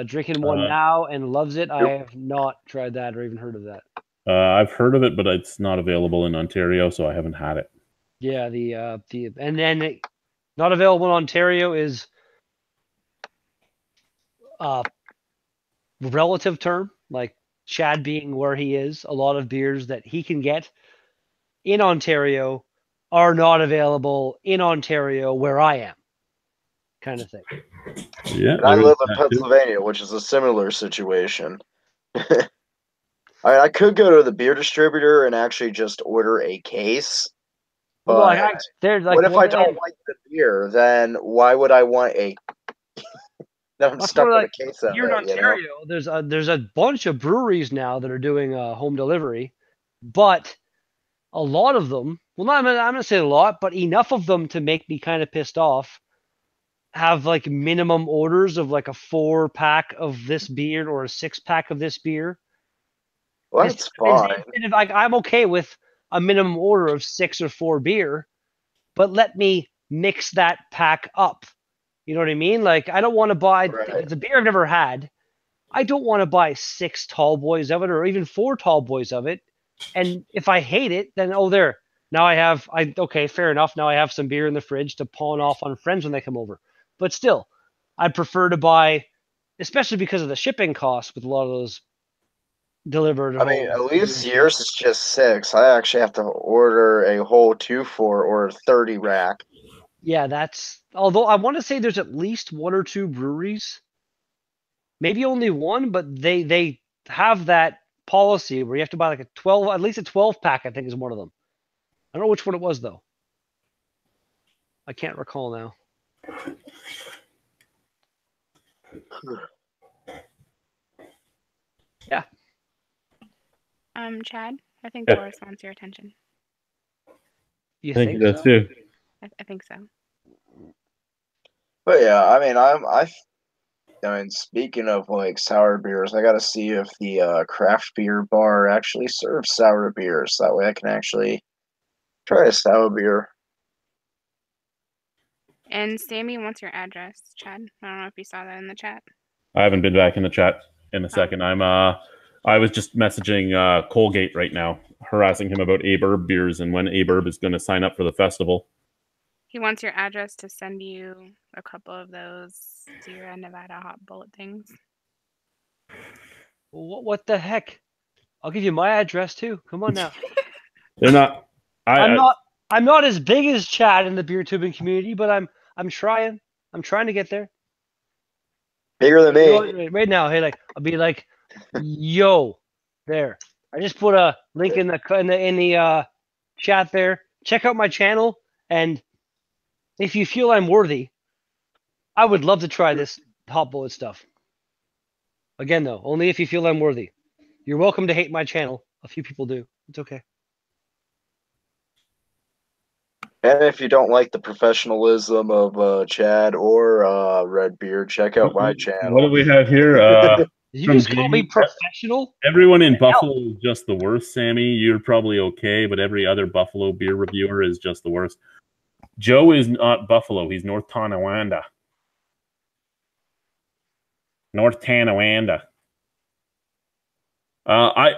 Drinking one now and loves it. Nope. I have not tried that or even heard of that. I've heard of it, but it's not available in Ontario, so I haven't had it. Yeah, and then not available in Ontario is relative term, like Chad being where he is. A lot of beers that he can get in Ontario are not available in Ontario where I am, kind of thing. Yeah, I live in Pennsylvania, which is a similar situation. I could go to the beer distributor and actually just order a case. But what if I don't like the beer? Then why would I want a? Then I'm stuck with a case of here in Ontario. You know? There's a bunch of breweries now that are doing home delivery, but a lot of them, well, I'm going to say a lot, but enough of them to make me kind of pissed off, have like minimum orders of like a 4-pack of this beer or a 6-pack of this beer. Well, that's fine. I'm okay with a minimum order of 6 or 4 beer, but let me mix that pack up. You know what I mean? Like, I don't want to buy the beer I've never had. I don't want to buy 6 tall boys of it or even 4 tall boys of it. And if I hate it, then okay, fair enough. Now I have some beer in the fridge to pawn off on friends when they come over. But still, I'd prefer to buy, especially because of the shipping costs with a lot of those delivered. I mean, at least yours is just 6. I actually have to order a whole 2-4 or 30 rack. Yeah, although I want to say there's at least 1 or 2 breweries, maybe only one, but they have that policy where you have to buy like at least a 12-pack, I think is one of them. I don't know which one it was though. I can't recall now. Yeah. Chad, I think Boris wants your attention. You think so? Too. I think so. But yeah, I mean, speaking of like sour beers, I got to see if the craft beer bar actually serves sour beers. That way I can actually try a sour beer. And Sammy wants your address, Chad. I don't know if you saw that in the chat. I haven't been back in the chat in a second. I was just messaging Colgate right now, harassing him about Aberb beers and when Aberb is going to sign up for the festival. He wants your address to send you a couple of those Sierra Nevada hot bullet things. What the heck? I'll give you my address too. Come on now. They're not. I'm not as big as Chad in the beer tubing community, but I'm trying. I'm trying to get there. Bigger than me. Right now, hey, like I'll be like, yo, there. I just put a link in the chat there. Check out my channel, and if you feel I'm worthy, I would love to try this hot bullet stuff. Again, though, only if you feel I'm worthy. You're welcome to hate my channel. A few people do. It's okay. And if you don't like the professionalism of Chad or Redbeard, check out my channel. What do we have here? Did you just call me professional? Everyone in Buffalo is just the worst, Sammy. You're probably okay, but every other Buffalo beer reviewer is just the worst. Joe is not Buffalo. He's North Tonawanda. North Tonawanda. I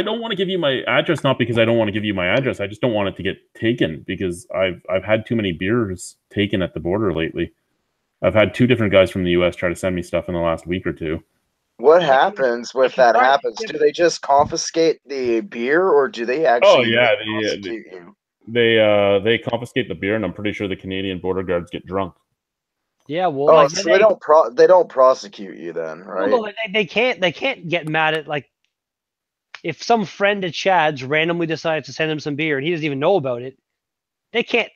don't want to give you my address, not because I don't want to give you my address. I just don't want it to get taken because I've had too many beers taken at the border lately. I've had 2 different guys from the US try to send me stuff in the last week or 2. What happens if that happens? Do they just confiscate the beer, or do they actually prosecute you? They confiscate the beer, and I'm pretty sure the Canadian border guards get drunk. Yeah, well, Oh, like, so they don't prosecute you then, right? Well, no, they can't get mad at, like, if some friend of Chad's randomly decides to send him some beer and he doesn't even know about it. They can't.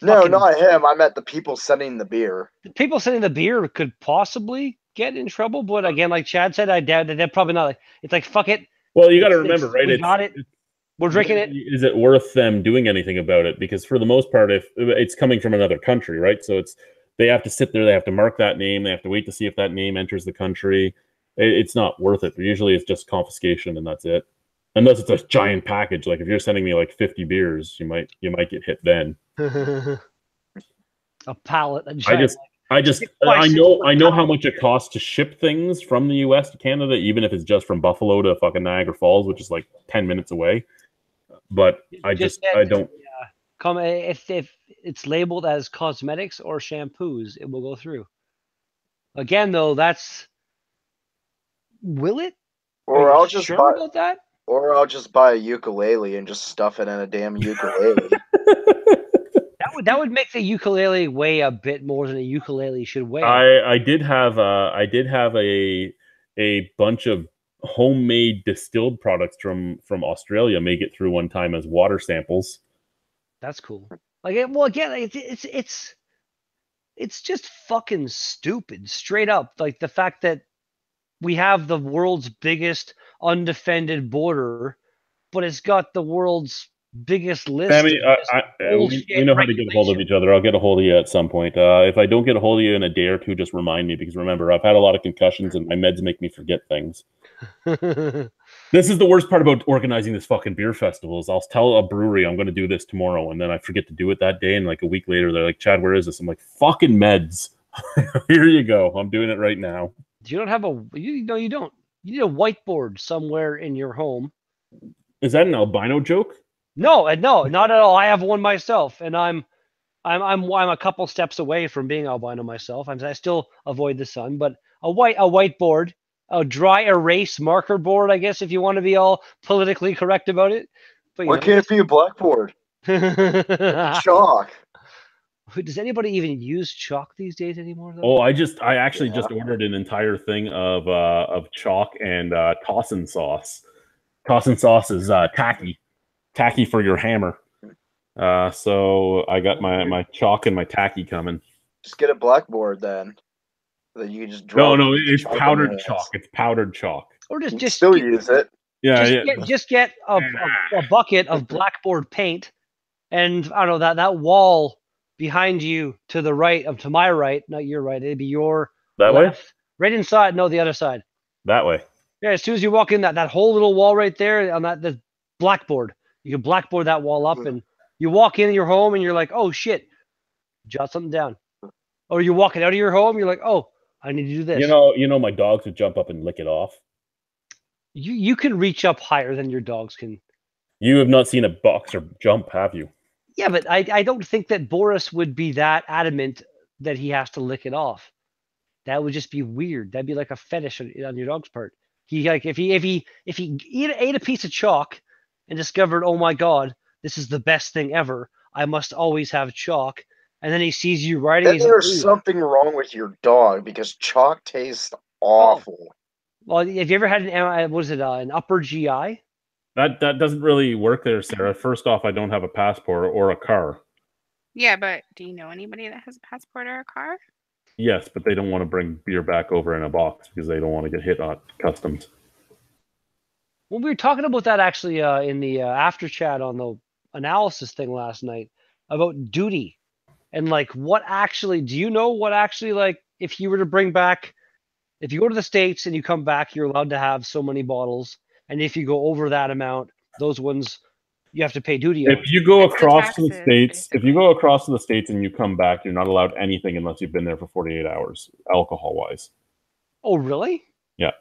No, not him. I meant the people sending the beer. The people sending the beer could possibly get in trouble, but again, like Chad said, I doubt that they're probably not. Like, it's like, fuck it. Well, you got to remember, right? We got it. We're drinking it. Is it worth them doing anything about it? Because for the most part, if it's coming from another country, right? So they have to sit there, they have to mark that name, they have to wait to see if that name enters the country. It's not worth it. Usually it's just confiscation and that's it. Unless it's a giant package. Like if you're sending me like 50 beers, you might get hit then. A pallet. I know how much it costs to ship things from the US to Canada, even if it's just from Buffalo to fucking Niagara Falls, which is like 10 minutes away. But I don't. If it's labeled as cosmetics or shampoos, it will go through. Again, though, will it? Or I'll just buy about that. Or I'll just buy a ukulele and just stuff it in a damn ukulele. That would make the ukulele weigh a bit more than a ukulele should weigh. I did have a bunch of homemade distilled products from Australia make it through one time as water samples. That's cool. Like, well, again, it's just fucking stupid, straight up. Like the fact that we have the world's biggest undefended border, but it's got the world's biggest list. Sammy, we know how to get a hold of each other. I'll get a hold of you at some point. If I don't get a hold of you in a day or two, just remind me, because remember, I've had a lot of concussions and my meds make me forget things. This is the worst part about organizing this fucking beer festival is I'll tell a brewery I'm going to do this tomorrow, and then I forget to do it that day, and like a week later, they're like, Chad, where is this? I'm like, fucking meds. Here you go. I'm doing it right now. You don't have you don't. You need a whiteboard somewhere in your home. Is that an albino joke? No, not at all. I have one myself, and I'm a couple steps away from being albino myself. I still avoid the sun, but a whiteboard, a dry erase marker board, I guess, if you want to be all politically correct about it. But Why can't it be a blackboard? Chalk. Does anybody even use chalk these days anymore? Though? Oh, I actually just ordered an entire thing of chalk and Tossin sauce. Tossin sauce is tacky for your hammer. So I got my chalk and my tacky coming. Just get a blackboard then. That you just draw. No, it's powdered chalk. It's powdered chalk. Or just still use it. Yeah, just get a bucket of blackboard paint, and I don't know that wall behind you to the right to my right, not your right. It'd be your that left. Way. Right inside. No, the other side. That way. Yeah, as soon as you walk in, that whole little wall right there on the blackboard, you can blackboard that wall up, and you walk in your home, and you're like, oh shit, jot something down. Or you're walking out of your home, you're like, oh, I need to do this. You know, my dogs would jump up and lick it off. You can reach up higher than your dogs can. You have not seen a boxer jump, have you? Yeah, but I don't think that Boris would be that adamant that he has to lick it off. That would just be weird. That'd be like a fetish on your dog's part. He like if he ate a piece of chalk and discovered, oh my god, this is the best thing ever. I must always have chalk. And then he sees you writing. Then there's something wrong with your dog because chalk tastes awful. Oh. Well, have you ever had an upper GI? That doesn't really work there, Sarah. First off, I don't have a passport or a car. Yeah, but do you know anybody that has a passport or a car? Yes, but they don't want to bring beer back over in a box because they don't want to get hit on customs. Well, we were talking about that actually in the after chat on the analysis thing last night about duty. And like, do you know what actually, like, if you were to bring back, if you go to the States and you come back, you're allowed to have so many bottles. And if you go over that amount, those ones, you have to pay duty on. If you go across to the States, and you come back, you're not allowed anything unless you've been there for 48 hours, alcohol-wise. Oh, really? Yeah.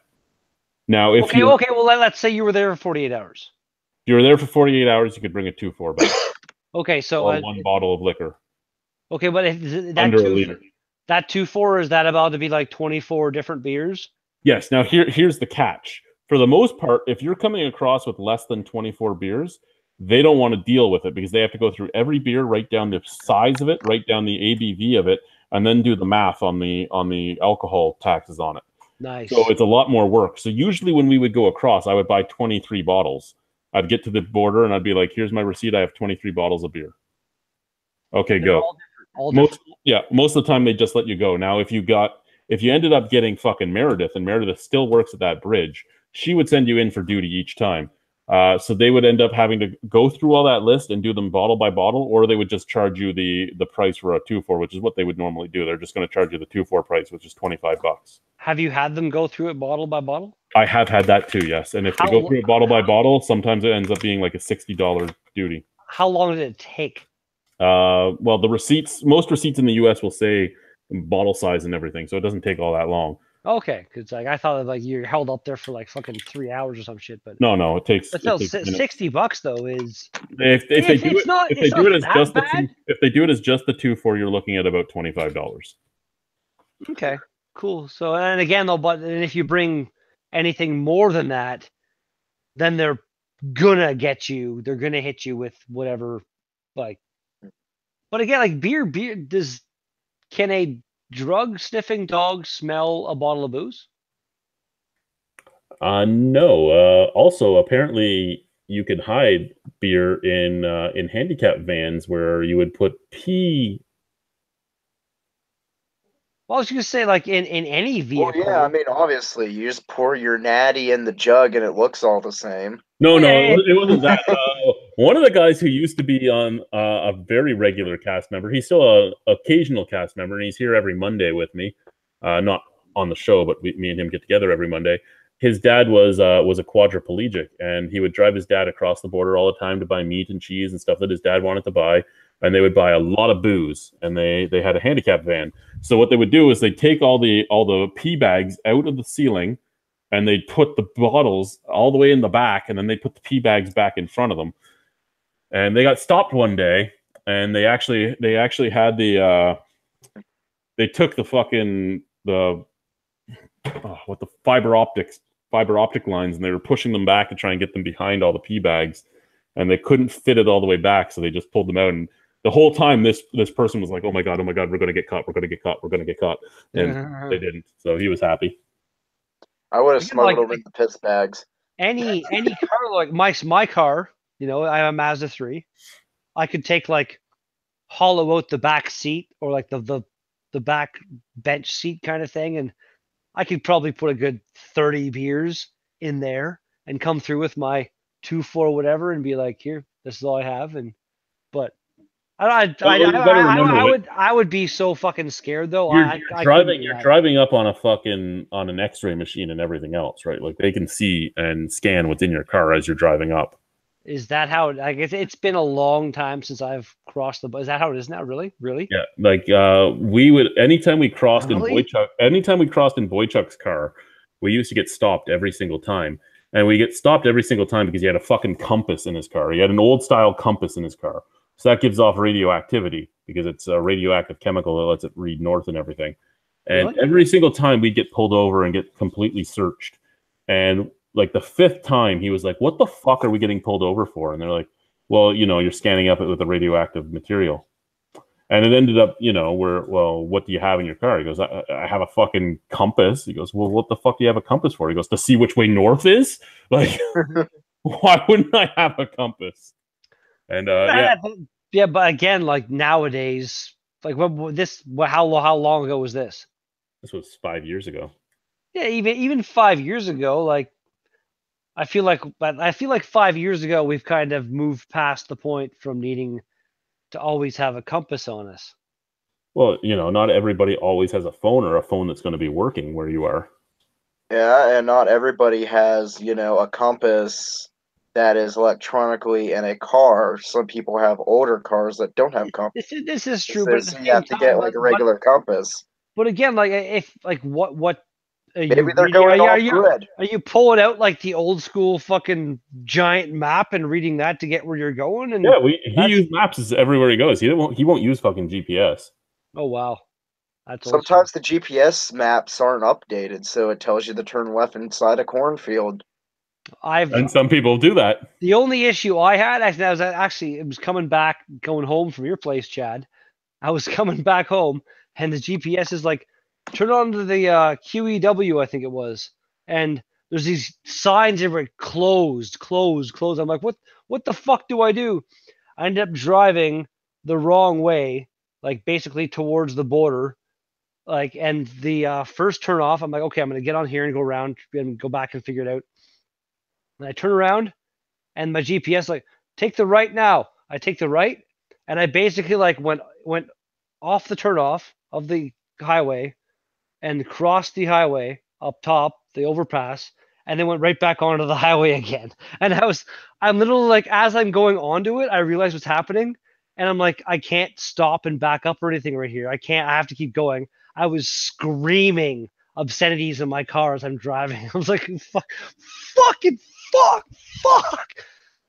Now, if okay, well, let's say you were there for 48 hours. If you were there for 48 hours, you could bring a 2-4 back. Okay, so... Or one bottle of liquor. Okay, but if under a liter. That 2-4, is that about to be like 24 different beers? Yes. Now here's the catch. For the most part, if you're coming across with less than 24 beers, they don't want to deal with it because they have to go through every beer, write down the size of it, write down the ABV of it, and then do the math on the alcohol taxes on it. Nice. So it's a lot more work. So usually when we would go across, I would buy 23 bottles. I'd get to the border and I'd be like, here's my receipt. I have 23 bottles of beer. Okay, They're go. all different. Most of the time they just let you go. Now, if you ended up getting fucking Meredith, and Meredith still works at that bridge, she would send you in for duty each time. So they would end up having to go through all that list and do them bottle by bottle, or they would just charge you the price for a 2-4, which is what they would normally do. They're just going to charge you the 2-4 price, which is $25. Have you had them go through it bottle by bottle? I have had that too, yes. And if they go through it bottle by bottle, sometimes it ends up being like a $60 duty. How long did it take? Well, most receipts in the U.S. will say bottle size and everything, so it doesn't take all that long. Okay, because like I thought like you're held up there for like fucking 3 hours or some shit, but no, it takes. But still, $60 though is if they do it as just the 2-4, you're looking at about $25. Okay, cool. So and again though, but if you bring anything more than that, then they're gonna get you. They're gonna hit you with whatever, like. But again, like beer. Can a drug sniffing dog smell a bottle of booze? No. Also, apparently, you could hide beer in handicap vans where you would put pee. Well, I was going to say, like in any vehicle. Well, yeah, I mean, obviously, you just pour your natty in the jug and it looks all the same. No, it wasn't that. One of the guys who used to be on a very regular cast member, he's still an occasional cast member, and he's here every Monday with me. Not on the show, but me and him get together every Monday. His dad was a quadriplegic, and he would drive his dad across the border all the time to buy meat and cheese and stuff that his dad wanted to buy. And they would buy a lot of booze, and they had a handicap van. So what they would do is they'd take all the pee bags out of the ceiling, and they'd put the bottles all the way in the back, and then they put the pee bags back in front of them. And they got stopped one day, and they actually had they took the fucking the fiber optic lines, and they were pushing them back to try and get them behind all the pee bags, and they couldn't fit it all the way back, so they just pulled them out. And the whole time, this person was like, "Oh my god, we're going to get caught, we're going to get caught, we're going to get caught," and they didn't. So he was happy. I would have smuggled them in the piss bags. Any car like my car, you know, I have a Mazda 3. I could take like hollow out the back seat or like the back bench seat kind of thing, and I could probably put a good 30 beers in there and come through with my 2-4 whatever and be like, here, this is all I have. But I would be so fucking scared though. You're driving up on an X-ray machine and everything else, right? Like they can see and scan what's in your car as you're driving up. Is that how? I guess it's been a long time since I've crossed is that how it is now? Really? Yeah. Like we would anytime we crossed in Boychuk's car, we used to get stopped every single time. And we get stopped every single time because he had a fucking compass in his car. He had an old style compass in his car. So that gives off radioactivity because it's a radioactive chemical that lets it read north and everything. And every single time we'd get pulled over and get completely searched. And like the 5th time, he was like, "What the fuck are we getting pulled over for?" And they're like, "Well, you know, you're scanning up it with the radioactive material." And it ended up, you know, what do you have in your car? He goes, I have a fucking compass. He goes, well, what the fuck do you have a compass for? He goes, to see which way north is? Like, why wouldn't I have a compass? And yeah, but again, like nowadays, like how long ago was this? This was 5 years ago. Yeah, even 5 years ago, like I feel like 5 years ago we've kind of moved past the point from needing to always have a compass on us. Well, you know, not everybody always has a phone or a phone that's going to be working where you are. Yeah, and not everybody has, you know, a compass that is electronically in a car. Some people have older cars that don't have compass. This is true, so but you have to get like a regular compass. But again, like if like what maybe they're going off grid. Are you pulling out like the old school fucking giant map and reading that to get where you're going? And yeah, he uses maps everywhere he goes. He won't use fucking GPS. Oh wow, that's sometimes the GPS maps aren't updated, so it tells you to turn left inside a cornfield. And some people do that. The only issue I had it was coming home from your place, Chad. I was coming back home and the GPS is like, turn on to the QEW, I think it was, and there's these signs everywhere, closed. I'm like, what the fuck do I do? I ended up driving the wrong way, like basically towards the border, like, and the first turn off, I'm like, okay, I'm gonna get on here and go around and go back and figure it out. And I turn around, and my GPS like, take the right now. I take the right, and I basically like went off the turnoff of the highway, and crossed the highway up top, the overpass, and then went right back onto the highway again. And I'm literally like, as I'm going onto it, I realize what's happening, and I'm like, I can't stop and back up or anything right here. I have to keep going. I was screaming obscenities in my car as I'm driving. I was like, fuck.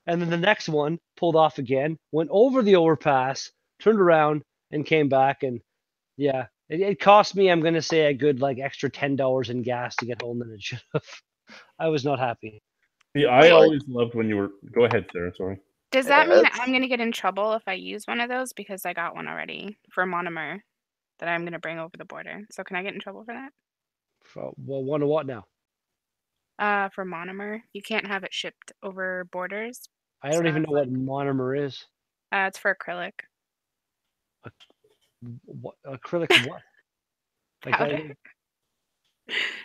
And then the next one pulled off again, went over the overpass, turned around, and came back. And yeah, it cost me, I'm going to say, a good like extra $10 in gas to get home than it should have. I was not happy. Yeah, I always loved when you were... Go ahead, Sarah, sorry. Does that mean I'm going to get in trouble if I use one of those? Because I got one already for monomer that I'm going to bring over the border. So can I get in trouble for that? Well, one of what now? For monomer. You can't have it shipped over borders. I don't even know what monomer is. It's for acrylic. What acrylic? What? Like Powder.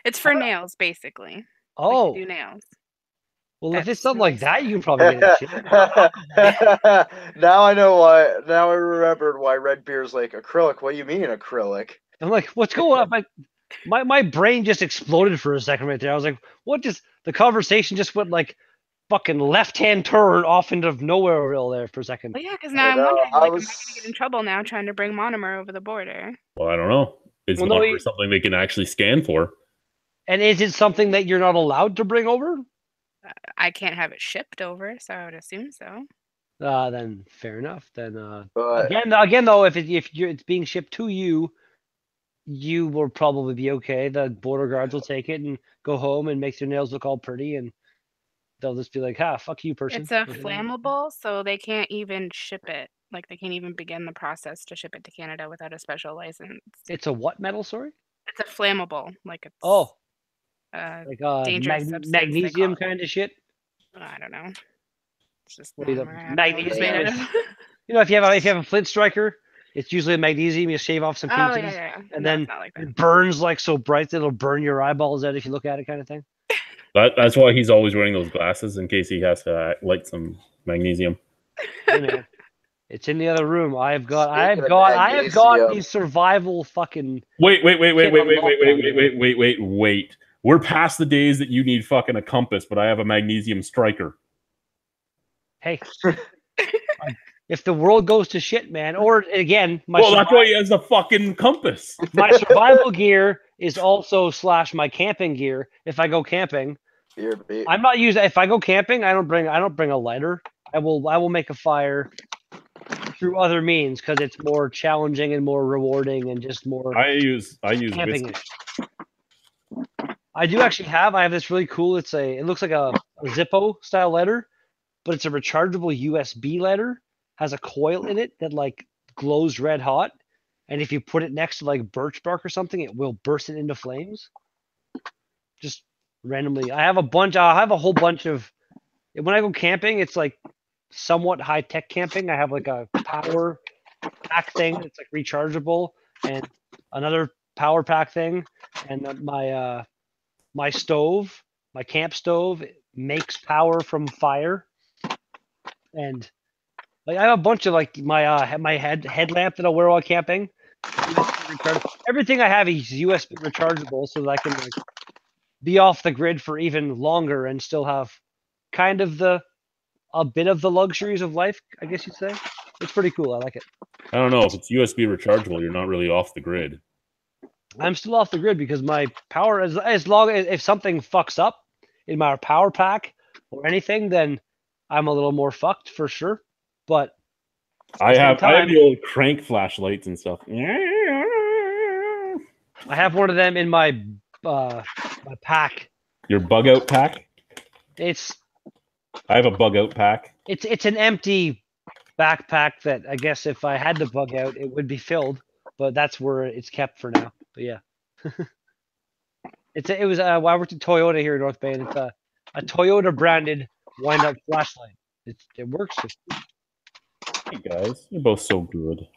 It's for nails, basically. Oh, like do nails. Well, if it's something like that, you can probably get it. Now I know why. Now I remembered why red beer's like acrylic. What do you mean acrylic? I'm like, what's going on? My brain just exploded for a second right there. I was like, what just... The conversation just went like fucking left-hand turn off into nowhere real there for a second. Well, yeah, because now I'm wondering, am I going to get in trouble now trying to bring monomer over the border? Well, I don't know. Is monomer something they can actually scan for? And is it something that you're not allowed to bring over? I can't have it shipped over, so I would assume so. Then fair enough. Then again though, if it's being shipped to you, you will probably be okay. The border guards will take it and go home and make their nails look all pretty, and they'll just be like, fuck you, person. It's a flammable, so they can't even ship it. Like, they can't even begin the process to ship it to Canada without a special license. It's a what metal, sorry? It's a flammable. Like, it's... like magnesium kind of shit? I don't know. It's just magnesium. You know, if you have a flint striker, it's usually a magnesium. You shave off some pieces, and then it burns like so bright that it'll burn your eyeballs out if you look at it, kind of thing. That's why he's always wearing those glasses, in case he has to light some magnesium. Hey, man. It's in the other room. I have got the survival fucking... Wait. We're past the days that you need fucking a compass, but I have a magnesium striker. Hey. If the world goes to shit, man, or again... that's why he has the fucking compass. My survival gear is also / my camping gear. If I go camping, I'm not using... If I go camping, I don't bring a lighter. I will make a fire through other means because it's more challenging and more rewarding and just more... I use camping. I have this really cool... It looks like a Zippo style lighter, but it's a rechargeable USB lighter. Has a coil in it that like glows red hot, and if you put it next to like birch bark or something, it will burst it into flames. Just randomly. I have a whole bunch of... When I go camping, it's like somewhat high-tech camping. I have like a power pack thing that's like rechargeable, and another power pack thing, and my stove, my camp stove, makes power from fire, and like I have a bunch of like my headlamp that I wear while camping. Everything I have is USB rechargeable, so that I can like be off the grid for even longer and still have kind of a bit of the luxuries of life, I guess you'd say. It's pretty cool. I like it. I don't know, if it's USB rechargeable, you're not really off the grid. I'm still off the grid because my power, as long as if something fucks up in my power pack or anything, then I'm a little more fucked for sure. But I have the old crank flashlights and stuff. I have one of them in my my pack. Your bug out pack? I have a bug out pack. It's an empty backpack that I guess if I had to bug out, it would be filled. but that's where it's kept for now. But yeah, it was I worked at Toyota here in North Bay, and it's a Toyota branded wind-up flashlight. It works. Hey guys, you're both so good.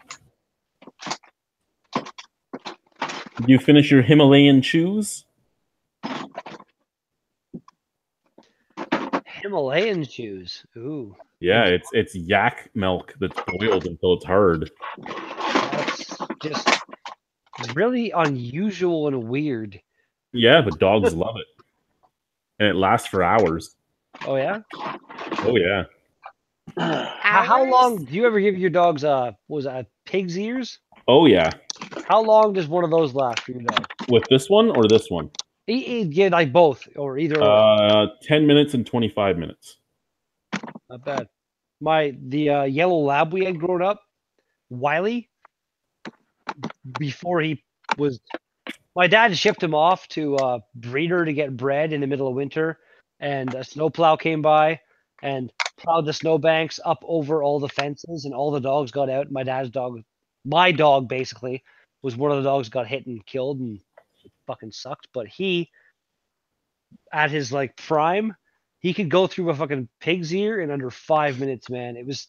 Did you finish your Himalayan chews? Himalayan chews. Ooh. Yeah, it's yak milk that's boiled until it's hard. That's just really unusual and weird. Yeah, but dogs love it. And it lasts for hours. Oh yeah? Oh yeah. How long do you ever give your dogs pig's ears? Oh yeah. How long does one of those last for your dog? With this one or this one? Yeah, like both or either. 10 minutes and 25 minutes. Not bad. The yellow lab we had growing up, Wiley, before he was, my dad shipped him off to a breeder to get bred in the middle of winter, and a snowplow came by and plowed the snowbanks up over all the fences, and all the dogs got out. My dog basically was one of the dogs got hit and killed, and it fucking sucked. But he, at his like prime, he could go through a fucking pig's ear in under 5 minutes, man. It was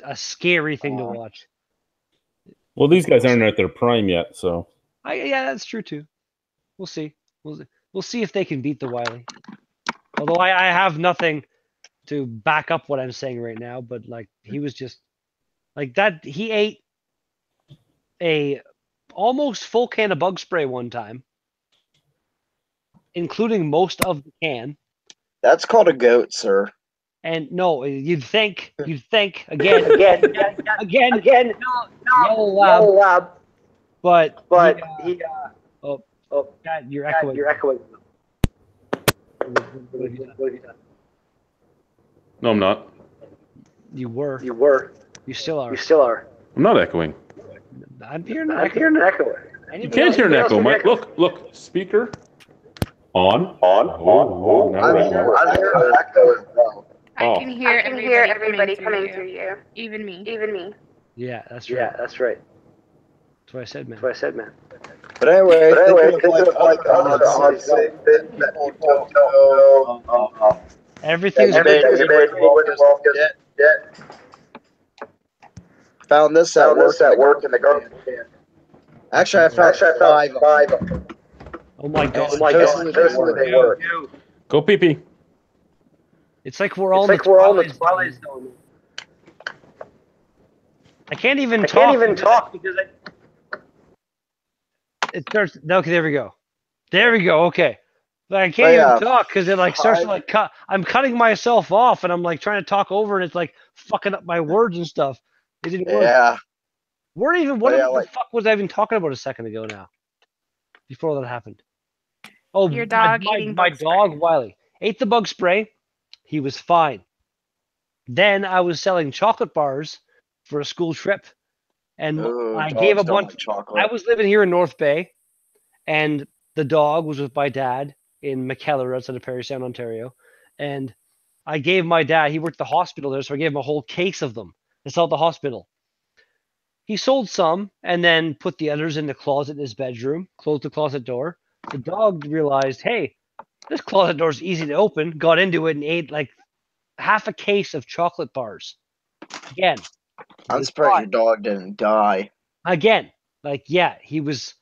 a scary thing to watch. Well, these guys aren't at their prime yet, so. Yeah, that's true too. We'll see. We'll see if they can beat the Wiley. Although I have nothing to back up what I'm saying right now, but like he was just like that. He ate a almost full can of bug spray one time, including most of the can. That's called a goat, sir. And no, you'd think again, yellow lab. But he God, you're echoing. What have you done? No, I'm not. You were. You still are. I'm not echoing. I'm hearing an echo. You can't hear an echo, Mike. Look, speaker. On. Oh, now I'm it's hearing on. an echo as well. I can hear everybody coming through you. Even me. Yeah, that's right. That's what I said, man. But anyway, thinking of like other odd things that people don't know. Everything's well get. Found this at work in the garbage can. Actually, I found five of them. Oh my god! They work. Go pee-pee. It's like we're all in the Twilight Zone. I can't even talk because it starts. Okay, there we go. Okay, but I can't even talk because it like starts to like cut. I'm cutting myself off, and I'm like trying to talk over, and it's like fucking up my words and stuff. It didn't work. Yeah. What the fuck was I even talking about a second ago now? Before that happened. Oh, your dog my dog Wiley ate the bug spray. He was fine. Then I was selling chocolate bars for a school trip, and I gave a bunch. I was living here in North Bay, and the dog was with my dad in McKellar outside of Parry Sound, Ontario, and I gave my dad. He worked at the hospital there, so I gave him a whole case of them to sell at the hospital. He sold some and then put the others in the closet in his bedroom, closed the closet door. The dog realized, hey, this closet door is easy to open, got into it and ate like half a case of chocolate bars. Again. I'm surprised your dog didn't die. Again. Like, yeah, he was...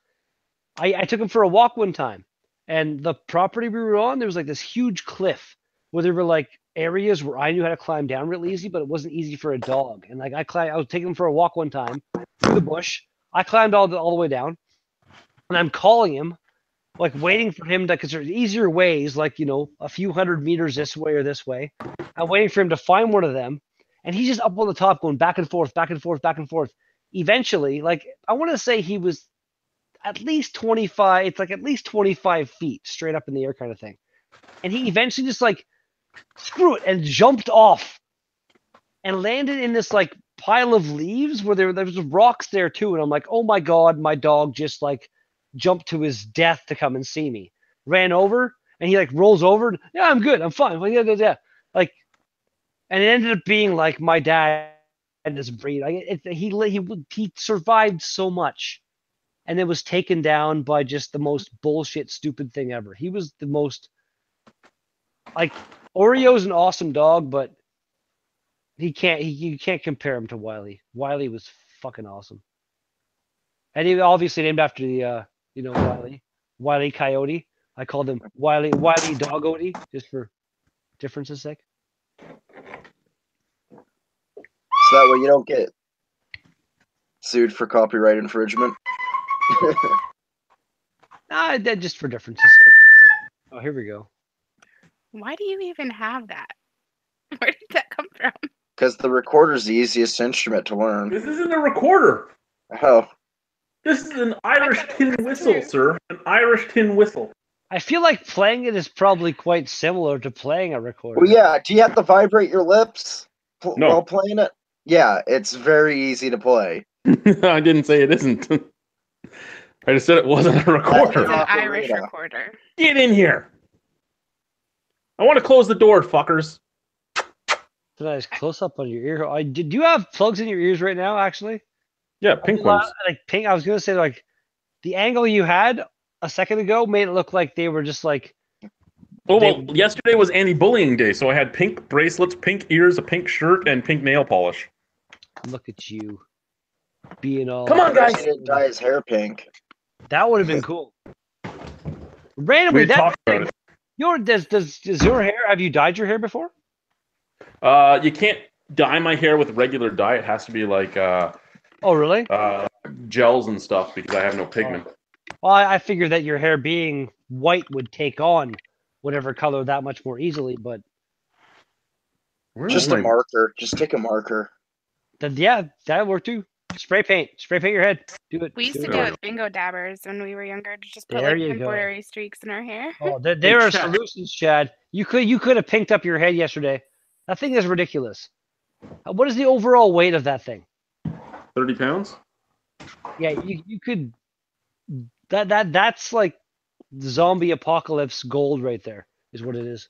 I took him for a walk one time, and the property we were on, there was like this huge cliff where there were like areas where I knew how to climb down real easy, but it wasn't easy for a dog. And like I was taking him for a walk one time through the bush. I climbed all the way down, and I'm calling him, like waiting for him to, because there's easier ways, like, you know, a few hundred meters this way or this way. I'm waiting for him to find one of them, and he's just up on the top going back and forth. Eventually, like, I want to say he was at least 25, it's like at least 25 feet straight up in the air kind of thing. And he eventually just like, screw it, and jumped off and landed in this like pile of leaves where there was rocks there too. And I'm like, oh my God, my dog just like jumped to his death to come and see me. Ran over, and he like rolls over. And, yeah, I'm good. I'm fine. Like, yeah. Like, and it ended up being like my dad and his breed. Like, he survived so much and it was taken down by just the most bullshit, stupid thing ever. He was the most like Oreo's an awesome dog, but you can't compare him to Wiley. Wiley was fucking awesome, and he obviously named after the Wiley Coyote. I called him Wiley Doggoty just for difference's sake. So that way you don't get sued for copyright infringement. Nah, just for difference's sake. Oh, here we go. Why do you even have that? Where did that come from? Because the recorder's the easiest instrument to learn. This isn't a recorder. Oh. This is an Irish tin whistle, sir. An Irish tin whistle. I feel like playing it is probably quite similar to playing a recorder. Well, yeah. Do you have to vibrate your lips No. while playing it? Yeah, it's very easy to play. I didn't say it isn't. I just said it wasn't a It's recorder. an Irish recorder. Get in here. I want to close the door, fuckers. It's a nice close up on your ear. Did you have plugs in your ears right now? Actually, Yeah, pink ones. Like pink. I was gonna say like the angle you had a second ago made it look like they were just like. Oh, well, yesterday was anti-bullying day, so I had pink bracelets, pink ears, a pink shirt, and pink nail polish. Look at you, being all. Come on, guys. He didn't dye his hair pink. That would have been cool. Randomly, We that talked about thing, it. does your hair? Have you dyed your hair before? You can't dye my hair with regular dye. It has to be like Oh, really? gels and stuff because I have no pigment. Well, I figured that your hair being white would take on whatever color that much more easily, but Just a marker. Just take a marker. then yeah, that worked too. Spray paint your head. Do it. We used to do it bingo dabbers when we were younger to just put There like you go. temporary streaks in our hair. Oh, there are solutions, Chad. You could have pinked up your head yesterday. That thing is ridiculous. What is the overall weight of that thing? 30 pounds? Yeah, you could. That's like zombie apocalypse gold right there. Is what it is.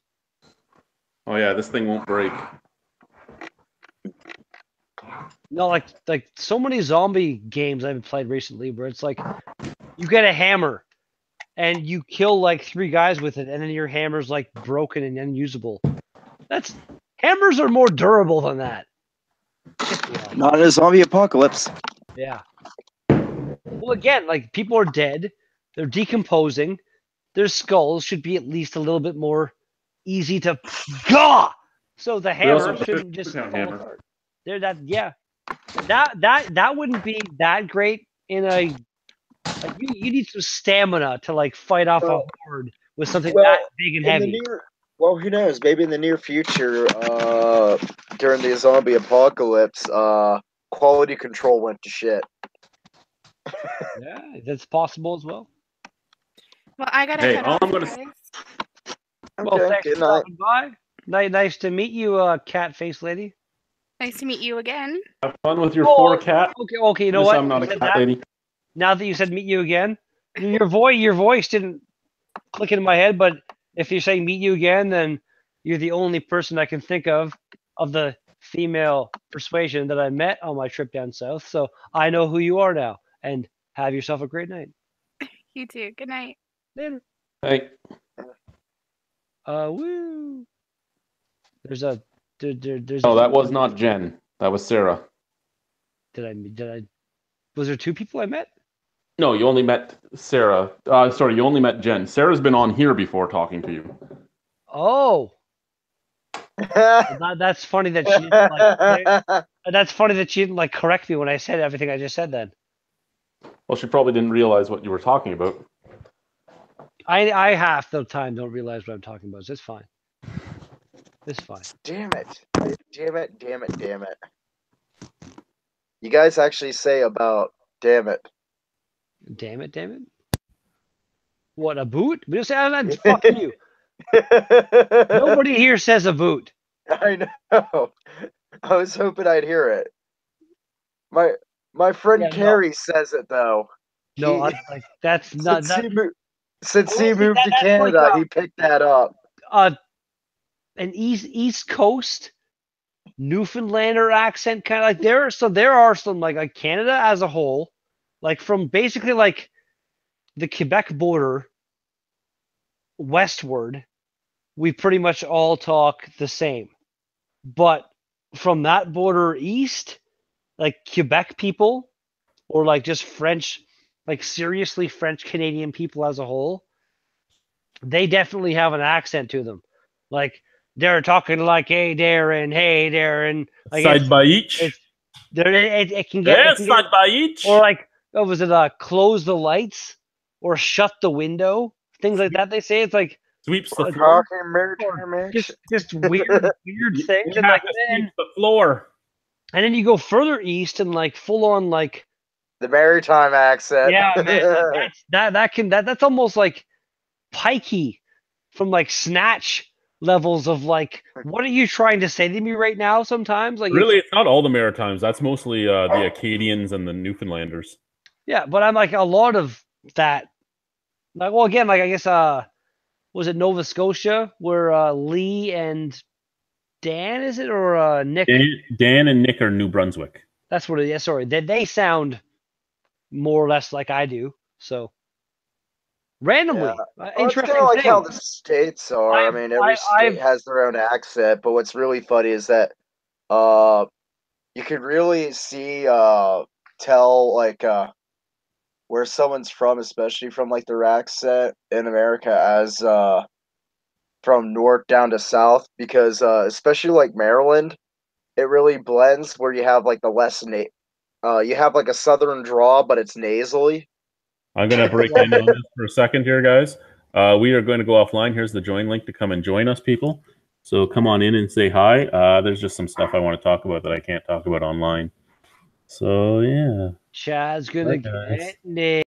Oh yeah, this thing won't break. No, like so many zombie games I've played recently where it's like you get a hammer and you kill like 3 guys with it, and then your hammer's like broken and unusable. Hammers are more durable than that. Not in a zombie apocalypse. Yeah. Well, again, like people are dead, they're decomposing, their skulls should be at least a little bit more easy to gaw. So the hammer shouldn't just fall apart. There, that wouldn't be that great in a. Like you need some stamina to like fight off a horde with something that big and heavy. Well, who knows? Maybe in the near future, during the zombie apocalypse, quality control went to shit. Yeah, that's possible as well. Well, I gotta. Hey, head all off, I'm gonna. guys. Well, Okay, thanks good for night. stopping by. Nice to meet you, cat face lady. Nice to meet you again. Have fun with your 4 cat. Okay. You know Yes, what? I'm not You a said cat that. lady. Now that you said meet you again, your voice didn't click into my head. But if you're saying meet you again, then you're the only person I can think of the female persuasion that I met on my trip down south. So I know who you are now. And have yourself a great night. You too. Good night. Later. Hey. Woo. There's a. Oh, that was not Jen. That was Sarah. Did I? Was there 2 people I met? No, you only met Sarah. Sorry, you only met Jen. Sarah's been on here before talking to you. Oh. That's funny that she didn't like. That's funny that she didn't like correct me when I said everything I just said. Then Well, she probably didn't realize what you were talking about. I half the time don't realize what I'm talking about. So it's fine. It's fine. Damn it. You guys actually say about damn it. Damn it. What, a boot? We just said fuck you. Nobody here says a boot. I know. I was hoping I'd hear it. My friend Carrie says it though. No, that's not that. Since he moved to Canada, he picked that up. An East Coast Newfoundlander accent kind of like there are some like Canada as a whole, like from basically like the Quebec border westward, we pretty much all talk the same. But from that border east, like Quebec people, or like just French, like seriously French Canadian people as a whole, they definitely have an accent to them. Like they're talking like, hey Darren, hey Darren. Like Side by each. It can get, side by each. or like, what was it? Close the lights or shut the window. Things like that. They say it's like sweeps the floor. Just weird things. And like sweeps the floor. And then you go further east and like full on like the maritime accent. Yeah, man, that's almost like pikey from like Snatch levels of like, what are you trying to say to me right now? Sometimes like really, it's not all the Maritimes. That's mostly the Acadians and the Newfoundlanders. Yeah, but I'm like a lot of that. Like, well, again, like I guess was it Nova Scotia where Lee and Dan, is it, or Nick? Dan and Nick are New Brunswick. That's what it is. Sorry, they sound more or less like I do. So randomly, interesting. It's kind of like how the states are. I mean, every state has their own accent. But what's really funny is that you could really see tell like where someone's from, especially from like their accent in America, as from north down to south, because especially like Maryland, it really blends where you have like the less you have like a southern draw, but it's nasally. I'm going to break in on this for a second here, guys. We are going to go offline. Here's the join link to come and join us, people. So come on in and say hi. There's just some stuff I want to talk about that I can't talk about online. So, yeah. Chad's going to get it.